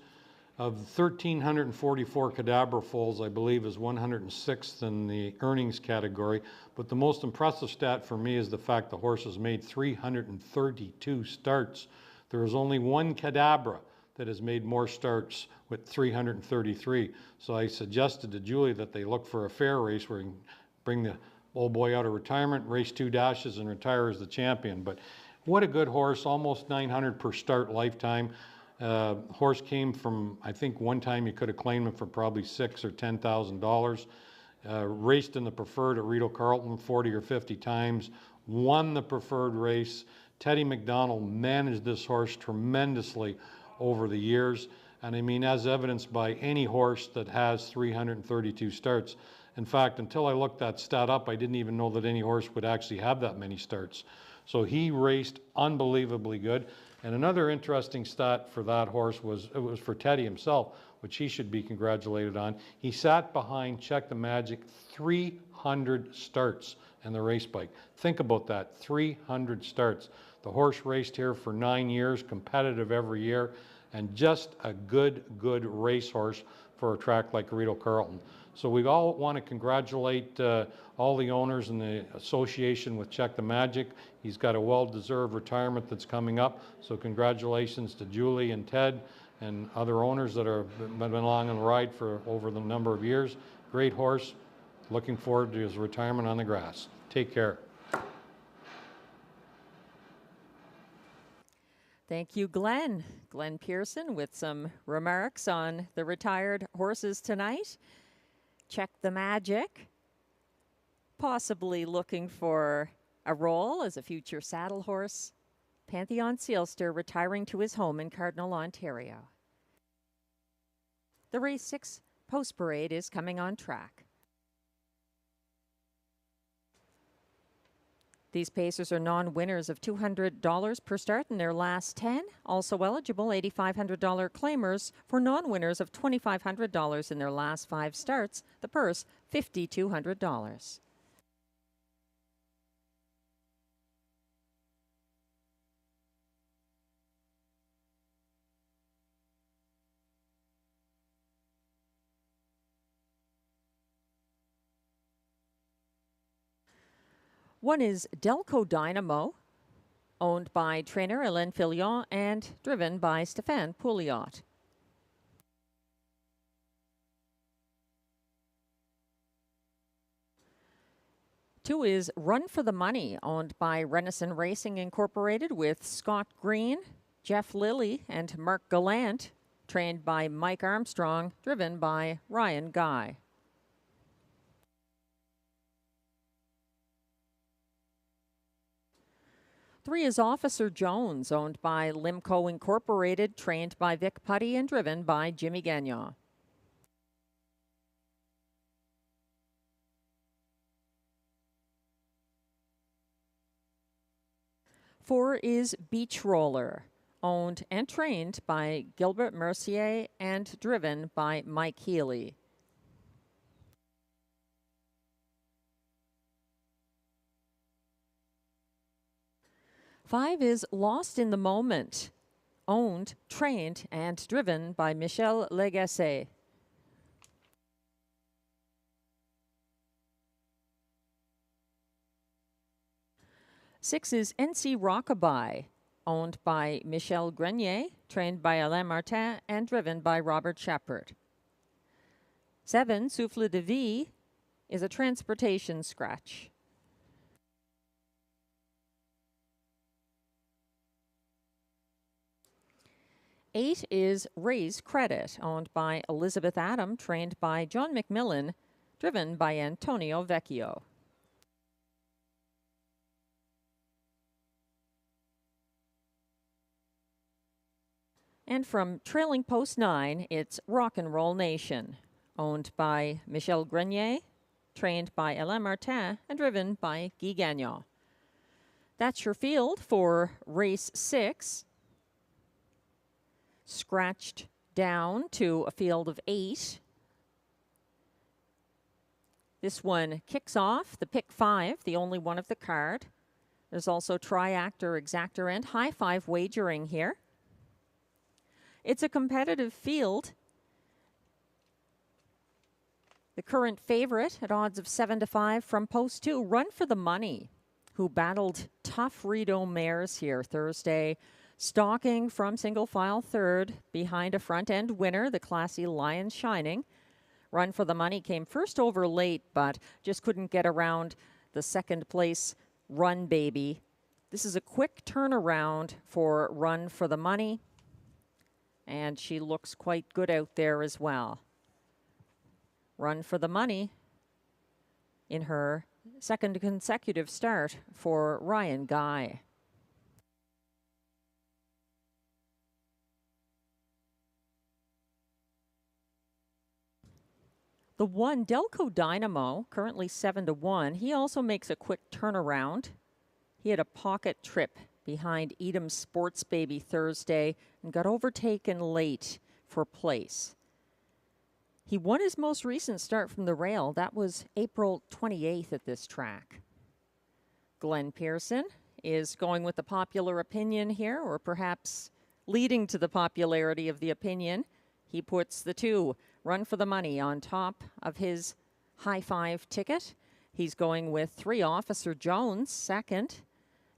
of 1,344 Cadabra foals, I believe, is 106th in the earnings category. But the most impressive stat for me is the fact the horse has made 332 starts. There is only one Cadabra that has made more starts with 333. So I suggested to Julie that they look for a fair race where you can bring the old boy out of retirement, race 2 dashes, and retire as the champion. But what a good horse, almost 900 per start lifetime. Horse came from, I think one time you could have claimed him for probably $6,000 or $10,000. Raced in the preferred at Rideau Carleton 40 or 50 times, won the preferred race. Teddy McDonald managed this horse tremendously over the years. And I mean, as evidenced by any horse that has 332 starts. In fact, until I looked that stat up, I didn't even know that any horse would actually have that many starts. So he raced unbelievably good. And another interesting stat for that horse was, it was for Teddy himself, which he should be congratulated on. He sat behind Check the Magic 300 starts in the race bike. Think about that, 300 starts. The horse raced here for 9 years, competitive every year, and just a good racehorse for a track like Rideau Carleton. So we all want to congratulate all the owners in the association with Check the Magic. He's got a well-deserved retirement that's coming up. So congratulations to Julie and Ted and other owners that have been along on the ride for over the number of years. Great horse. Looking forward to his retirement on the grass. Take care. Thank you, Glenn. Glenn Pearson with some remarks on the retired horses tonight. Check the Magic, possibly looking for a role as a future saddle horse. Pantheon Seelster retiring to his home in Cardinal, Ontario. The race 6 post parade is coming on track. These pacers are non-winners of $200 per start in their last 10. Also eligible $8,500 claimers for non-winners of $2,500 in their last 5 starts. The purse, $5,200. One is Delco Dynamo, owned by trainer Hélène Filion and driven by Stéphane Pouliot. Two is Run for the Money, owned by Renison Racing Incorporated with Scott Green, Jeff Lilly, and Mark Gallant, trained by Mike Armstrong, driven by Ryan Guy. 3 is Officer Jones, owned by Limco Incorporated, trained by Vic Putty and driven by Jimmy Gagnon. 4 is Beach Roller, owned and trained by Gilbert Mercier and driven by Mike Healy. 5 is Lost in the Moment, owned, trained, and driven by Michel Legasse. 6 is NC Rockabye, owned by Michel Grenier, trained by Alain Martin, and driven by Robert Shepard. 7, Souffle de Vie, is a transportation scratch. 8 is Raise Credit, owned by Elizabeth Adam, trained by John McMillan, driven by Antonio Vecchio. And from trailing post 9, it's Rock and Roll Nation, owned by Michel Grenier, trained by Alain Martin, and driven by Guy Gagnon. That's your field for race 6. Scratched down to a field of 8. This one kicks off the pick 5, the only one of the card. There's also triactor, exactor, and high 5 wagering here. It's a competitive field. The current favorite at odds of 7-5 from post 2, Run for the Money, who battled tough Rideau mares here Thursday, stalking from single file third behind a front end winner, the classy Lion Shining. Run for the Money came first over late, but just couldn't get around the second place Run Baby. This is a quick turnaround for Run for the Money, and she looks quite good out there as well. Run for the Money in her second consecutive start for Ryan Guy. The 1, Delco Dynamo, currently 7-1. He also makes a quick turnaround. He had a pocket trip behind Edam's Sports Baby Thursday and got overtaken late for place. He won his most recent start from the rail. That was April 28th at this track. Glenn Pearson is going with the popular opinion here, or perhaps leading to the popularity of the opinion. He puts the 2, Run for the Money, on top of his high 5 ticket. He's going with 3, Officer Jones, second.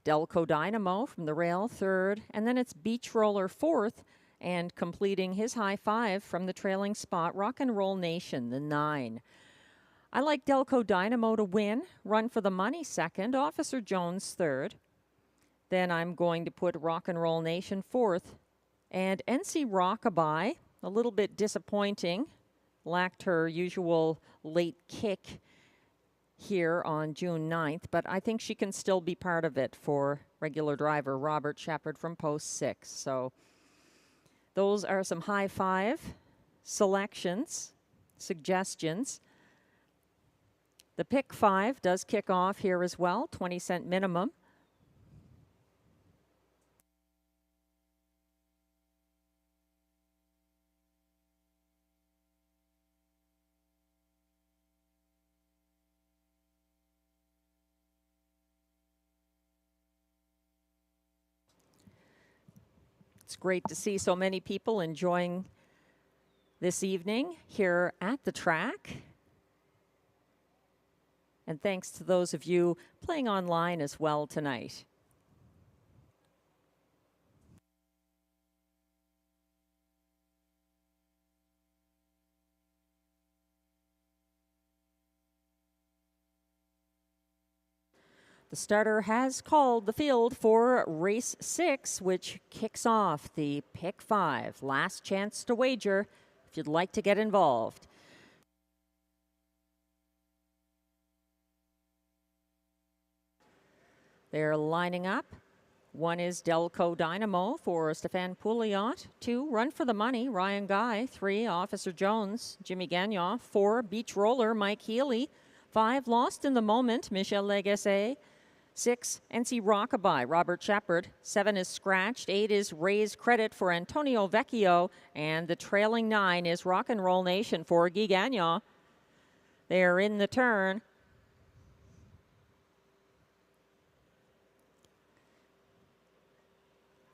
Delco Dynamo from the rail, third. And then it's Beach Roller, fourth. And completing his high 5 from the trailing spot, Rock and Roll Nation, the 9. I like Delco Dynamo to win. Run for the Money, second. Officer Jones, third. Then I'm going to put Rock and Roll Nation, fourth. And NC Rockabye, a little bit disappointing. Lacked her usual late kick here on June 9th, but I think she can still be part of it for regular driver Robert Shepard from post 6. So those are some high 5 selections, suggestions. The pick 5 does kick off here as well, 20-cent minimum. It's great to see so many people enjoying this evening here at the track. And thanks to those of you playing online as well tonight. The starter has called the field for race 6, which kicks off the pick 5. Last chance to wager if you'd like to get involved. They're lining up. 1 is Delco Dynamo for Stéphane Pouliot. 2, Run for the Money, Ryan Guy. 3, Officer Jones, Jimmy Gagnon. 4, Beach Roller, Mike Healy. 5, Lost in the Moment, Michel Legasse. 6, NC Rockabye, Robert Shepard. 7 is Scratched. 8 is Raise Credit for Antonio Vecchio. And the trailing 9 is Rock and Roll Nation for Guy Gagnon. They're in the turn.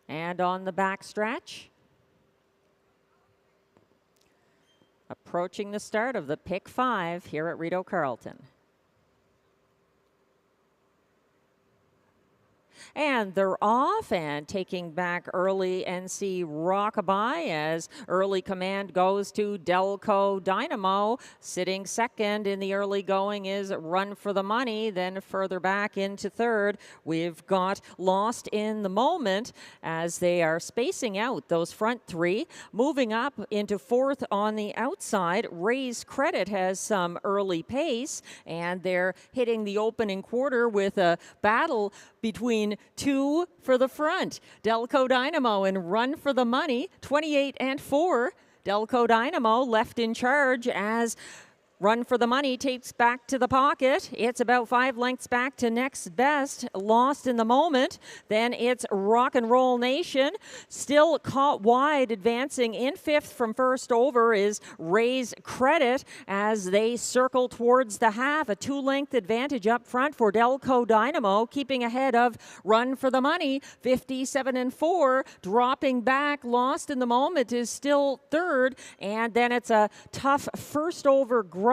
And on the back stretch, approaching the start of the pick 5 here at Rideau Carleton. And they're off and taking back early NC Rockabye as early command goes to Delco Dynamo. Sitting second in the early going is Run for the Money. Then further back into third, we've got Lost in the Moment as they are spacing out those front three. Moving up into fourth on the outside, Ray's Credit has some early pace, and they're hitting the opening quarter with a battle between two for the front. Delco Dynamo and Run for the Money, 28-4. Delco Dynamo left in charge as Run for the Money takes back to the pocket. It's about 5 lengths back to next best. Lost in the Moment. Then it's Rock and Roll Nation. Still caught wide, advancing in fifth from first over is Ray's Credit as they circle towards the half. A 2-length advantage up front for Delco Dynamo, keeping ahead of Run for the Money, 57-4. Dropping back, Lost in the Moment is still third. And then it's a tough first over grind.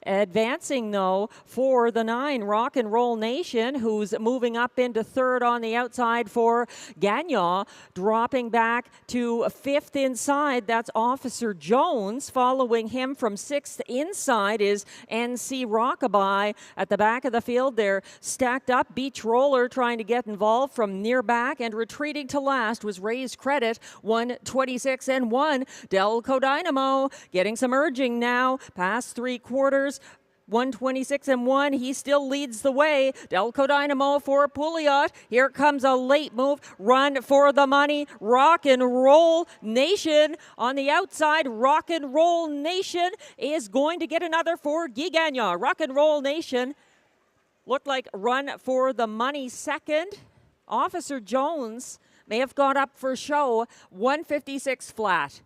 Advancing, though, for the 9, Rock and Roll Nation, who's moving up into third on the outside for Gagnon. Dropping back to fifth inside, that's Officer Jones. Following him from sixth inside is NC Rockabye. At the back of the field, they're stacked up. Beach Roller trying to get involved from near back, and retreating to last was Ray's Credit, 126-1. Delco Dynamo getting some urging now, past 3/4. 126-1. He still leads the way. Delco Dynamo for Pouliot. Here comes a late move. Run for the Money. Rock and Roll Nation on the outside. Rock and Roll Nation is going to get another for Guy Gagnon. Rock and Roll Nation looked like Run for the Money second. Officer Jones may have got up for show. 156 flat.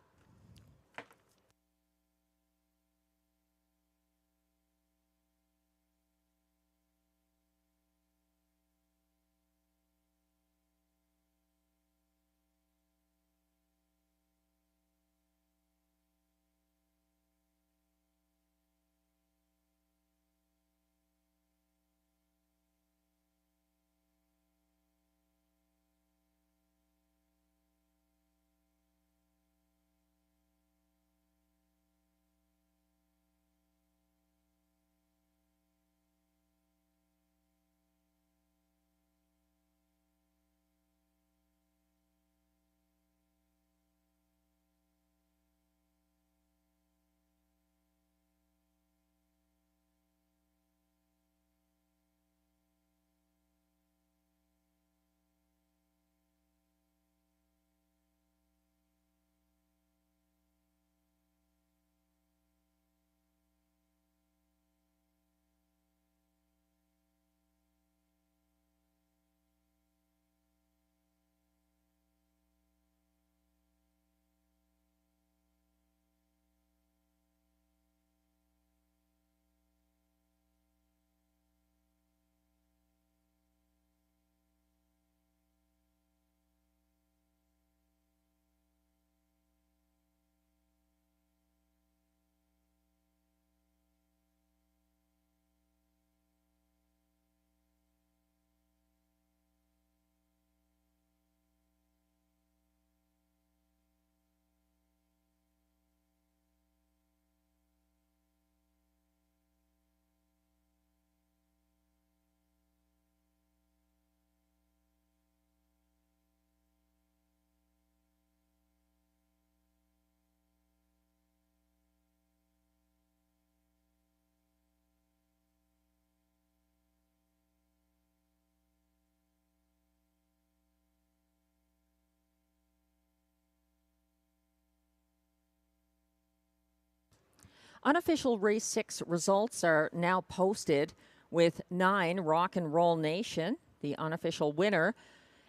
Unofficial race 6 results are now posted, with 9 Rock and Roll Nation, the unofficial winner.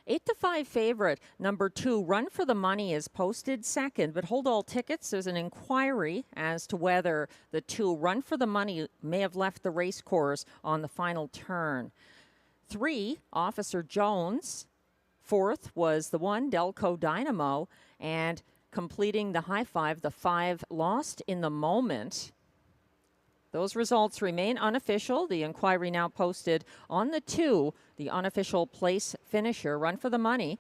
8-5 favorite, number 2, Run for the Money, is posted second, but hold all tickets. There's an inquiry as to whether the 2, Run for the Money, may have left the race course on the final turn. 3, Officer Jones. 4th was the 1, Delco Dynamo, and completing the high 5, the 5, Lost in the Moment. Those results remain unofficial. The inquiry now posted on the 2, the unofficial place finisher, Run for the Money.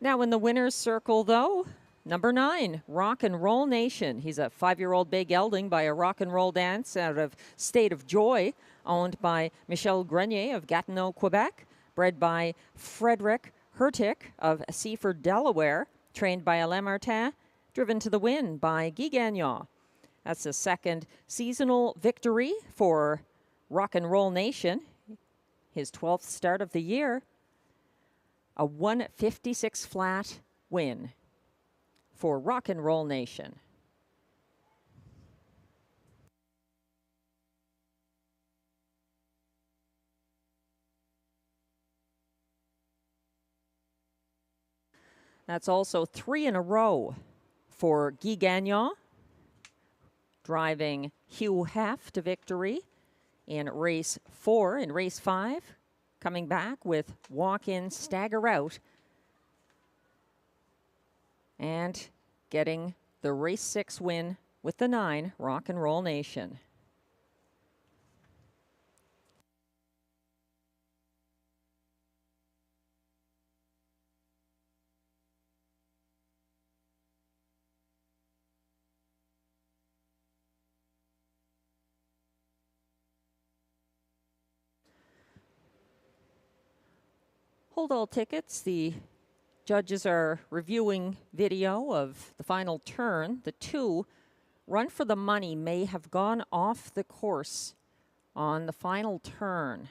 Now in the winner's circle, though, number 9, Rock and Roll Nation. He's a 5-year-old bay gelding by a rock and roll dance out of State of Joy, owned by Michel Grenier of Gatineau, Quebec, bred by Frederick Hertick of Seaford, Delaware, trained by Alain Martin, driven to the win by Guy Gagnon. That's the second seasonal victory for Rock and Roll Nation, his 12th start of the year. A 156 flat win for Rock and Roll Nation. That's also 3 in a row for Guy Gagnon, driving Hugh Hef to victory in race 4. In race 5, coming back with walk-in, stagger out, and getting the race 6 win with the 9, Rock and Roll Nation. Hold all tickets. The judges are reviewing video of the final turn. The 2, Run for the Money, may have gone off the course on the final turn.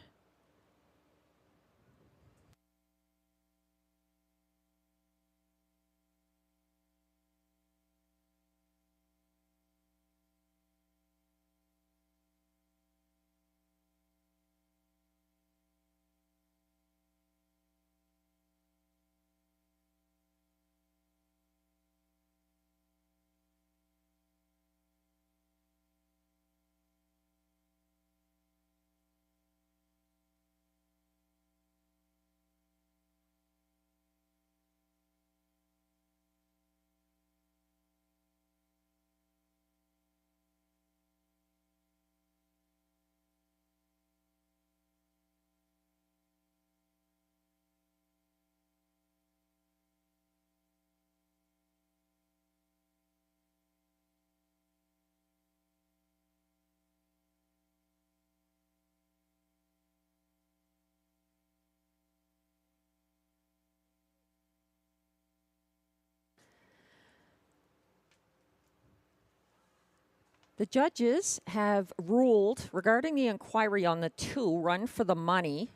The judges have ruled regarding the inquiry on the 2, Run for the Money,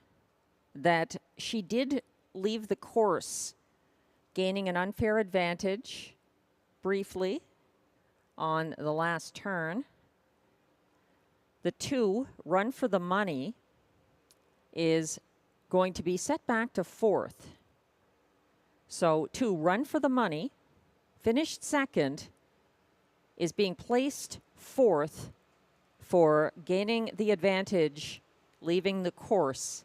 that she did leave the course, gaining an unfair advantage briefly on the last turn. The 2, Run for the Money, is going to be set back to 4th. So 2, Run for the Money, finished 2nd, is being placed 4th for gaining the advantage, leaving the course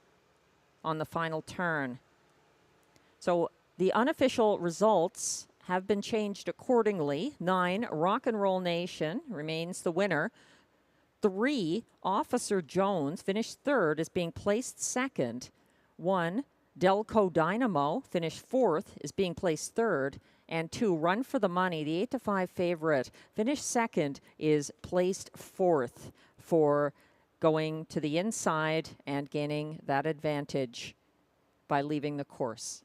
on the final turn. So the unofficial results have been changed accordingly. 9, Rock and Roll Nation remains the winner. 3, Officer Jones finished 3rd, is being placed 2nd. 1, Delco Dynamo finished 4th, is being placed 3rd. And 2, Run for the Money, the 8-5 favorite, finished 2nd, is placed 4th for going to the inside and gaining that advantage by leaving the course.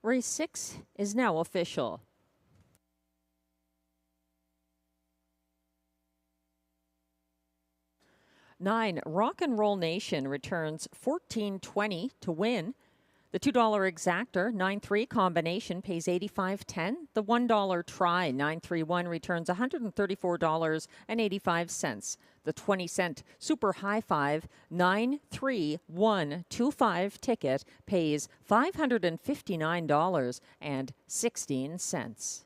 Race 6 is now official. Nine, Rock and Roll Nation returns $14.20 to win. The $2 exactor 9-3 combination pays $85.10. The $1 try 931 returns $134.85. The 20-cent super high five 93125 ticket pays $559.16.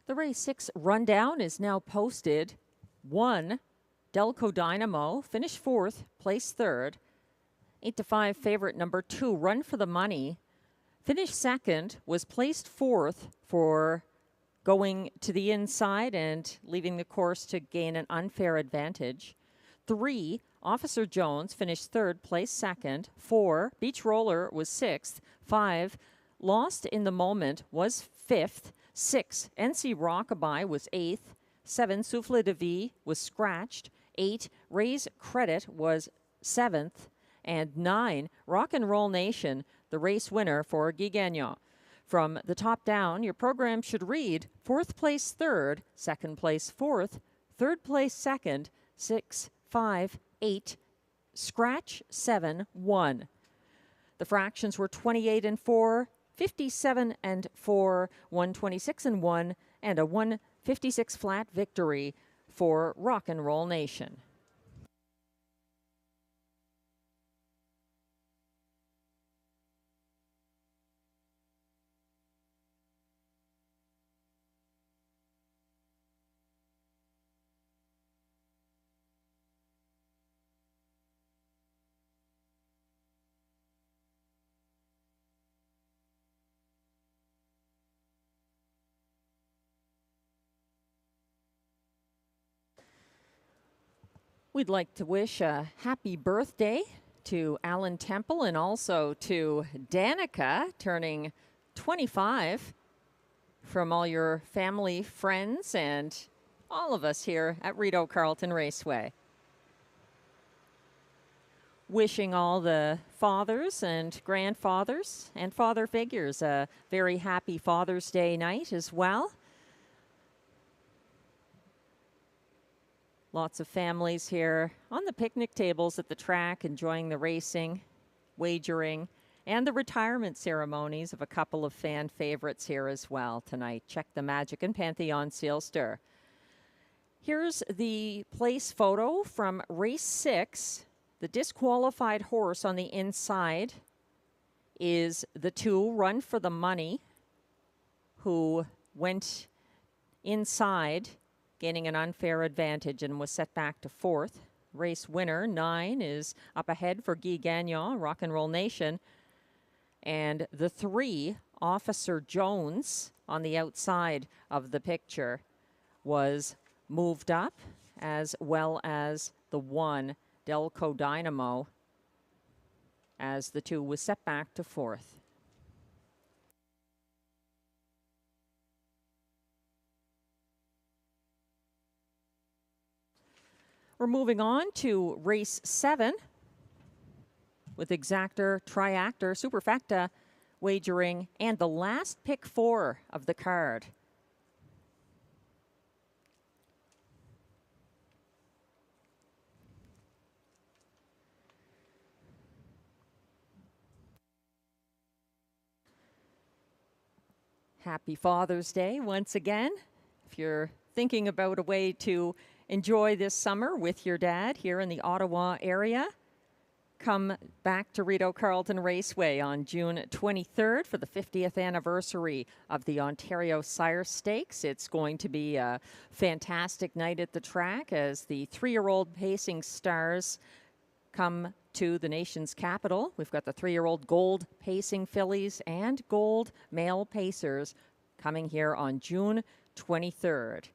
The race 6 rundown is now posted. 1, Delco Dynamo, finished 4th, placed 3rd. 8-5 favorite number 2, Run for the Money, finished 2nd, was placed 4th for going to the inside and leaving the course to gain an unfair advantage. 3, Officer Jones, finished 3rd, placed 2nd. 4, Beach Roller was 6th. 5, Lost in the Moment was 5th. 6, NC Rockabye was 8th. 7, Souffle de Vie was scratched. 8, Raise Credit was 7th. And 9, Rock and Roll Nation, the race winner for Guy Gagnon. From the top down, your program should read 4th place 3rd, 2nd place 4th, 3rd place 2nd, 6, 5, 8, scratch 7, 1. The fractions were 28 and 4, 57 and 4, 126 and 1, and a 156 flat victory for Rock and Roll Nation. We'd like to wish a happy birthday to Alan Temple and also to Danica, turning 25, from all your family, friends, and all of us here at Rideau Carleton Raceway. Wishing all the fathers and grandfathers and father figures. A very happy Father's Day night as well. Lots of families here on the picnic tables at the track enjoying the racing, wagering, and the retirement ceremonies of a couple of fan favorites here as well tonight. Check the Magic and Pantheon Seelster. Here's the place photo from race 6. The disqualified horse on the inside is the 2 Run for the Money, who went inside, gaining an unfair advantage and was set back to 4th. Race winner 9 is up ahead for Guy Gagnon, Rock and Roll Nation. And the 3, Officer Jones, on the outside of the picture, was moved up, as well as the 1, Delco Dynamo, as the 2 was set back to 4th. We're moving on to race 7 with exactor, triactor, superfecta wagering, and the last pick 4 of the card. Happy Father's Day once again. If you're thinking about a way to enjoy this summer with your dad here in the Ottawa area, come back to Rideau Carleton Raceway on June 23rd for the 50th anniversary of the Ontario Sire Stakes. It's going to be a fantastic night at the track as the 3-year-old pacing stars come to the nation's capital. We've got the 3-year-old gold pacing fillies and gold male pacers coming here on June 23rd.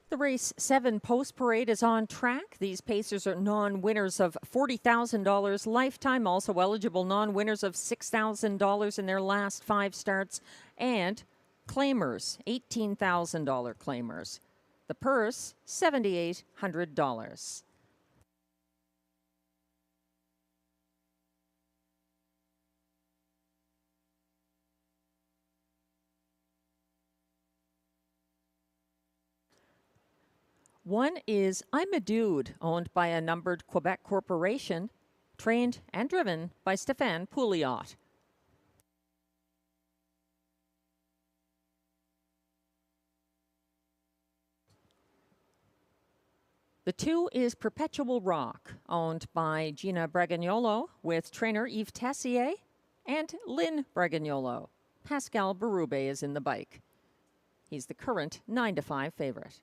The race 7 post parade is on track. These pacers are non-winners of $40,000 lifetime, also eligible non-winners of $6,000 in their last 5 starts, and claimers, $18,000 claimers. The purse, $7,800. One is I'm a Dude, owned by a numbered Quebec corporation, trained and driven by Stéphane Pouliot. The 2 is Perpetual Rock, owned by Gina Bragagnolo with trainer Yves Tessier and Lynn Bragagnolo. Pascal Berube is in the bike. He's the current 9-5 favorite.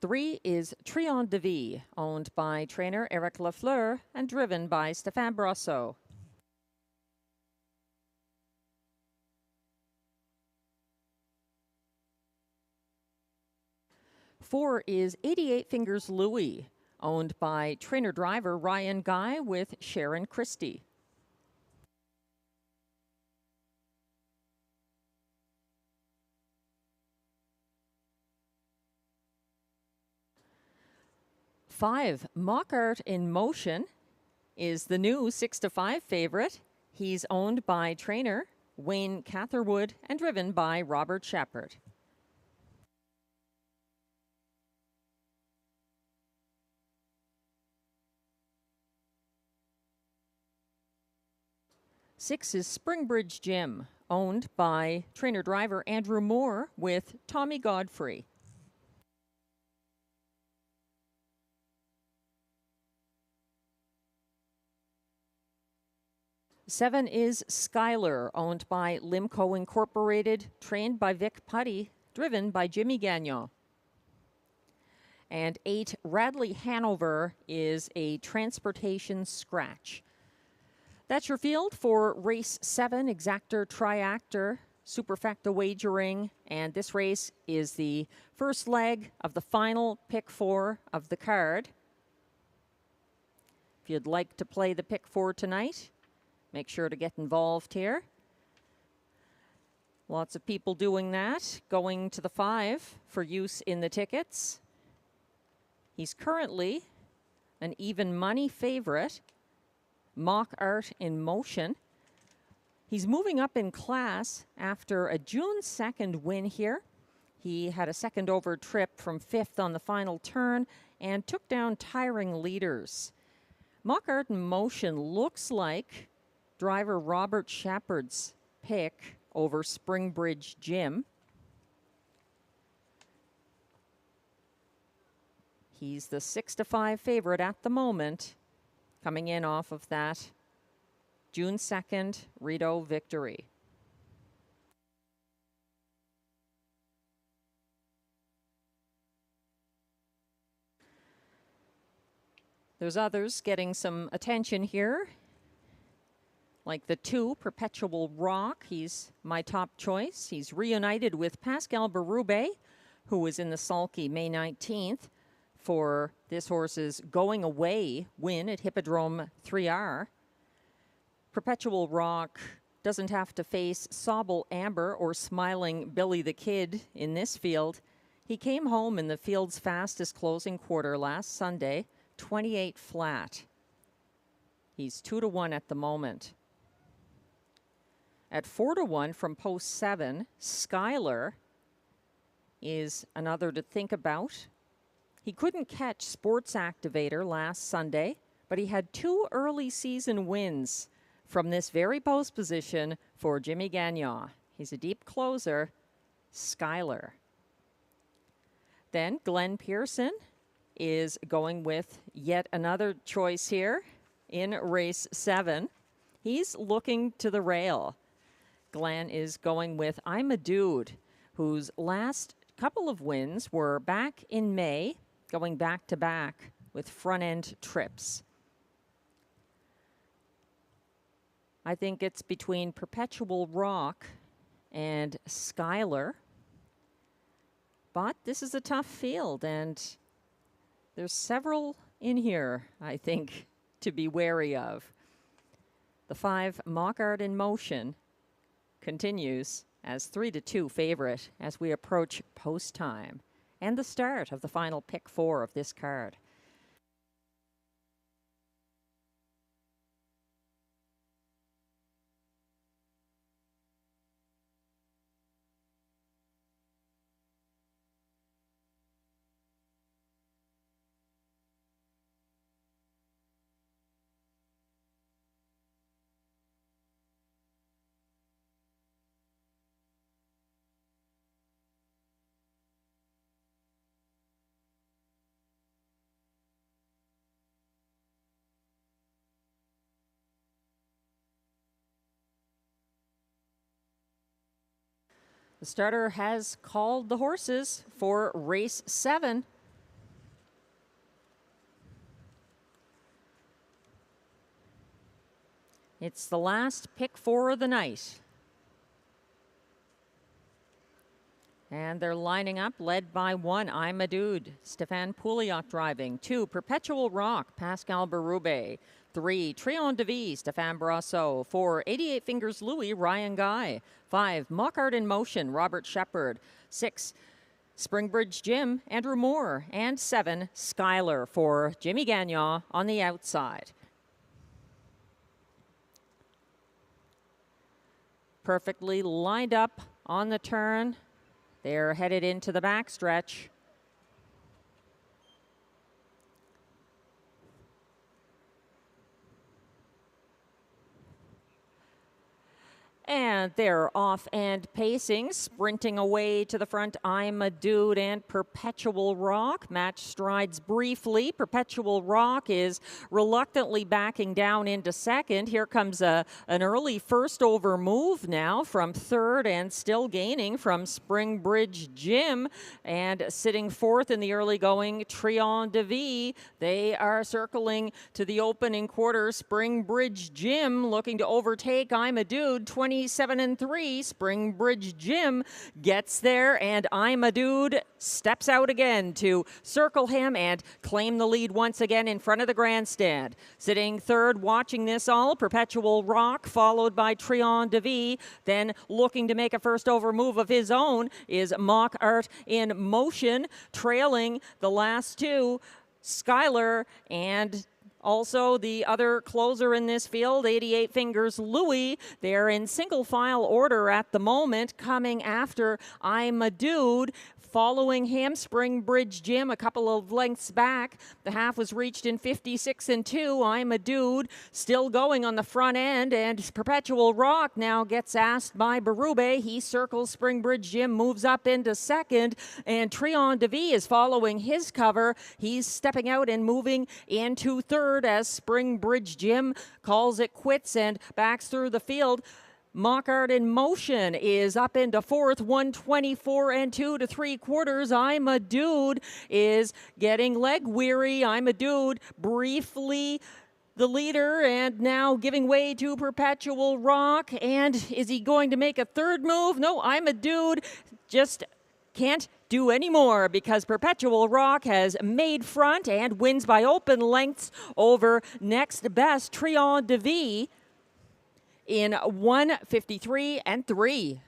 Three is Trion de Vie, owned by trainer Eric Lafleur and driven by Stéphane Brosseau. Four is 88 Fingers Louis, owned by trainer-driver Ryan Guy with Sharon Christie. Five, Mock Art in Motion is the new 6-5 favorite. He's owned by trainer Wayne Catherwood and driven by Robert Shepard. Six is Springbridge Gym, owned by trainer-driver Andrew Moore with Tommy Godfrey. 7 is Skylar, owned by Limco Incorporated, trained by Vic Putty, driven by Jimmy Gagnon. And 8, Radley Hanover, is a transportation scratch. That's your field for race 7, exactor, triactor, superfecta wagering, and this race is the first leg of the final pick 4 of the card. If you'd like to play the pick 4 tonight, make sure to get involved here. Lots of people doing that, going to the 5 for use in the tickets. He's currently an even money favorite. Mock Art in Motion. He's moving up in class after a June 2nd win here. He had a second over trip from 5th on the final turn and took down tiring leaders. Mock Art in Motion looks like driver Robert Shepard's pick over Springbridge Jim. He's the 6-5 favorite at the moment, coming in off of that June 2nd Rideau victory. There's others getting some attention here, like the 2, Perpetual Rock. He's my top choice. He's reunited with Pascal Berube, who was in the sulky May 19th for this horse's going away win at Hippodrome 3R. Perpetual Rock doesn't have to face Sobble Amber or smiling Billy the Kid in this field. He came home in the field's fastest closing quarter last Sunday, 28 flat. He's 2-1 at the moment. At 4-1 from post 7, Skylar is another to think about. He couldn't catch Sports Activator last Sunday, but he had 2 early season wins from this very post position for Jimmy Gagnon. He's a deep closer, Skylar. Then Glenn Pearson is going with yet another choice here in race 7. He's looking to the rail. Glenn is going with I'm a Dude, whose last couple of wins were back in May, going back to back with front end trips. I think it's between Perpetual Rock and Skylar. But this is a tough field, and there's several in here, I think, to be wary of. The 5, Mock Art in Motion, continues as 3-2 favorite as we approach post time and the start of the final pick 4 of this card. The starter has called the horses for race 7. It's the last pick 4 of the night. And they're lining up, led by 1, I'm a Dude, Stéphane Pouliot driving. 2, Perpetual Rock, Pascal Berube. 3, Trion de Vie, Stéphane Brasseau. 4, 88 Fingers Louis, Ryan Guy. 5, Mock Art in Motion, Robert Shepard. 6, Springbridge Jim, Andrew Moore. And 7, Skylar for Jimmy Gagnon on the outside. Perfectly lined up on the turn. They're headed into the backstretch. And they're off and pacing, sprinting away to the front. I'm a Dude and Perpetual Rock. Match strides briefly. Perpetual Rock is reluctantly backing down into second. Here comes an early first over move now from third and still gaining from Springbridge Jim. And sitting fourth in the early going, Trion de Vie. They are circling to the opening quarter. Springbridge Jim looking to overtake I'm a Dude, 27-3. Springbridge Jim gets there, and I'm a Dude steps out again to circle him and claim the lead once again in front of the grandstand. Sitting third, watching this all, Perpetual Rock, followed by Trion de Vie. Then looking to make a first over move of his own is Mock Art in Motion, trailing the last two, Skylar and also the other closer in this field, 88 Fingers Louie. They're in single file order at the moment, coming after I'm a Dude. Following him, Springbridge Jim a couple of lengths back. The half was reached in 56-2. I'm a Dude still going on the front end, and Perpetual Rock now gets asked by Berube. He circles Springbridge Jim, moves up into second, and Trion de Vie is following his cover. He's stepping out and moving into third as Springbridge Jim calls it quits and backs through the field. Mock Art in Motion is up into fourth, 124 2 3/4. I'm a Dude is getting leg weary. I'm a Dude briefly the leader and now giving way to Perpetual Rock. And is he going to make a third move? No, I'm a Dude just can't do any more because Perpetual Rock has made front and wins by open lengths over next best Trion de Vie in 1:53-3.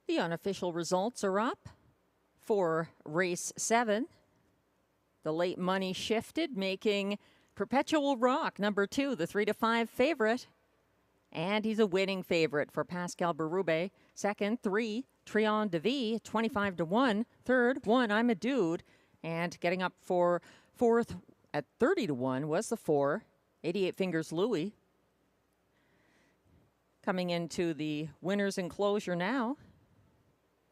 The unofficial results are up for race 7. The late money shifted, making Perpetual Rock number 2, the 3-5 favorite. And he's a winning favorite for Pascal Berube. Second, 3, Trion de Vie, 25-1. Third, 1, I'm a Dude. And getting up for fourth at 30-1 was the 4, 88 Fingers Louie. Coming into the winner's enclosure now,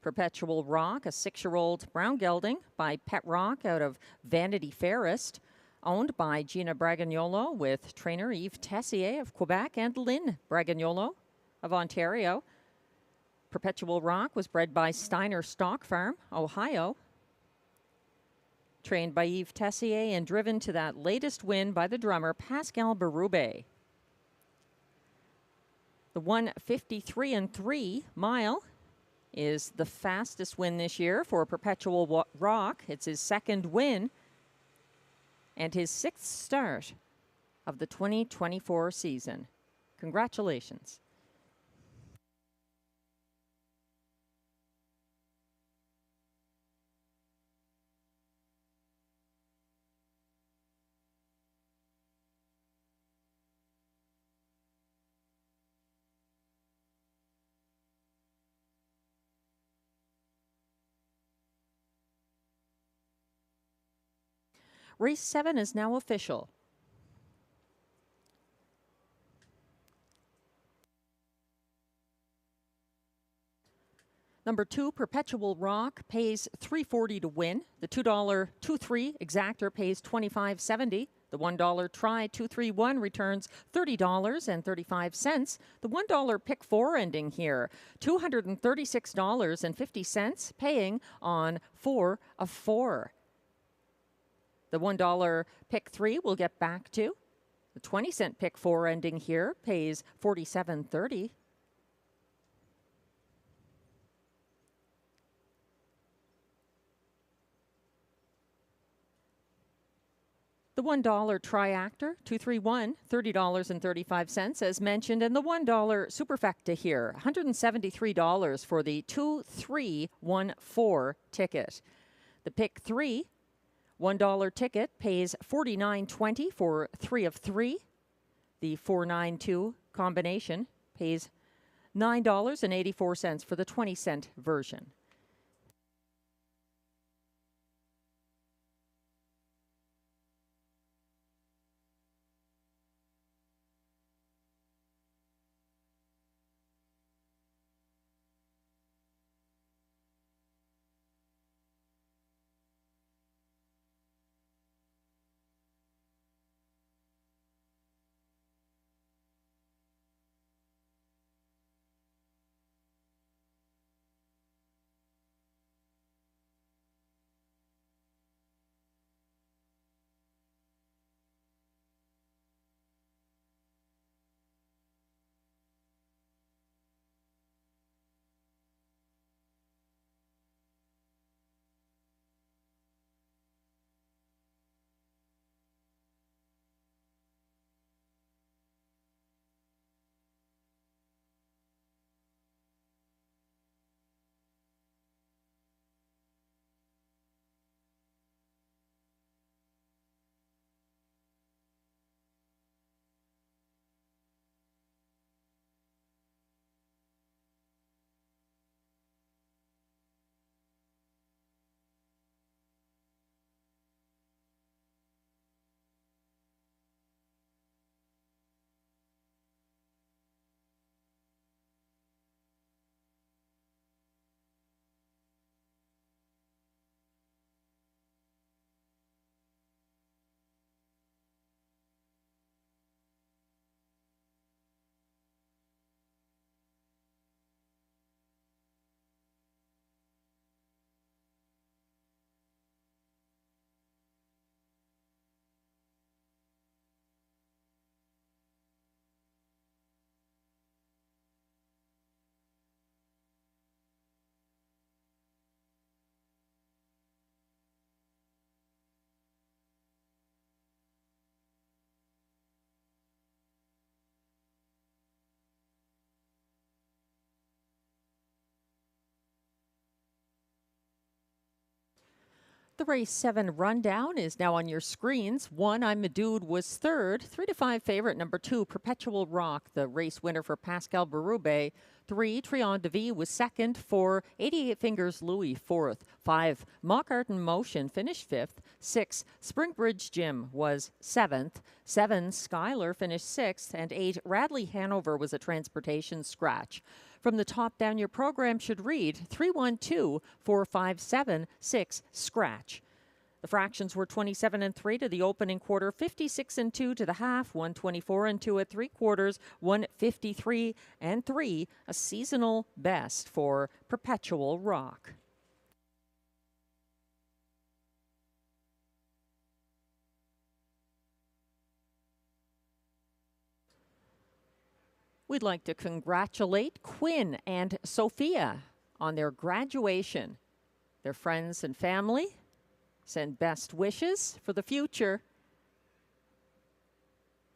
Perpetual Rock, a 6-year-old brown gelding by Pet Rock out of Vanity Fairest, owned by Gina Bragagnolo with trainer Yves Tessier of Quebec and Lynn Bragagnolo of Ontario. Perpetual Rock was bred by Steiner Stock Farm, Ohio. trained by Yves Tessier and driven to that latest win by the drummer Pascal Berube. The 1:53.3 mile is the fastest win this year for Perpetual Rock. It's his second win and his sixth start of the 2024 season. Congratulations. Race 7 is now official. Number 2, Perpetual Rock, pays $3.40 to win. The $2 2-3 exactor pays $25.70. The $1 try 2-3-1 returns $30.35. The $1 pick 4 ending here, $236.50, paying on 4 of 4. The $1 pick 3 we'll get back to. The 20-cent pick 4 ending here pays $47.30. The $1 triactor, 2-3-1, $30.35 as mentioned, and the $1 superfecta here, $173 for the 2-3-1-4 ticket. The pick 3, $1 ticket pays $49.20 for 3 of 3. The 4-9-2 combination pays $9.84 for the 20-cent version. The race 7 rundown is now on your screens. 1, I'm a Dude, was third. 3 to 5 favorite, number 2, Perpetual Rock, the race winner for Pascal Berube. 3, Trion de Vie was second. 4, 88 Fingers Louis, fourth. 5, Mock Art in Motion finished fifth. 6, Springbridge Jim was seventh. 7, Skylar finished sixth. And 8, Radley Hanover was a transportation scratch. From the top down, your program should read 3-1-2-4-5-7-6 scratch. The fractions were 27 and 3 to the opening quarter, 56 and 2 to the half, 124 and 2 at 3/4, 153 and 3, a seasonal best for Perpetual Rock. We'd like to congratulate Quinn and Sophia on their graduation. Their friends and family send best wishes for the future.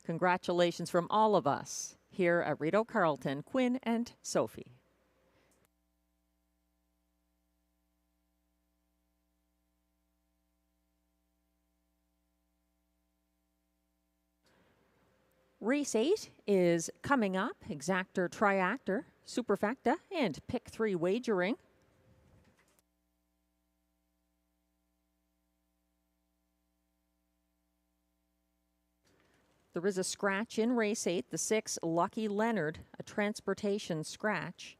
Congratulations from all of us here at Rideau Carleton, Quinn and Sophie. Race 8 is coming up. Exactor, Triactor, Superfecta, and Pick 3 wagering. There is a scratch in Race 8, the 6 Lucky Leonard, a transportation scratch.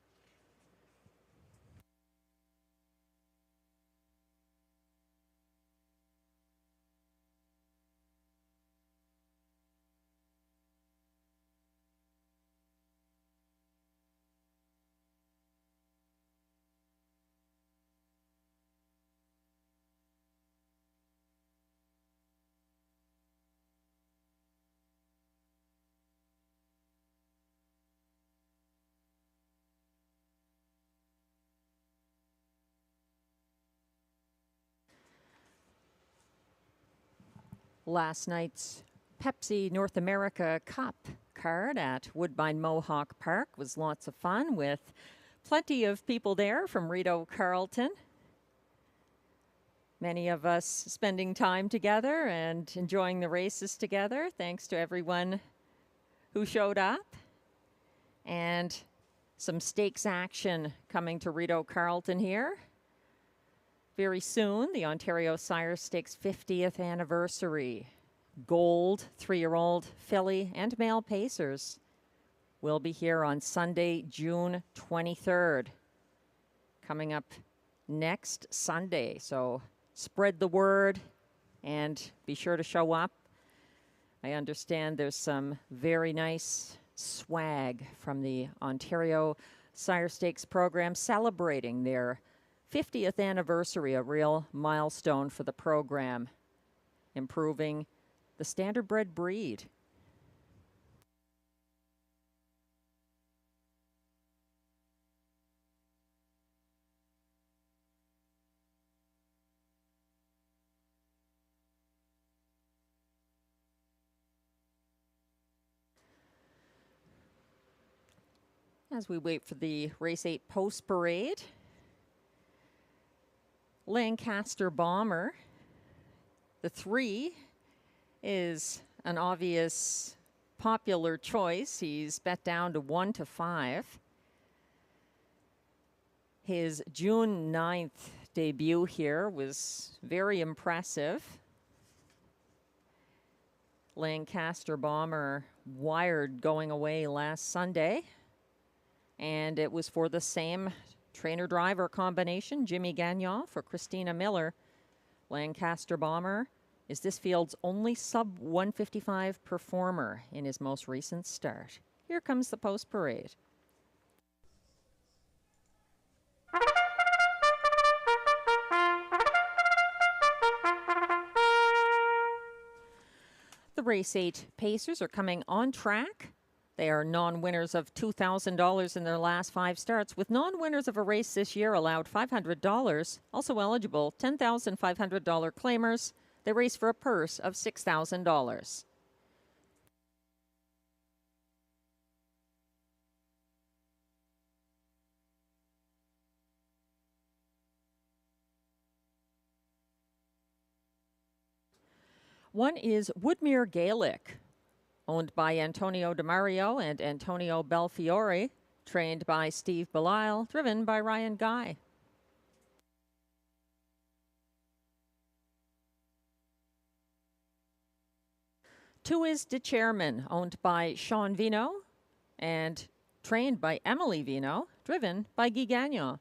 Last night's Pepsi North America Cup card at Woodbine Mohawk Park was lots of fun with plenty of people there from Rideau Carleton. Many of us spending time together and enjoying the races together. Thanks to everyone who showed up. And some stakes action coming to Rideau Carleton here. Very soon, the Ontario Sire Stakes 50th anniversary. Gold 3-year-old filly and male pacers will be here on Sunday, June 23rd. Coming up next Sunday. So spread the word and be sure to show up. I understand there's some very nice swag from the Ontario Sire Stakes program celebrating their 50th anniversary, a real milestone for the program, improving the standardbred breed. As we wait for the Race 8 post parade, Lancaster Bomber, the 3, is an obvious popular choice. He's bet down to 1-5. His June 9th debut here was very impressive. Lancaster Bomber wired going away last Sunday, and it was for the same trainer-driver combination, Jimmy Gagnon for Christina Miller. Lancaster Bomber is this field's only sub-155 performer in his most recent start. Here comes the post parade. The Race 8 Pacers are coming on track. They are non-winners of $2,000 in their last 5 starts, with non-winners of a race this year allowed $500. Also eligible, $10,500 claimers. They race for a purse of $6,000. One is Woodmere Gaelic, owned by Antonio DeMario and Antonio Belfiore, trained by Steve Belisle, driven by Ryan Guy. Two is De Chairman, owned by Sean Vino and trained by Emily Vino, driven by Guy Gagnon.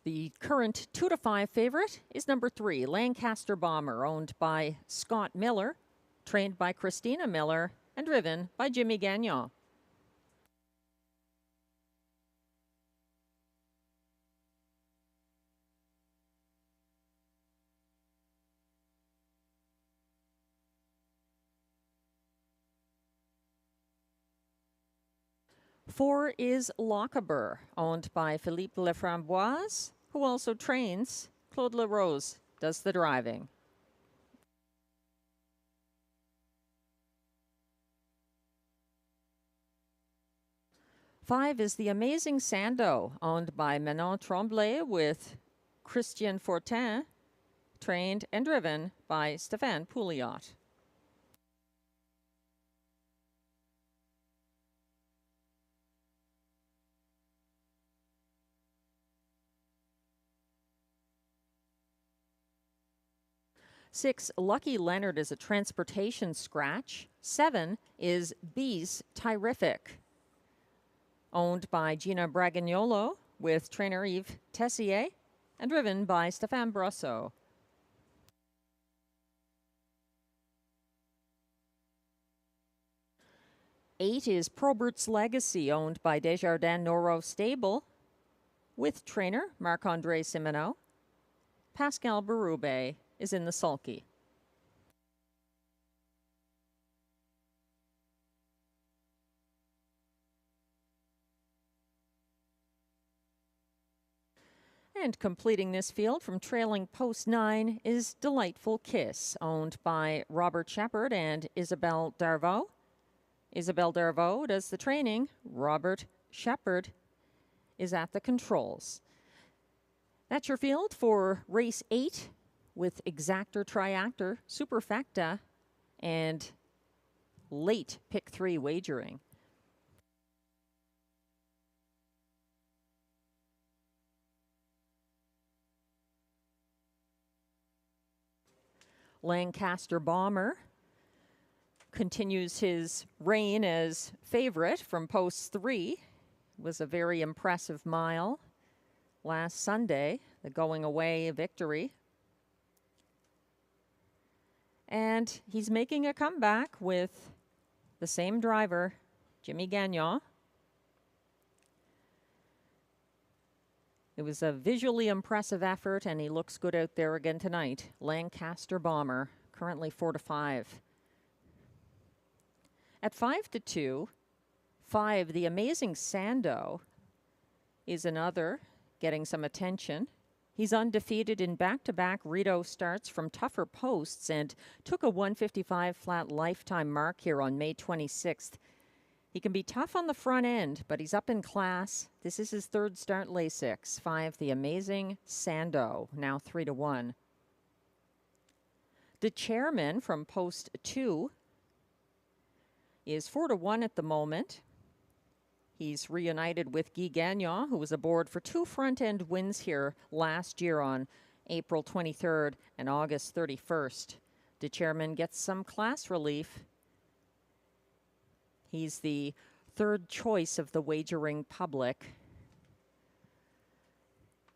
The current 2-5 favorite is number 3, Lancaster Bomber, owned by Scott Miller, trained by Christina Miller, and driven by Jimmy Gagnon. 4 is Lochaber, owned by Philippe Leframboise, who also trains. Claude LaRose does the driving. Five is the Amazing Sando, owned by Manon Tremblay with Christian Fortin, trained and driven by Stéphane Pouliot. Six, Lucky Leonard is a transportation scratch. 7 is Bees Tyrific, owned by Gina Bragagnolo with trainer Yves Tessier and driven by Stéphane Brosseau. Eight is Probert's Legacy, owned by Desjardins Noro Stable with trainer Marc-André Simoneau. Pascal Berube is in the sulky. And completing this field from trailing post 9 is Delightful Kiss, owned by Robert Shepard and Isabelle Darvaux. Isabelle Darvaux does the training. Robert Shepard is at the controls. That's your field for race 8 with Exactor, Triactor, Superfecta, and late pick 3 wagering. Lancaster Bomber continues his reign as favorite from post 3. Was a very impressive mile last Sunday, the going away victory. And he's making a comeback with the same driver, Jimmy Gagnon. It was a visually impressive effort, and he looks good out there again tonight. Lancaster Bomber, currently 4-5. At 5-2, 5, the Amazing Sando is another getting some attention. He's undefeated in back-to-back Rideau starts from tougher posts and took a 155 flat lifetime mark here on May 26th. He can be tough on the front end, but he's up in class. This is his third start, Lasix. 5, the Amazing Sando, now 3-1. The Chairman from post 2 is 4-1 at the moment. He's reunited with Guy Gagnon, who was aboard for 2 front-end wins here last year on April 23rd and August 31st. The Chairman gets some class relief. He's the third choice of the wagering public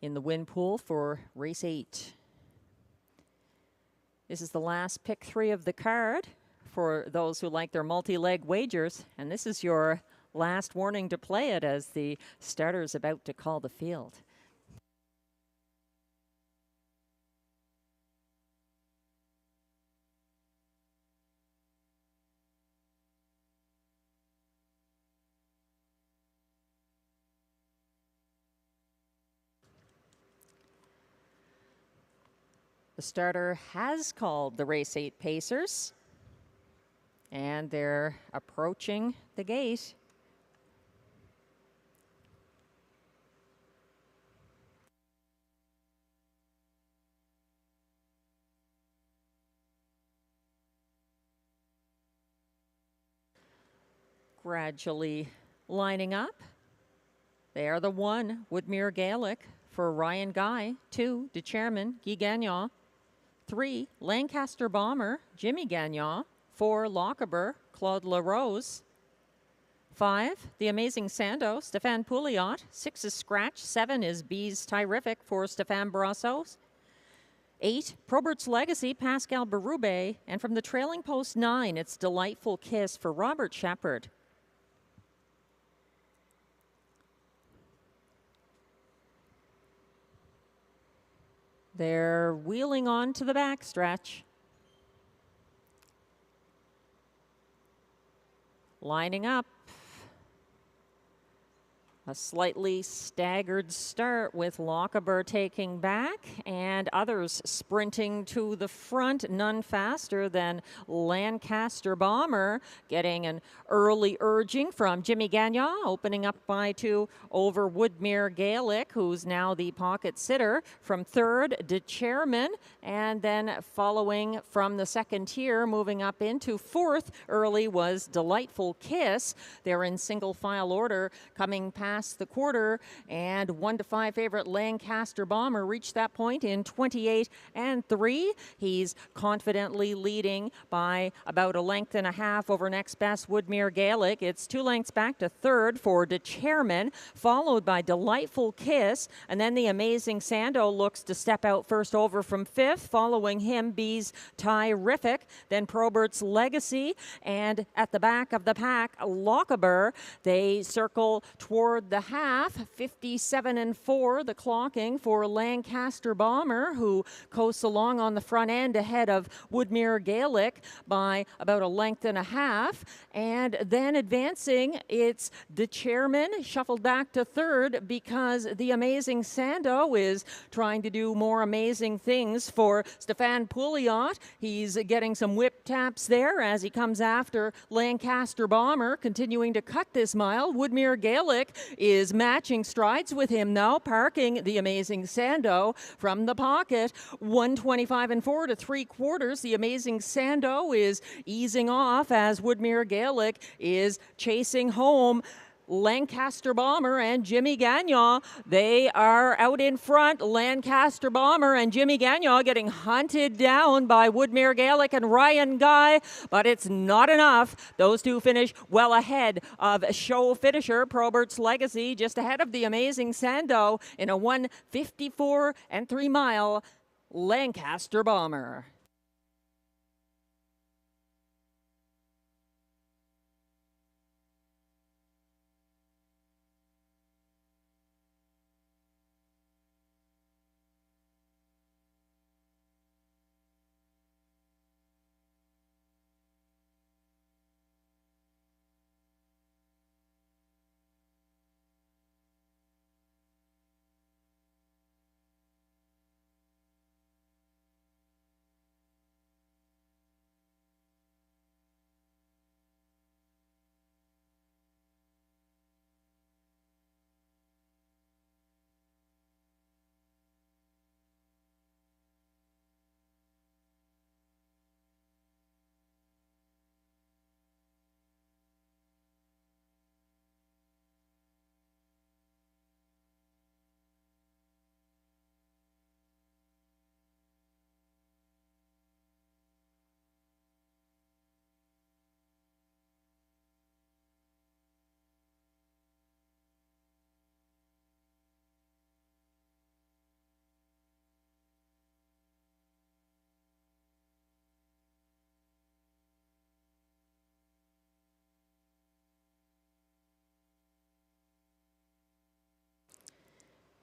in the win pool for race 8. This is the last pick 3 of the card for those who like their multi-leg wagers, and this is your last warning to play it as the starter's about to call the field. The starter has called the race 8 pacers, and they're approaching the gate. Gradually lining up. They are the 1, Woodmere Gaelic for Ryan Guy. 2, the Chairman, Guy Gagnon. 3, Lancaster Bomber, Jimmy Gagnon. 4, Lochaber, Claude LaRose. 5, the Amazing Sando, Stéphane Pouliot. 6 is Scratch. 7 is Bees Tyrific for Stéphane Brosseau. 8, Probert's Legacy, Pascal Berube. And from the trailing post 9, it's Delightful Kiss for Robert Shepard. They're wheeling on to the backstretch. Lining up. A slightly staggered start with Lochaber taking back and others sprinting to the front, none faster than Lancaster Bomber, getting an early urging from Jimmy Gagnon, opening up by 2 over Woodmere Gaelic, who's now the pocket sitter. From third, De Chairman, and then following from the second tier, moving up into fourth early was Delightful Kiss. They're in single file order, coming past the quarter, and 1 to 5 favorite Lancaster Bomber reached that point in 28 and 3. He's confidently leading by about a length and a half over next best Woodmere Gaelic. It's 2 lengths back to third for De Chairman, followed by Delightful Kiss, and then the Amazing Sando looks to step out first over from fifth. Following him, Bees Terrific, then Probert's Legacy, and at the back of the pack, Lochaber. They circle toward the half, 57 and 4, the clocking for Lancaster Bomber, who coasts along on the front end ahead of Woodmere Gaelic by about a length and a half. And then advancing, it's De Chairman, shuffled back to third because the Amazing Sando is trying to do more amazing things for Stefan Pouliot. He's getting some whip taps there as he comes after Lancaster Bomber, continuing to cut this mile. Woodmere Gaelic is matching strides with him now, parking the Amazing Sando from the pocket. 125 and 4 to 3/4. The Amazing Sando is easing off as Woodmere Gaelic is chasing home Lancaster Bomber and Jimmy Gagnon. They are out in front. Lancaster Bomber and Jimmy Gagnon getting hunted down by Woodmere Gaelic and Ryan Guy, but it's not enough. Those two finish well ahead of show finisher Probert's Legacy, just ahead of the Amazing Sando in a 1:54 and 3 mile Lancaster Bomber.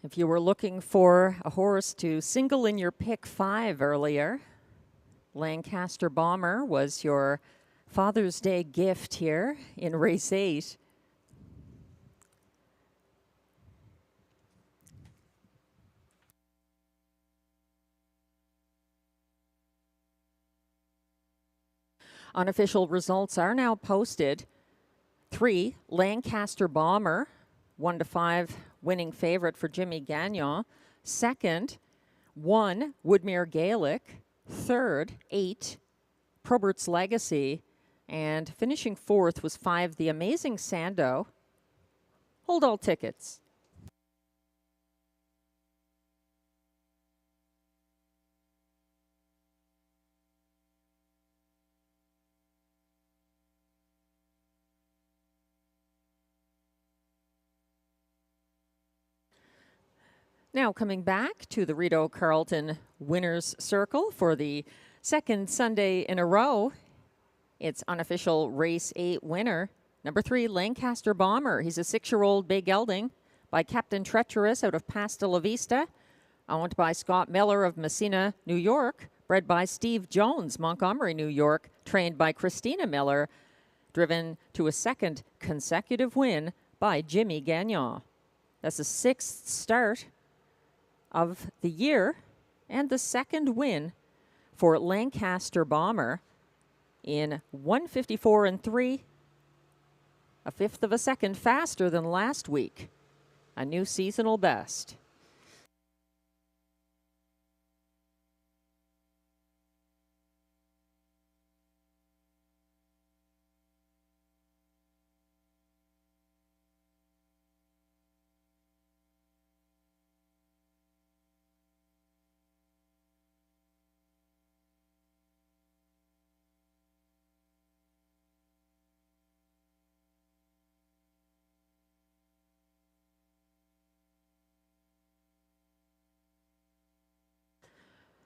If you were looking for a horse to single in your pick 5 earlier, Lancaster Bomber was your Father's Day gift here in race 8. Unofficial results are now posted. 3, Lancaster Bomber, 1 to 5 winning favorite for Jimmy Gagnon. Second, 1, Woodmere Gaelic. Third, 8, Probert's Legacy. And finishing fourth was 5, The Amazing Sando. Hold all tickets. Now coming back to the Rideau Carleton Winners Circle for the second Sunday in a row. It's unofficial race 8 winner, number 3, Lancaster Bomber. He's a 6-year-old bay gelding by Captain Treacherous out of Pasta La Vista, owned by Scott Miller of Messina, New York, bred by Steve Jones, Montgomery, New York, trained by Christina Miller, driven to a second consecutive win by Jimmy Gagnon. That's the 6th start of the year and the 2nd win for Lancaster Bomber in 1:54 and 3, a 1/5 of a second faster than last week, a new seasonal best.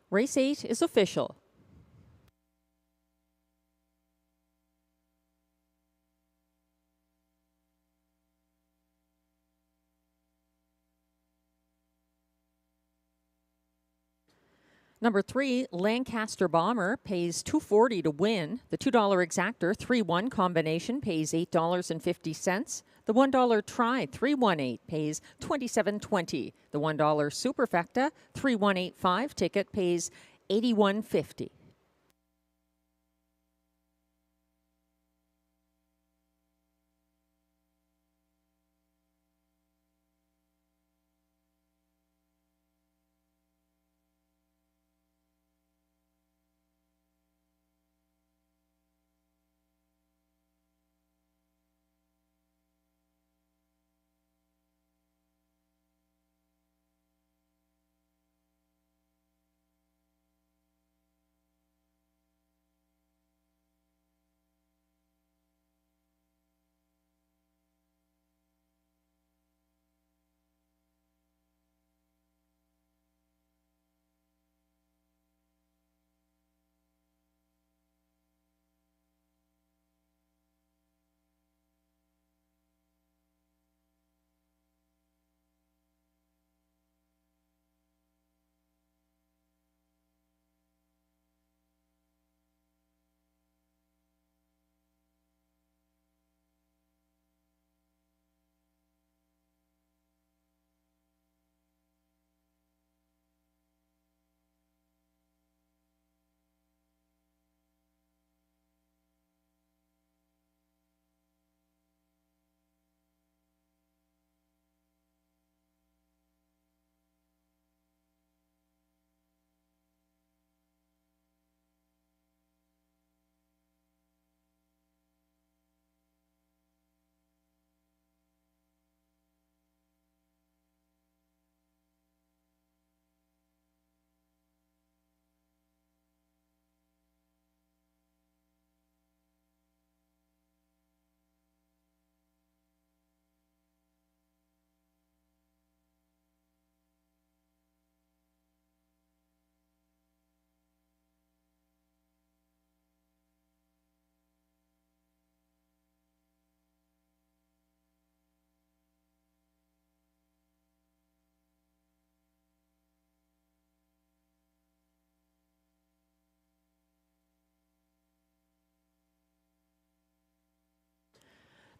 Race 8 is official. Number 3, Lancaster Bomber, pays $2.40 to win. The $2 exactor 3-1 combination pays $8.50. The $1 try 318 pays $27.20. The $1 superfecta 3185 ticket pays $81.50.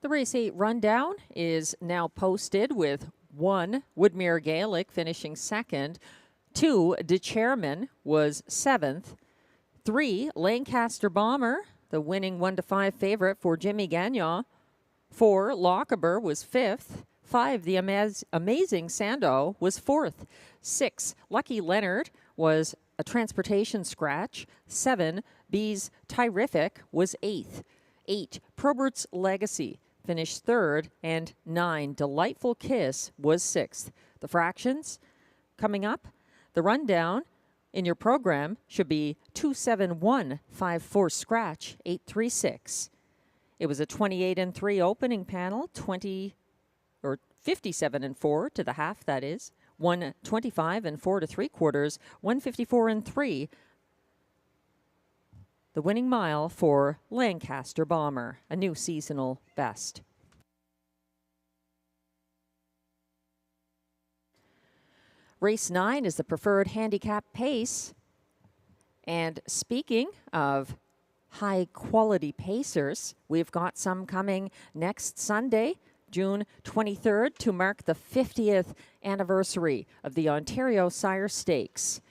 The Race 8 rundown is now posted with 1, Woodmere Gaelic finishing 2nd. 2, De Chairman was 7th. 3, Lancaster Bomber, the winning 1-5 favorite for Jimmy Gagnon. 4, Lochaber was 5th. 5, The Amazing Sando was 4th. 6, Lucky Leonard was a transportation scratch. 7, Bees Terrific was 8th. 8, Probert's Legacy finished 3rd, and 9, Delightful Kiss was 6th. The fractions coming up. The rundown in your program should be 27154 scratch 836. It was a 28-3 opening panel, 57-4 to the half, that is. 125-4 to 3/4, 154-3. The winning mile for Lancaster Bomber, a new seasonal best. Race 9 is the preferred handicap pace. And speaking of high-quality pacers, we've got some coming next Sunday. June 23rd, to mark the 50th anniversary of the Ontario Sire Stakes.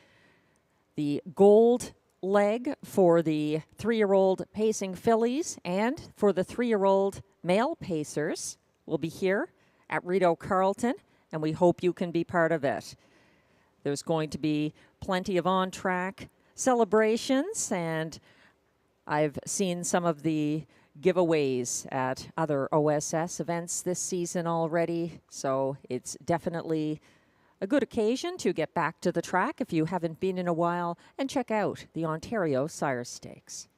The gold leg for the 3-year-old pacing fillies and for the 3-year-old male pacers will be here at Rideau Carleton, and we hope you can be part of it. There's going to be plenty of on-track celebrations, and I've seen some of the giveaways at other OSS events this season already, so it's definitely a good occasion to get back to the track if you haven't been in a while and check out the Ontario Sire Stakes.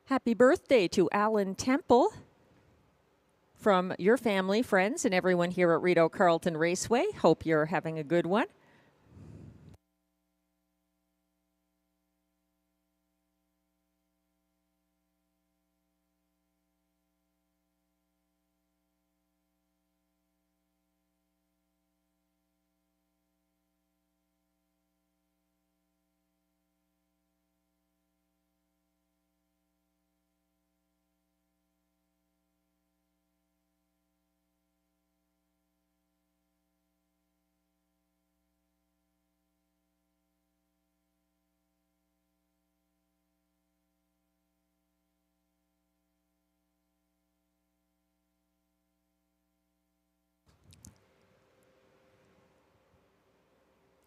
Happy birthday to Alan Temple from your family, friends, and everyone here at Rideau Carleton Raceway. Hope you're having a good one.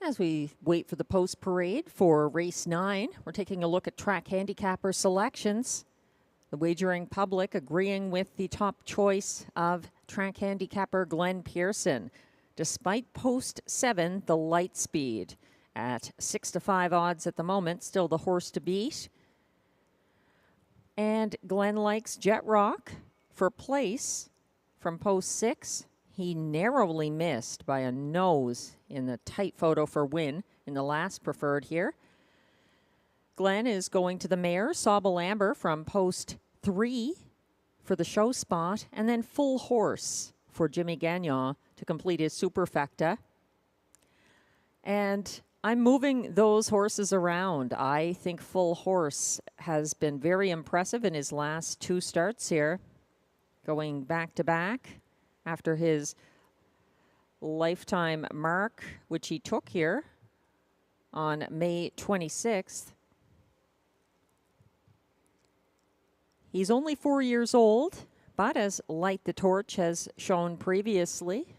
As we wait for the post parade for race 9, we're taking a look at track handicapper selections. The wagering public agreeing with the top choice of track handicapper Glenn Pearson. Despite post 7, the light speed at 6-5 odds at the moment, still the horse to beat. And Glenn likes Jet Rock for place from post 6. He narrowly missed by a nose in the tight photo for win in the last preferred here. Glenn is going to the mare, Sauble Amber, from post 3 for the show spot, and then Full Horse for Jimmy Gagnon to complete his superfecta. And I'm moving those horses around. I think Full Horse has been very impressive in his last 2 starts here, going back to back after his lifetime mark, which he took here on May 26th. He's only 4 years old, but as Light the Torch has shown previously,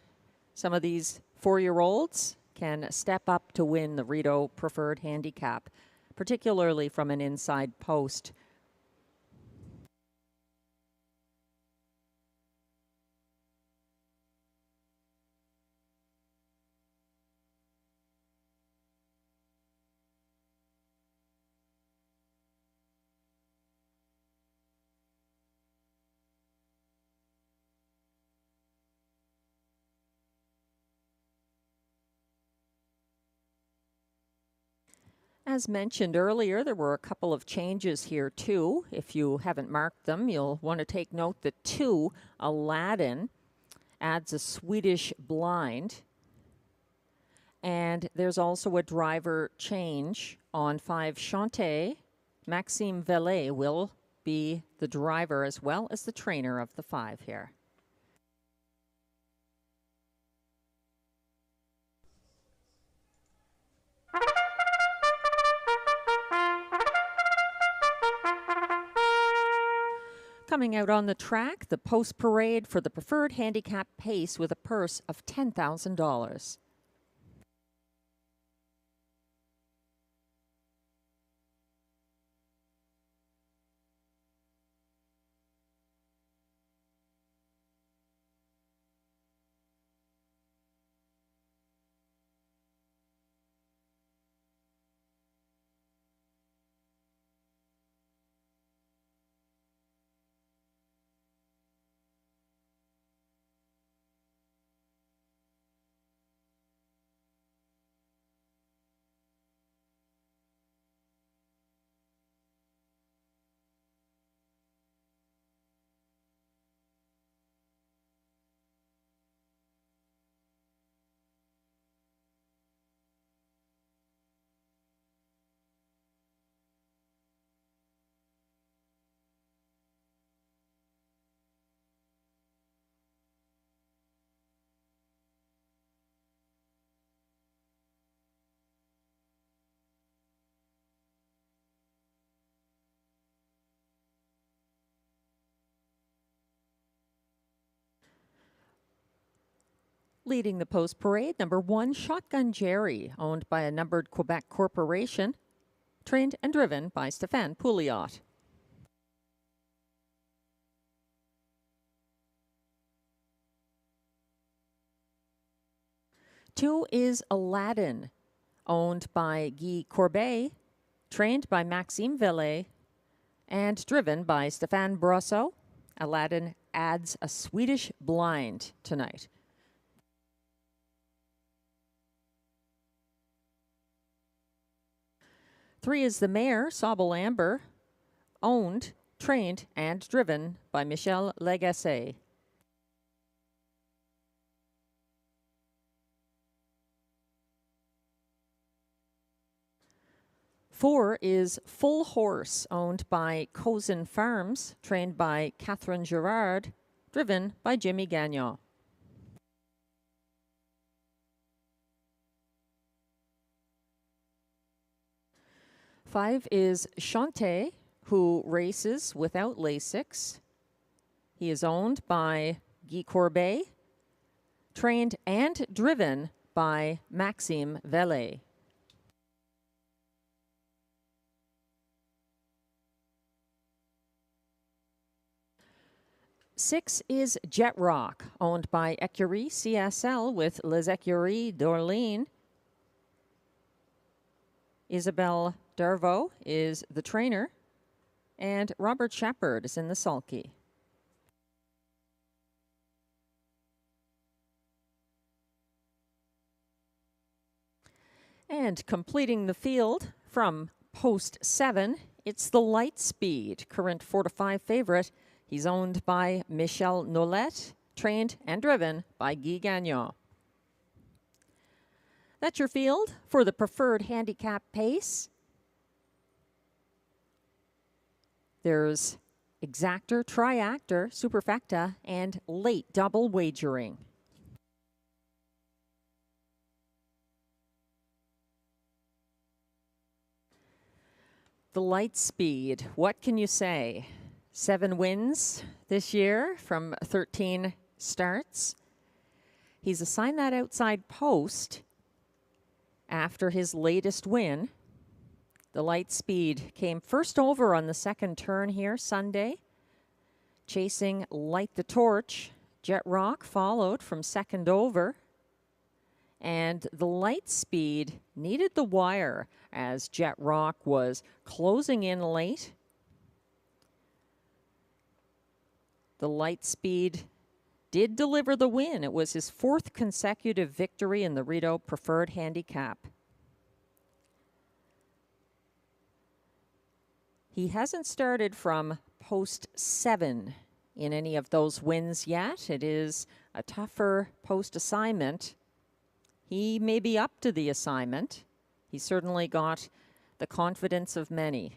some of these 4-year-olds can step up to win the Rideau Preferred Handicap, particularly from an inside post. As mentioned earlier, there were a couple of changes here too. If you haven't marked them, you'll want to take note that 2, Aladdin, adds a Swedish blind. And there's also a driver change on 5, Chanté. Maxime Vellet will be the driver as well as the trainer of the 5 here. Coming out on the track, the post parade for the preferred handicap pace with a purse of $10,000. Leading the post parade, number 1, Shotgun Jerry, owned by a numbered Quebec corporation, trained and driven by Stéphane Pouliot. Two is Aladdin, owned by Guy Corbet, trained by Maxime Vellet, and driven by Stéphane Brosseau. Aladdin adds a Swedish blind tonight. Three is the Mare, Sauble Amber, owned, trained, and driven by Michel Legasse. Four is Full Horse, owned by Cozen Farms, trained by Catherine Girard, driven by Jimmy Gagnon. Five is Chante, who races without Lasix. He is owned by Guy Corbet, trained and driven by Maxime Vellet. Six is Jet Rock, owned by Écurie CSL with Les Écuries d'Orléans. Isabelle Darvaux is the trainer, and Robert Shepard is in the sulky. And completing the field from post 7, it's the Lightspeed, current 4 to 5 favorite. He's owned by Michel Nollet, trained and driven by Guy Gagnon. That's your field for the preferred handicap pace. There's exactor, triactor, superfecta, and late double wagering. The Lightspeed, what can you say? 7 wins this year from 13 starts. He's assigned that outside post after his latest win. The Lightspeed came first over on the second turn here Sunday, chasing Light the Torch. Jet Rock followed from second over. And the Lightspeed needed the wire as Jet Rock was closing in late. The Lightspeed did deliver the win. It was his 4th consecutive victory in the Rideau Preferred Handicap. He hasn't started from post 7 in any of those wins yet. It is a tougher post assignment. He may be up to the assignment. He certainly got the confidence of many.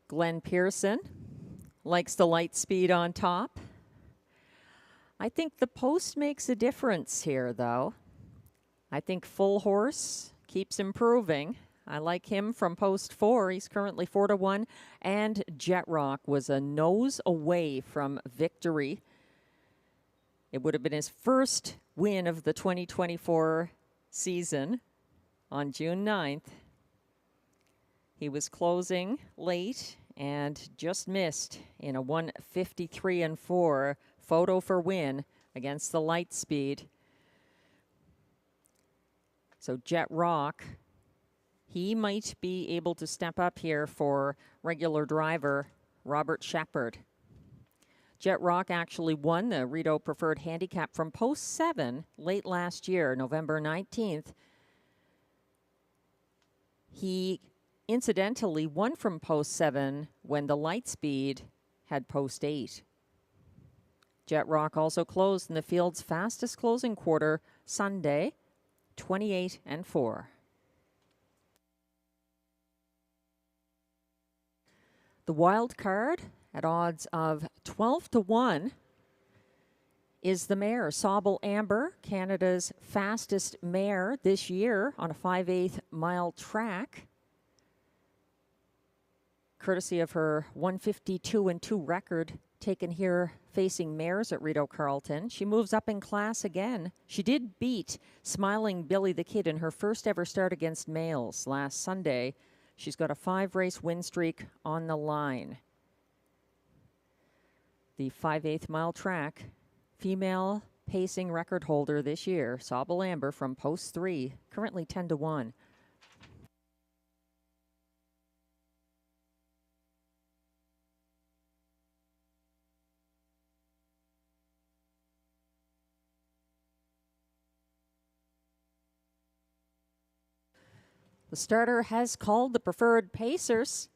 Glenn Pearson likes the Lightspeed on top. I think the post makes a difference here, though. I think Full Horse keeps improving. I like him from post 4. He's currently 4 to 1. And Jet Rock was a nose away from victory. It would have been his first win of the 2024 season on June 9th. He was closing late and just missed in a 1:53.4 photo for win against the Lightspeed. So Jet Rock, he might be able to step up here for regular driver Robert Shepard. Jet Rock actually won the Rideau Preferred Handicap from post 7 late last year, November 19th. He incidentally won from post 7 when the Lightspeed had post 8. Jet Rock also closed in the field's fastest closing quarter Sunday, 28.4. The wild card at odds of 12 to 1 is the mare, Sauble Amber, Canada's fastest mare this year on a 5/8 mile track. courtesy of her 152-2 record taken here facing mares at Rideau Carleton. She moves up in class again. She did beat Smiling Billy the Kid in her first ever start against males last Sunday. She's got a 5-race win streak on the line. The 5/8 mile track, female pacing record holder this year, Sauble Amber from post 3, currently 10-1. The starter has called the preferred pacers,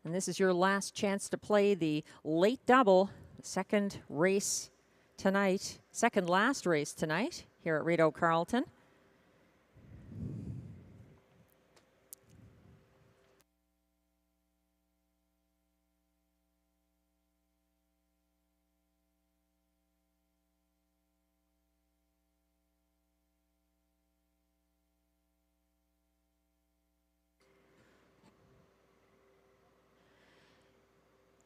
and this is your last chance to play the late double, the second race tonight, second last race tonight here at Rideau Carleton.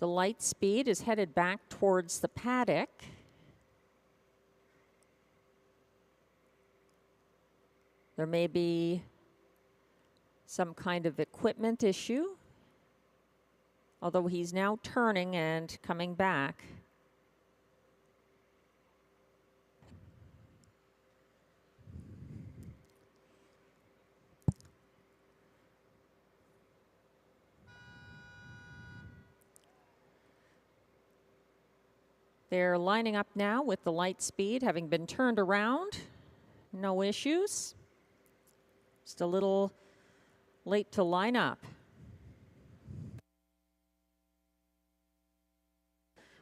The light speed is headed back towards the paddock. There may be some kind of equipment issue, although he's now turning and coming back. They're lining up now with the light speed, having been turned around. No issues. Just a little late to line up.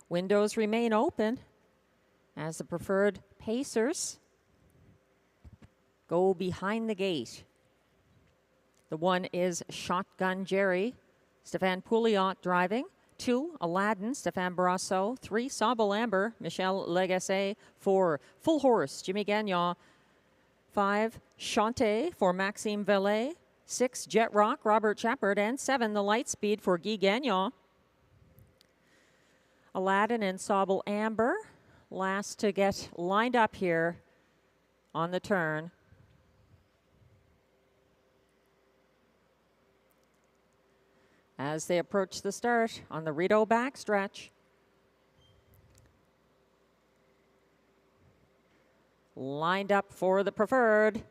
Windows remain open as the preferred pacers go behind the gate. The 1 is Shotgun Jerry, Stéphane Pouliot driving. 2, Aladdin, Stéphane Brasseau. 3, Sauble Amber, Michel Legasse. 4, Full Horse, Jimmy Gagnon. 5, Chante for Maxime Vellet. 6, Jet Rock, Robert Shepard. And 7, the Light Speed for Guy Gagnon. Aladdin and Sauble Amber, last to get lined up here on the turn. As they approach the start on the Rideau backstretch. Lined up for the preferred.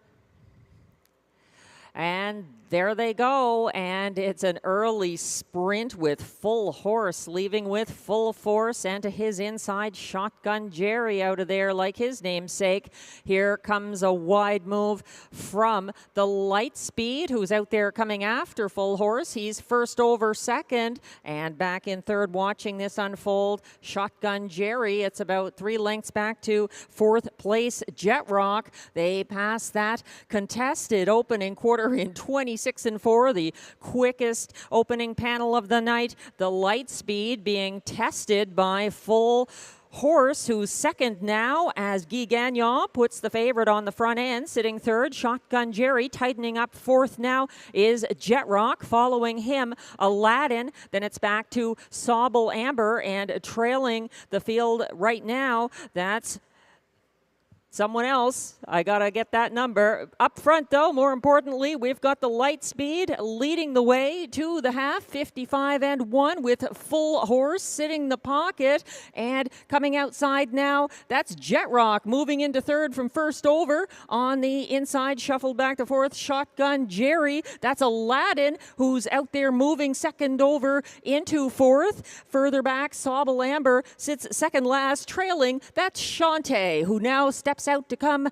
And there they go, and it's an early sprint with Full Horse leaving with full force, and to his inside, Shotgun Jerry out of there like his namesake. Here comes a wide move from the Light Speed, who's out there coming after Full Horse. He's first over second, and back in third watching this unfold, Shotgun Jerry. It's about 3 lengths back to fourth place, Jet Rock. They pass that contested opening quarter in 26-4, the quickest opening panel of the night. The Light Speed being tested by Full Horse, who's second now, as Guy Gagnon puts the favorite on the front end, sitting third. Shotgun Jerry tightening up fourth now is Jet Rock. Following him, Aladdin. Then it's back to Sauble Amber, and trailing the field right now, that's someone else. I gotta get that number. Up front, though, more importantly, we've got the Light Speed leading the way to the half, 55-1, with Full Horse sitting the pocket. And coming outside now, that's Jet Rock moving into third from first over. On the inside, shuffled back to fourth, Shotgun Jerry. That's Aladdin, who's out there moving second over into fourth. Further back, Sauble Amber sits second last, trailing. That's Chante, who now steps out to come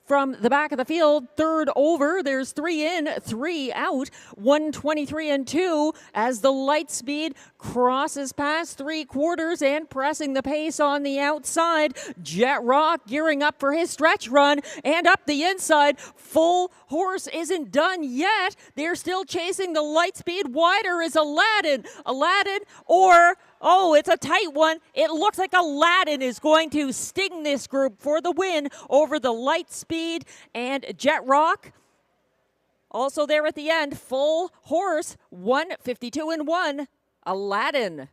from the back of the field. Third over, there's 3 in, 3 out, 123-2 as the Light Speed crosses past 3/4 and pressing the pace on the outside. Jet Rock gearing up for his stretch run, and up the inside, Full Horse isn't done yet. They're still chasing the Light Speed. Wider is Aladdin. Aladdin or oh, it's a tight one. It looks like Aladdin is going to sting this group for the win over the Light Speed and Jet Rock. Also there at the end, Full Horse, 152-1. Aladdin.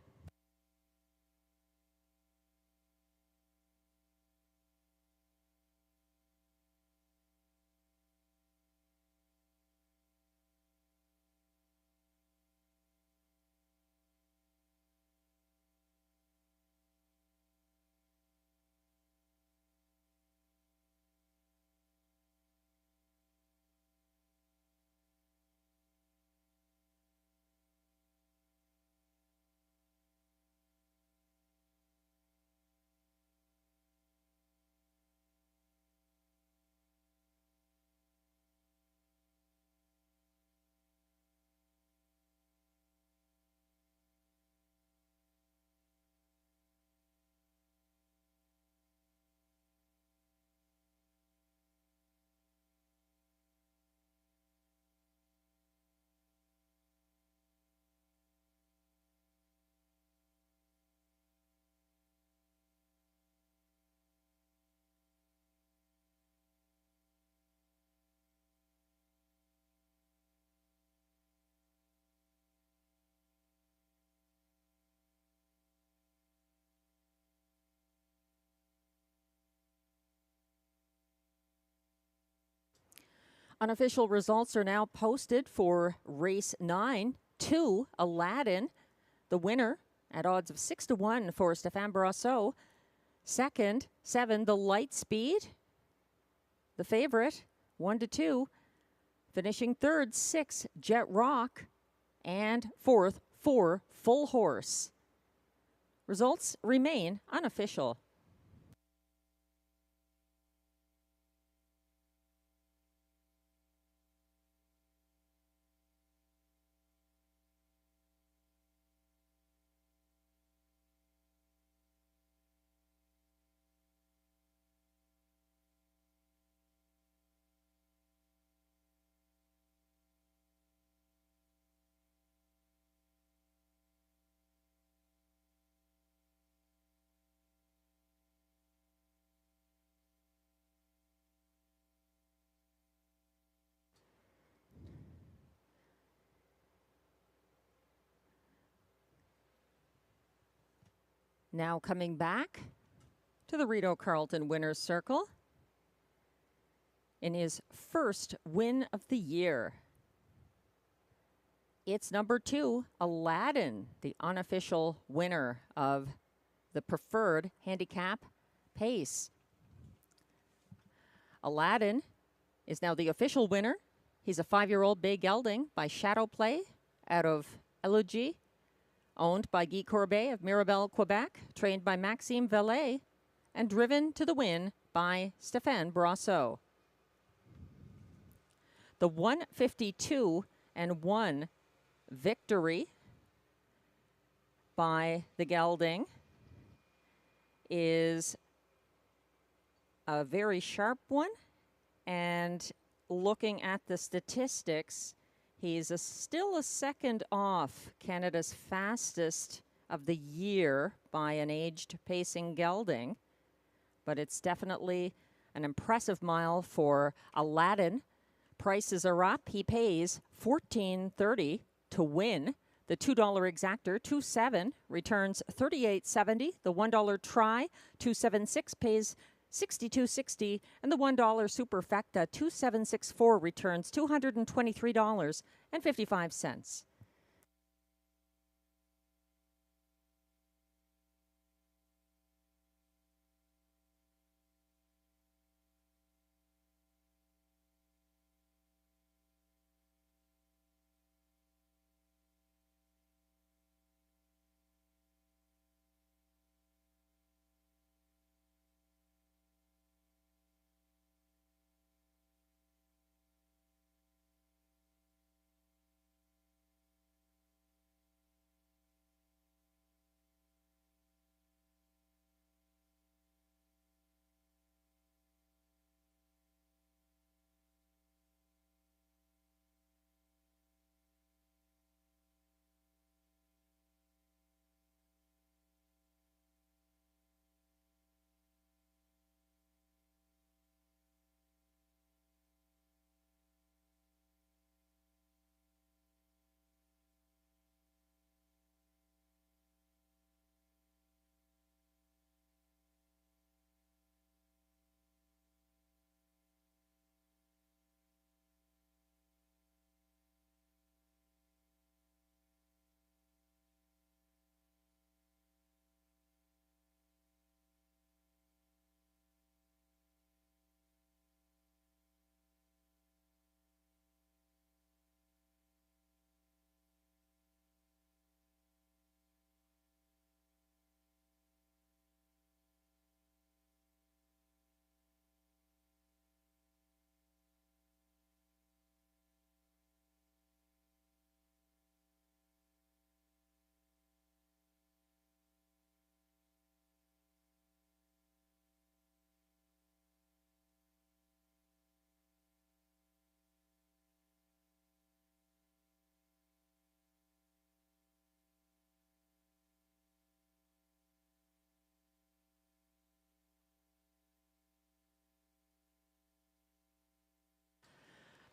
Unofficial results are now posted for race 9, 2, Aladdin. The winner at odds of 6-1 for Stéphane Brosseau. Second, 7, the Light Speed. The favorite, 1-2. Finishing third, 6, Jet Rock. And fourth, 4, Full Horse. Results remain unofficial. Now coming back to the Rideau Carleton Winners Circle in his first win of the year. It's number 2, Aladdin, the unofficial winner of the preferred handicap pace. Aladdin is now the official winner. He's a 5-year-old bay gelding by Shadow Play out of Elogie, owned by Guy Courbet of Mirabel, Quebec, trained by Maxime Vellet, and driven to the win by Stéphane Brosseau. The 152-1 victory by the gelding is a very sharp one, and looking at the statistics, he's still a second off Canada's fastest of the year by an aged pacing gelding. But it's definitely an impressive mile for Aladdin. Prices are up. He pays $14.30 to win. The $2 exactor, 2.7, returns $38.70. The $1 try, 2.76, pays $62.60, and the $1 superfecta 2764 returns $223.55.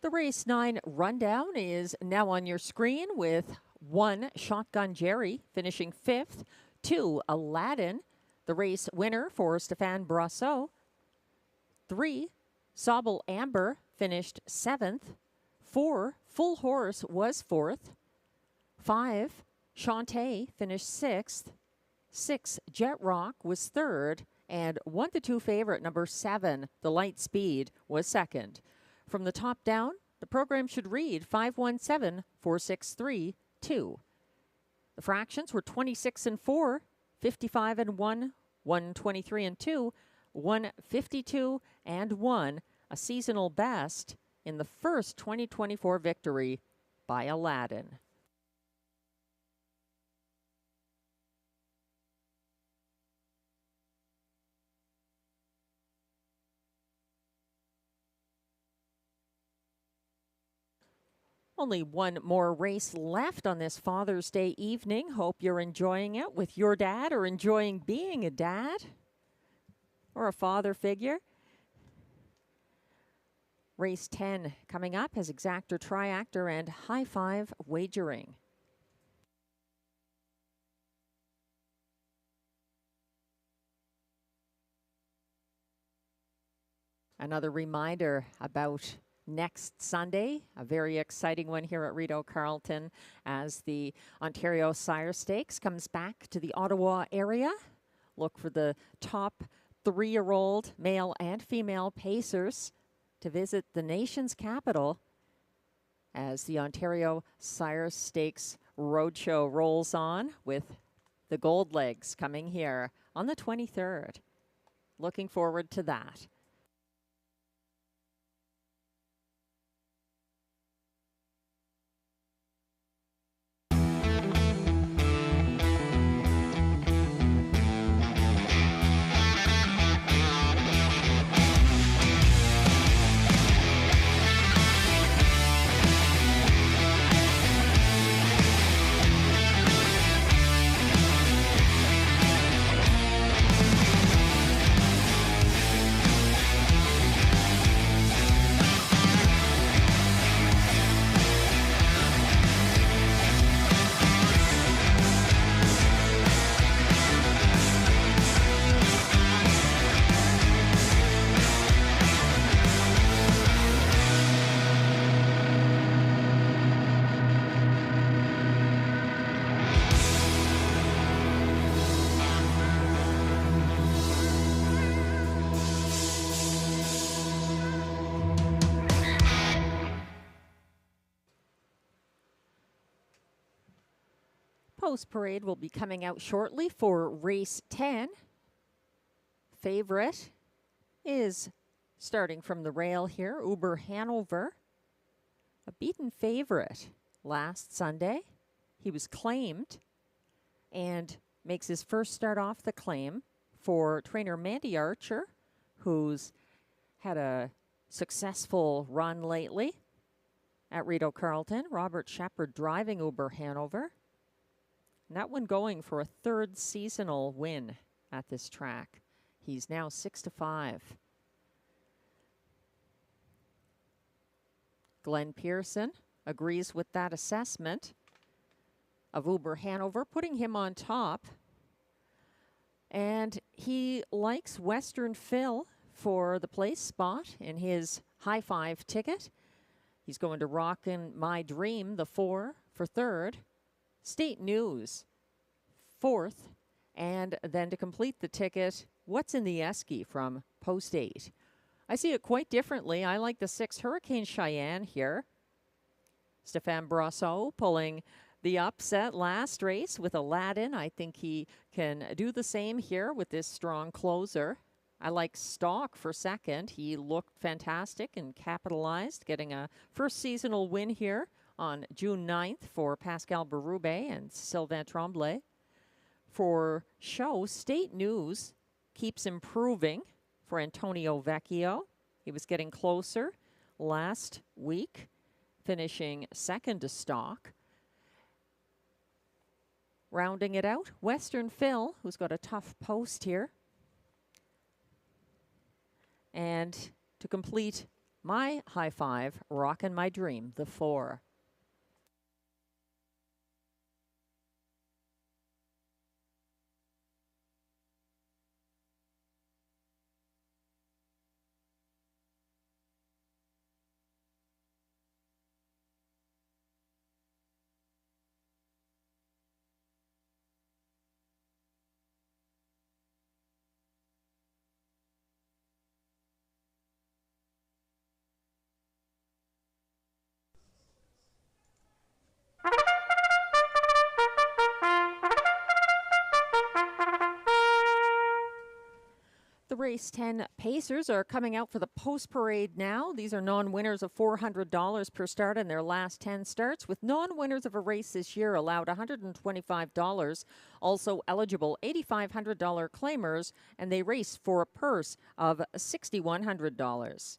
The race 9 rundown is now on your screen with 1 Shotgun Jerry finishing 5th, 2 Aladdin, the race winner for Stéphane Brosseau. 3 Sobble Amber finished 7th. 4 Full Horse was 4th. 5 Shantae finished 6th. 6 Jet Rock was 3rd. And 1-2 favorite number 7, the Light Speed, was 2nd. From the top down, the program should read 517-463-2. The fractions were 26 and 4, 55 and 1, 123 and 2, 152 and 1, a seasonal best in the first 2024 victory by Aladdin. Only one more race left on this Father's Day evening. Hope you're enjoying it with your dad or enjoying being a dad or a father figure. Race 10 coming up has Exactor, Triactor, and High Five Wagering. Another reminder about next Sunday, a very exciting one here at Rideau Carleton as the Ontario Sire Stakes comes back to the Ottawa area. Look for the top 3-year-old male and female pacers to visit the nation's capital as the Ontario Sire Stakes Roadshow rolls on with the Gold Legs coming here on the 23rd. Looking forward to that. Post Parade will be coming out shortly for race 10. Favorite is starting from the rail here, Uber Hanover. A beaten favorite last Sunday. He was claimed and makes his first start off the claim for trainer Mandy Archer, who's had a successful run lately at Rideau Carleton. Robert Shepard driving Uber Hanover. And that one going for a 3rd seasonal win at this track. He's now 6-5. Glenn Pearson agrees with that assessment of Uber Hanover, putting him on top. And he likes Western Phil for the place spot in his High Five ticket. He's going to Rockin' My Dream, the 4, for 3rd. State News, 4th, and then to complete the ticket, What's in the Esky from Post 8. I see it quite differently. I like the 6 Hurricane Cheyenne here. Stéphane Brosseau pulling the upset last race with Aladdin. I think he can do the same here with this strong closer. I like Stock for 2nd. He looked fantastic and capitalized, getting a first seasonal win here on June 9th for Pascal Berube and Sylvain Tremblay. For show, State News keeps improving for Antonio Vecchio. He was getting closer last week, finishing 2nd to Stock. Rounding it out, Western Phil, who's got a tough post here. And to complete My High Five, Rockin' My Dream, the 4. The race 10 Pacers are coming out for the post parade now. These are non-winners of $400 per start in their last 10 starts, with non-winners of a race this year allowed $125. Also eligible $8,500 claimers, and they race for a purse of $6,100.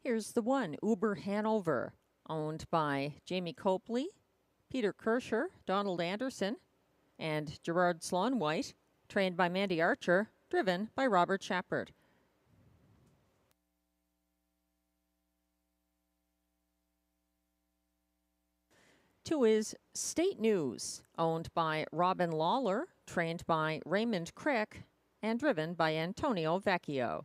Here's the one, Uber Hanover, owned by Jamie Copley, Peter Kirscher, Donald Anderson, and Gerard Sloan-White, trained by Mandy Archer, driven by Robert Shepard. Two is State News, owned by Robin Lawler, trained by Raymond Crick, and driven by Antonio Vecchio.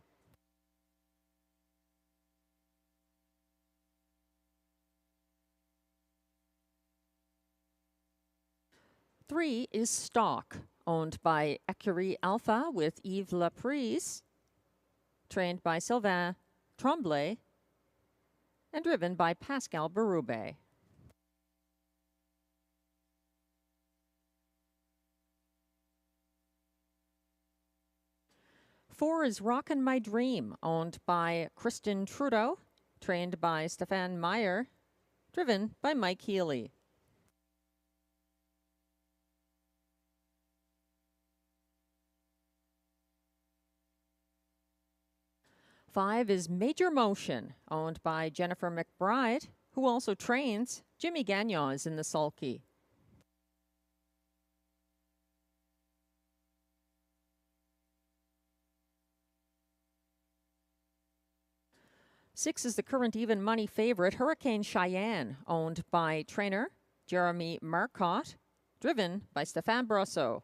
Three is Stock, owned by Ecurie Alpha with Yves Laprise, trained by Sylvain Tremblay, and driven by Pascal Berube. Four is Rockin' My Dream, owned by Kristen Trudeau, trained by Stéphane Meyer, driven by Mike Healy. Five is Major Motion, owned by Jennifer McBride, who also trains. Jimmy Gagnon is in the sulky. Six is the current even money favorite, Hurricane Cheyenne, owned by trainer Jeremy Marcotte, driven by Stéphane Brosseau.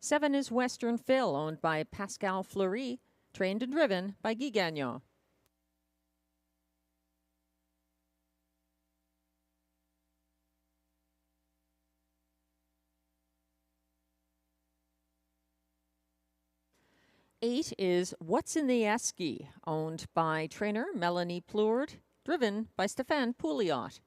7 is Western Phil, owned by Pascal Fleury, trained and driven by Guy Gagnon. Eight is What's in the Esky, owned by trainer Melanie Plourde, driven by Stéphane Pouliot.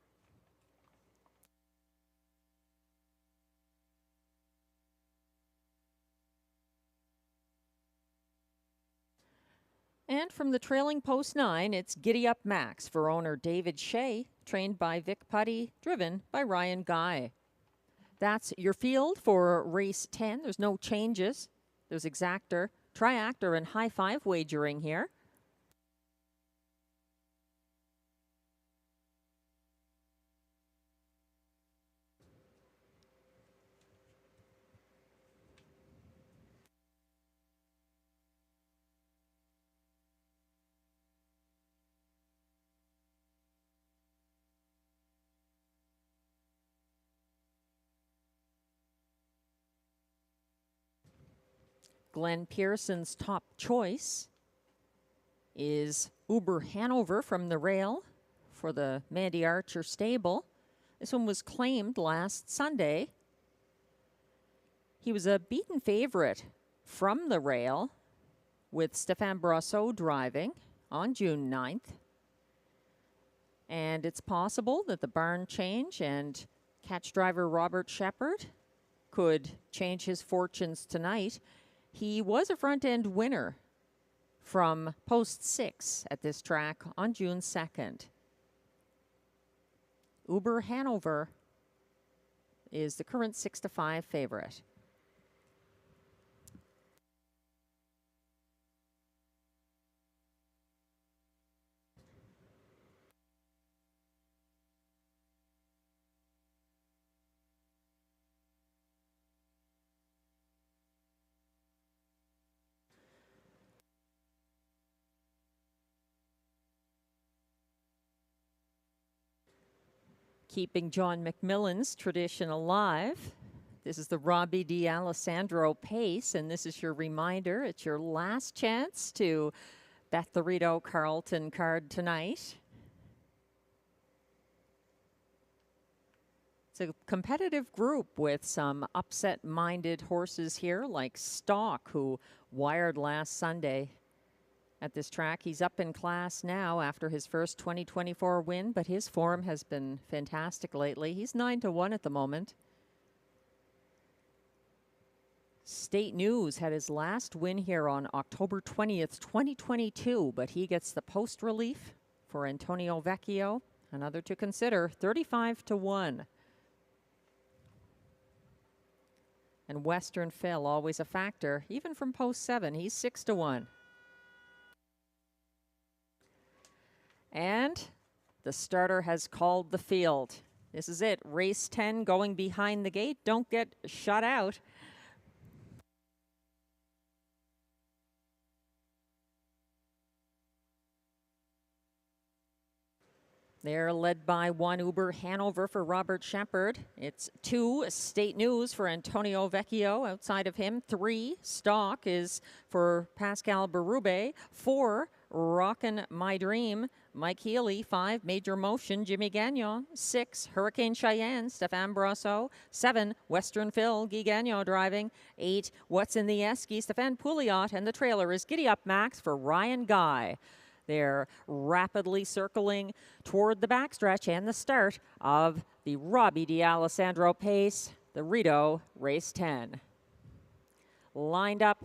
And from the trailing post 9, it's Giddy Up Max for owner David Shea, trained by Vic Putty, driven by Ryan Guy. That's your field for race 10. There's no changes. There's exactor, triactor, and high five wagering here. Glenn Pearson's top choice is Uber Hanover from the rail for the Mandy Archer stable. This one was claimed last Sunday. He was a beaten favorite from the rail with Stéphane Brosseau driving on June 9th. And it's possible that the barn change and catch driver Robert Shepard could change his fortunes tonight. He was a front-end winner from post 6 at this track on June 2nd. Uber Hanover is the current 6-5 favorite. Keeping John McMillan's tradition alive, this is the Robbie D'Alessandro pace, and this is your reminder. It's your last chance to bet the Rideau Carleton card tonight. It's a competitive group with some upset-minded horses here, like Stock, who wired last Sunday at this track. He's up in class now after his first 2024 win, but his form has been fantastic lately. He's 9-1 at the moment. State News had his last win here on October 20th, 2022, but he gets the post relief for Antonio Vecchio. Another to consider, 35-1. And Western Phil, always a factor, even from post 7. He's 6-1. And the starter has called the field. This is it. Race 10 going behind the gate. Don't get shut out. They're led by 1 Uber Hanover for Robert Shepard. It's 2 State News for Antonio Vecchio. Outside of him, 3 Stock is for Pascal Berube. 4 Rockin' My Dream, Mike Healy. 5 Major Motion, Jimmy Gagnon. 6 Hurricane Cheyenne, Stéphane Brosseau. 7 Western Phil, Guy Gagnon driving. 8 What's in the Esky, Stéphane Pouliot, and the trailer is Giddy Up Max for Ryan Guy. They're rapidly circling toward the backstretch and the start of the Robbie D'Alessandro pace, the Rideau Race 10. Lined up,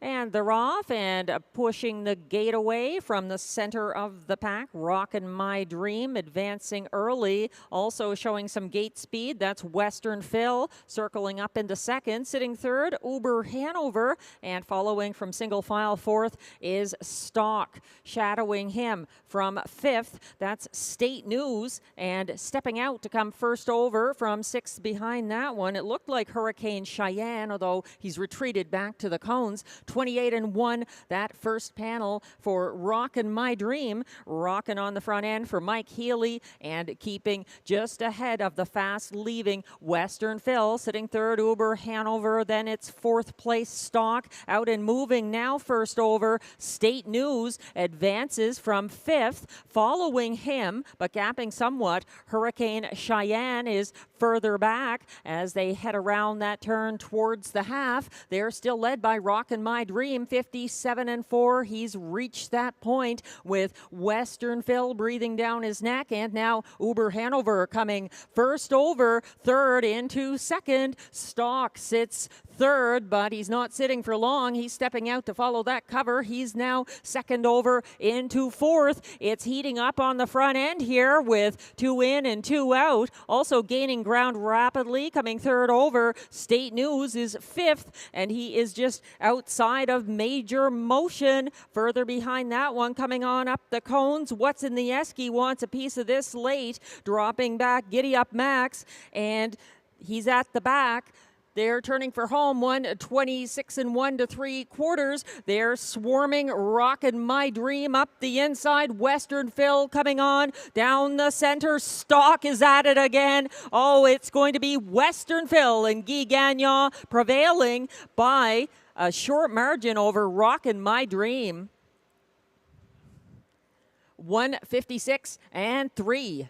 and they're off and pushing the gate away from the center of the pack. Rockin' My Dream advancing early, also showing some gate speed. That's Western Phil circling up into second. Sitting third, Uber Hanover, and following from single file fourth is Stock. Shadowing him from fifth, that's State News, and stepping out to come first over from sixth behind that one. It looked like Hurricane Cheyenne, although he's retreated back to the cones. 28-1, that first panel for Rockin' My Dream. Rockin' on the front end for Mike Healy, and keeping just ahead of the fast leaving Western Phil. Sitting third, Uber Hanover. Then it's fourth place Stock. Out and moving now first over. State News advances from fifth. Following him, but gapping somewhat, Hurricane Cheyenne is further back as they head around that turn towards the half. They're still led by Rockin' My Dream, 57-4. He's reached that point with Western Phil breathing down his neck, and now Uber Hanover coming first over, third into second. Stock sits third, but he's not sitting for long. He's stepping out to follow that cover. He's now second over into fourth. It's heating up on the front end here with 2 in and 2 out. Also gaining ground rapidly, coming third over. State News is fifth, and he is just outside of Major Motion. Further behind that one, coming on up the cones. What's in the Esky wants a piece of this late. Dropping back, Giddy Up Max, and he's at the back. They're turning for home, 26 1 3/4. They're swarming, Rockin' My Dream up the inside. Western Phil coming on down the center. Stock is at it again. Oh, it's going to be Western Phil and Guy Gagnon prevailing by a short margin over Rockin' My Dream. 156-3.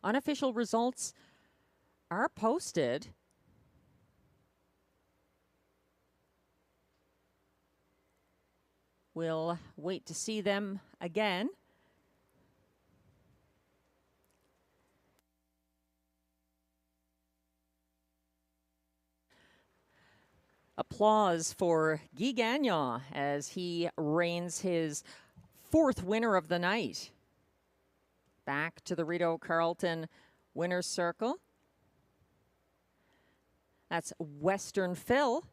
Unofficial results are posted. We'll wait to see them again. Applause for Guy Gagnon as he reigns his 4th winner of the night. Back to the Rideau Carleton winner's circle. That's Western Phil,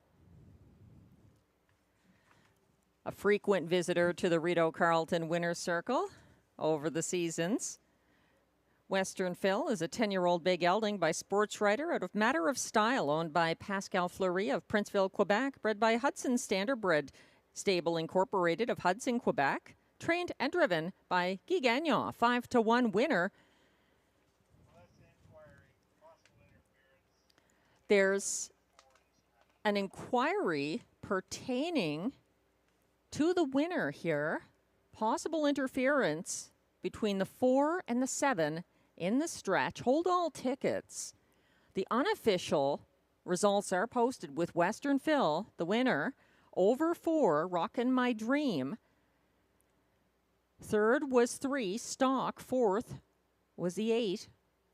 a frequent visitor to the Rideau Carleton winner's circle over the seasons. Western Phil is a 10-year-old big gelding by Sports Writer out of Matter of Style, owned by Pascal Fleury of Princeville, Quebec, bred by Hudson Standardbred Stable Incorporated of Hudson, Quebec, trained and driven by Guy Gagnon, 5-1 winner. There's an inquiry pertaining to the winner here. Possible interference between the 4 and the 7 in the stretch. Hold all tickets. The unofficial results are posted with Western Phil, the winner, over 4, Rockin' My Dream. 3rd was 3, Stock. 4th was the 8,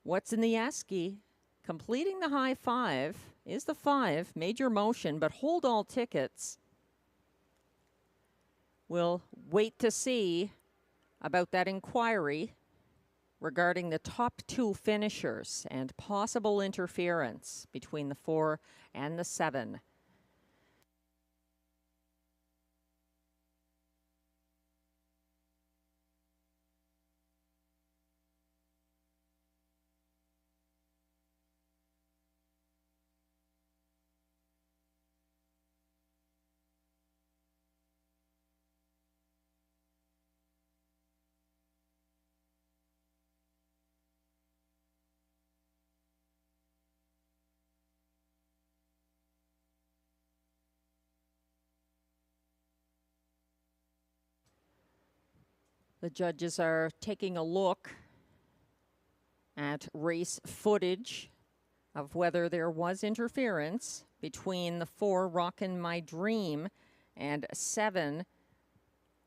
What's in the Esky. Completing the high 5 is the 5, Major Motion, but hold all tickets. We'll wait to see about that inquiry regarding the top 2 finishers and possible interference between the 4 and the 7. The judges are taking a look at race footage of whether there was interference between the 4, Rockin' My Dream, and 7,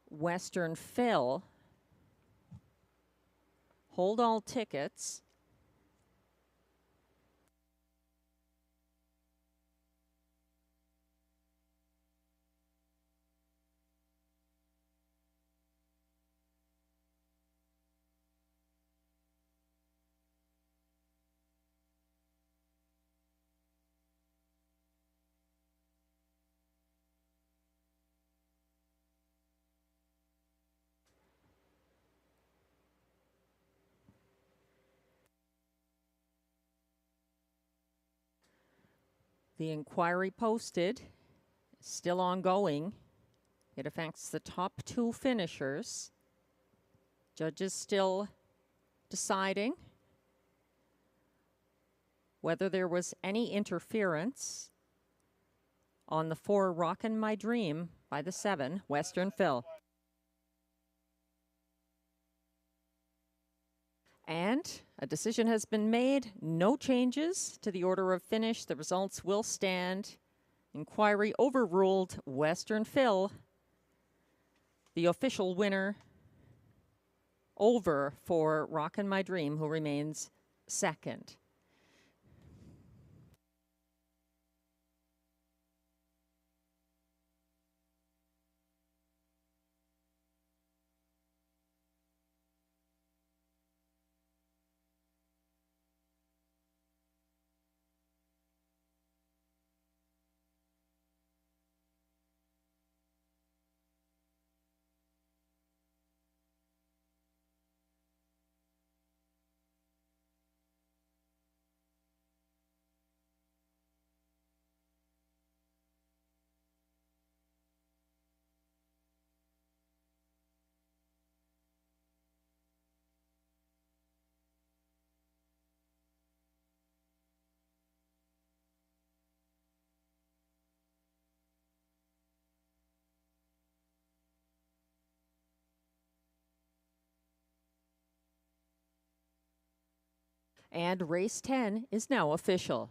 Western Phil. Hold all tickets. The inquiry posted, still ongoing. It affects the top 2 finishers. Judges still deciding whether there was any interference on the 4, Rockin' My Dream, by the 7, Western Phil. And a decision has been made. No changes to the order of finish. The results will stand. Inquiry overruled. Western Phil, the official winner, over for Rockin' My Dream, who remains 2nd. And race 10 is now official.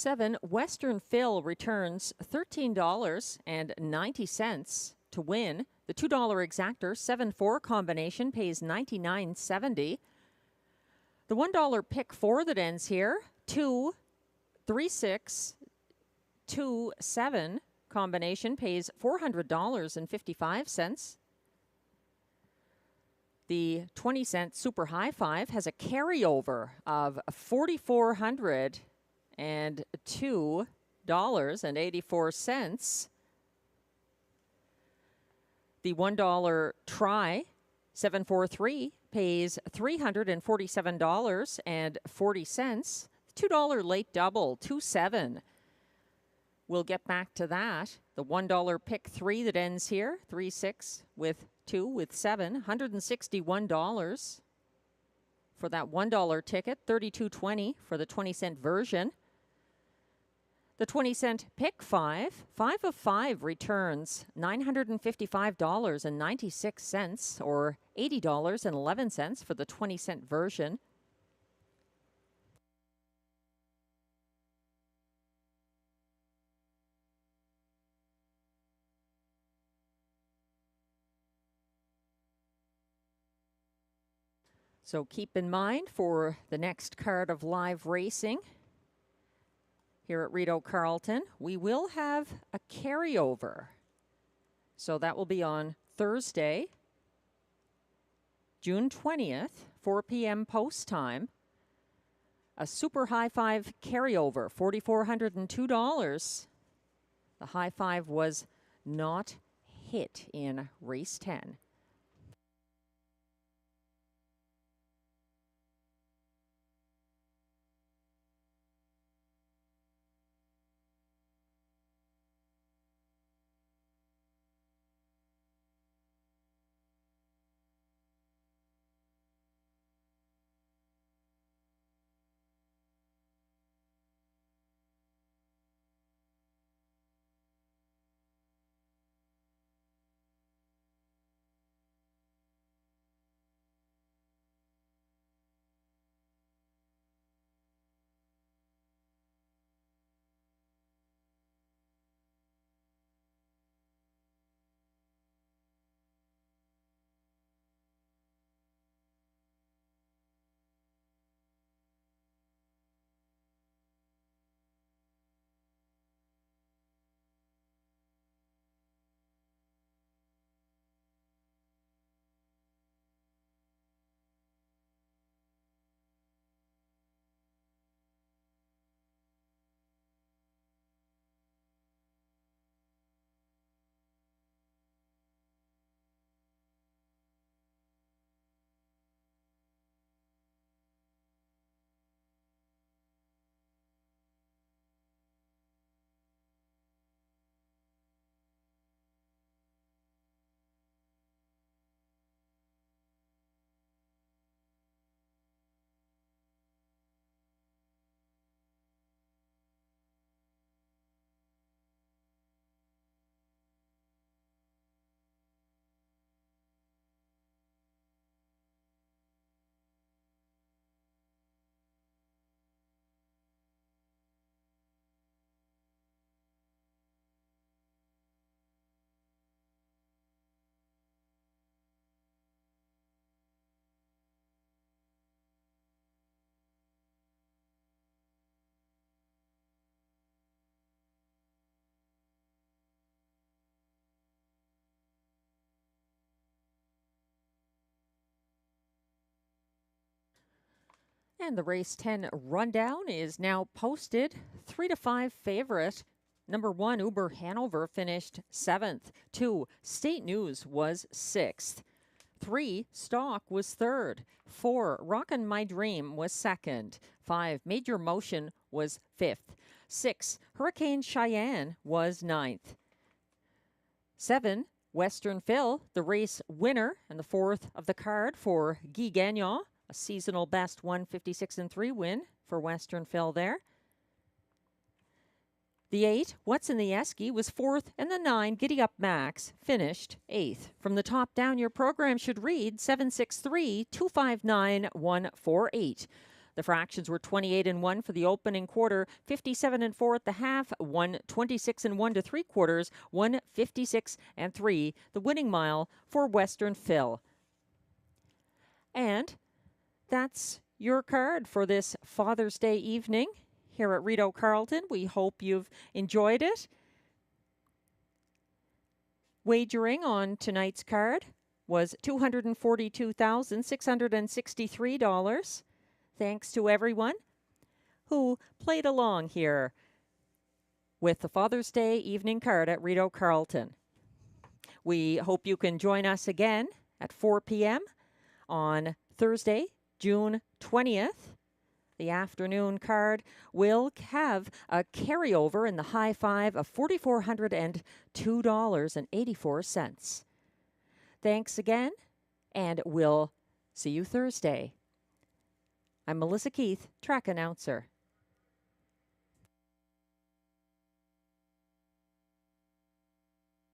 Seven, Western Phil returns $13.90 to win. The $2 exactor 7-4 combination pays $99.70. The $1 pick 4 that ends here, 2, 3, 6, 2, 7 combination pays $400.55. The 20-cent Super High Five has a carryover of $4,402.84. The $1 try 743 pays $347.40. $2 late double 27. We'll get back to that. The $1 pick 3 that ends here, 3-6 with 2 with 7, $161 for that $1 ticket, $32.20 for the 20-cent version. The 20-cent pick 5 of 5 returns $955.96 or $80.11 for the 20-cent version. So keep in mind for the next card of live racing here at Rideau Carleton, we will have a carryover. So that will be on Thursday, June 20th, 4 p.m. post time. A Super High Five carryover, $4,402. The High Five was not hit in race 10. And the race 10 rundown is now posted. 3-5 favorite. Number 1, Uber Hanover finished 7th. 2, State News was 6th. 3, Stock was 3rd. 4, Rockin' My Dream was 2nd. 5, Major Motion was 5th. 6, Hurricane Cheyenne was 9th. 7, Western Phil, the race winner and the fourth of the card for Guy Gagnon, a seasonal best 156-3 win for Western Phil there. The 8, What's in the Esky, was fourth, and the 9, Giddy Up Max, finished 8th. From the top down, your program should read 763-259-148. The fractions were 28-1 for the opening quarter, 57-4 at the half, 126-1 to 3/4, 156-3. The winning mile for Western Phil. And that's your card for this Father's Day evening here at Rideau Carleton. We hope you've enjoyed it. Wagering on tonight's card was $242,663. Thanks to everyone who played along here with the Father's Day evening card at Rideau Carleton. We hope you can join us again at 4 p.m. on Thursday, June 20th. The afternoon card will have a carryover in the high five of $4,402.84. Thanks again, and we'll see you Thursday. I'm Melissa Keith, track announcer.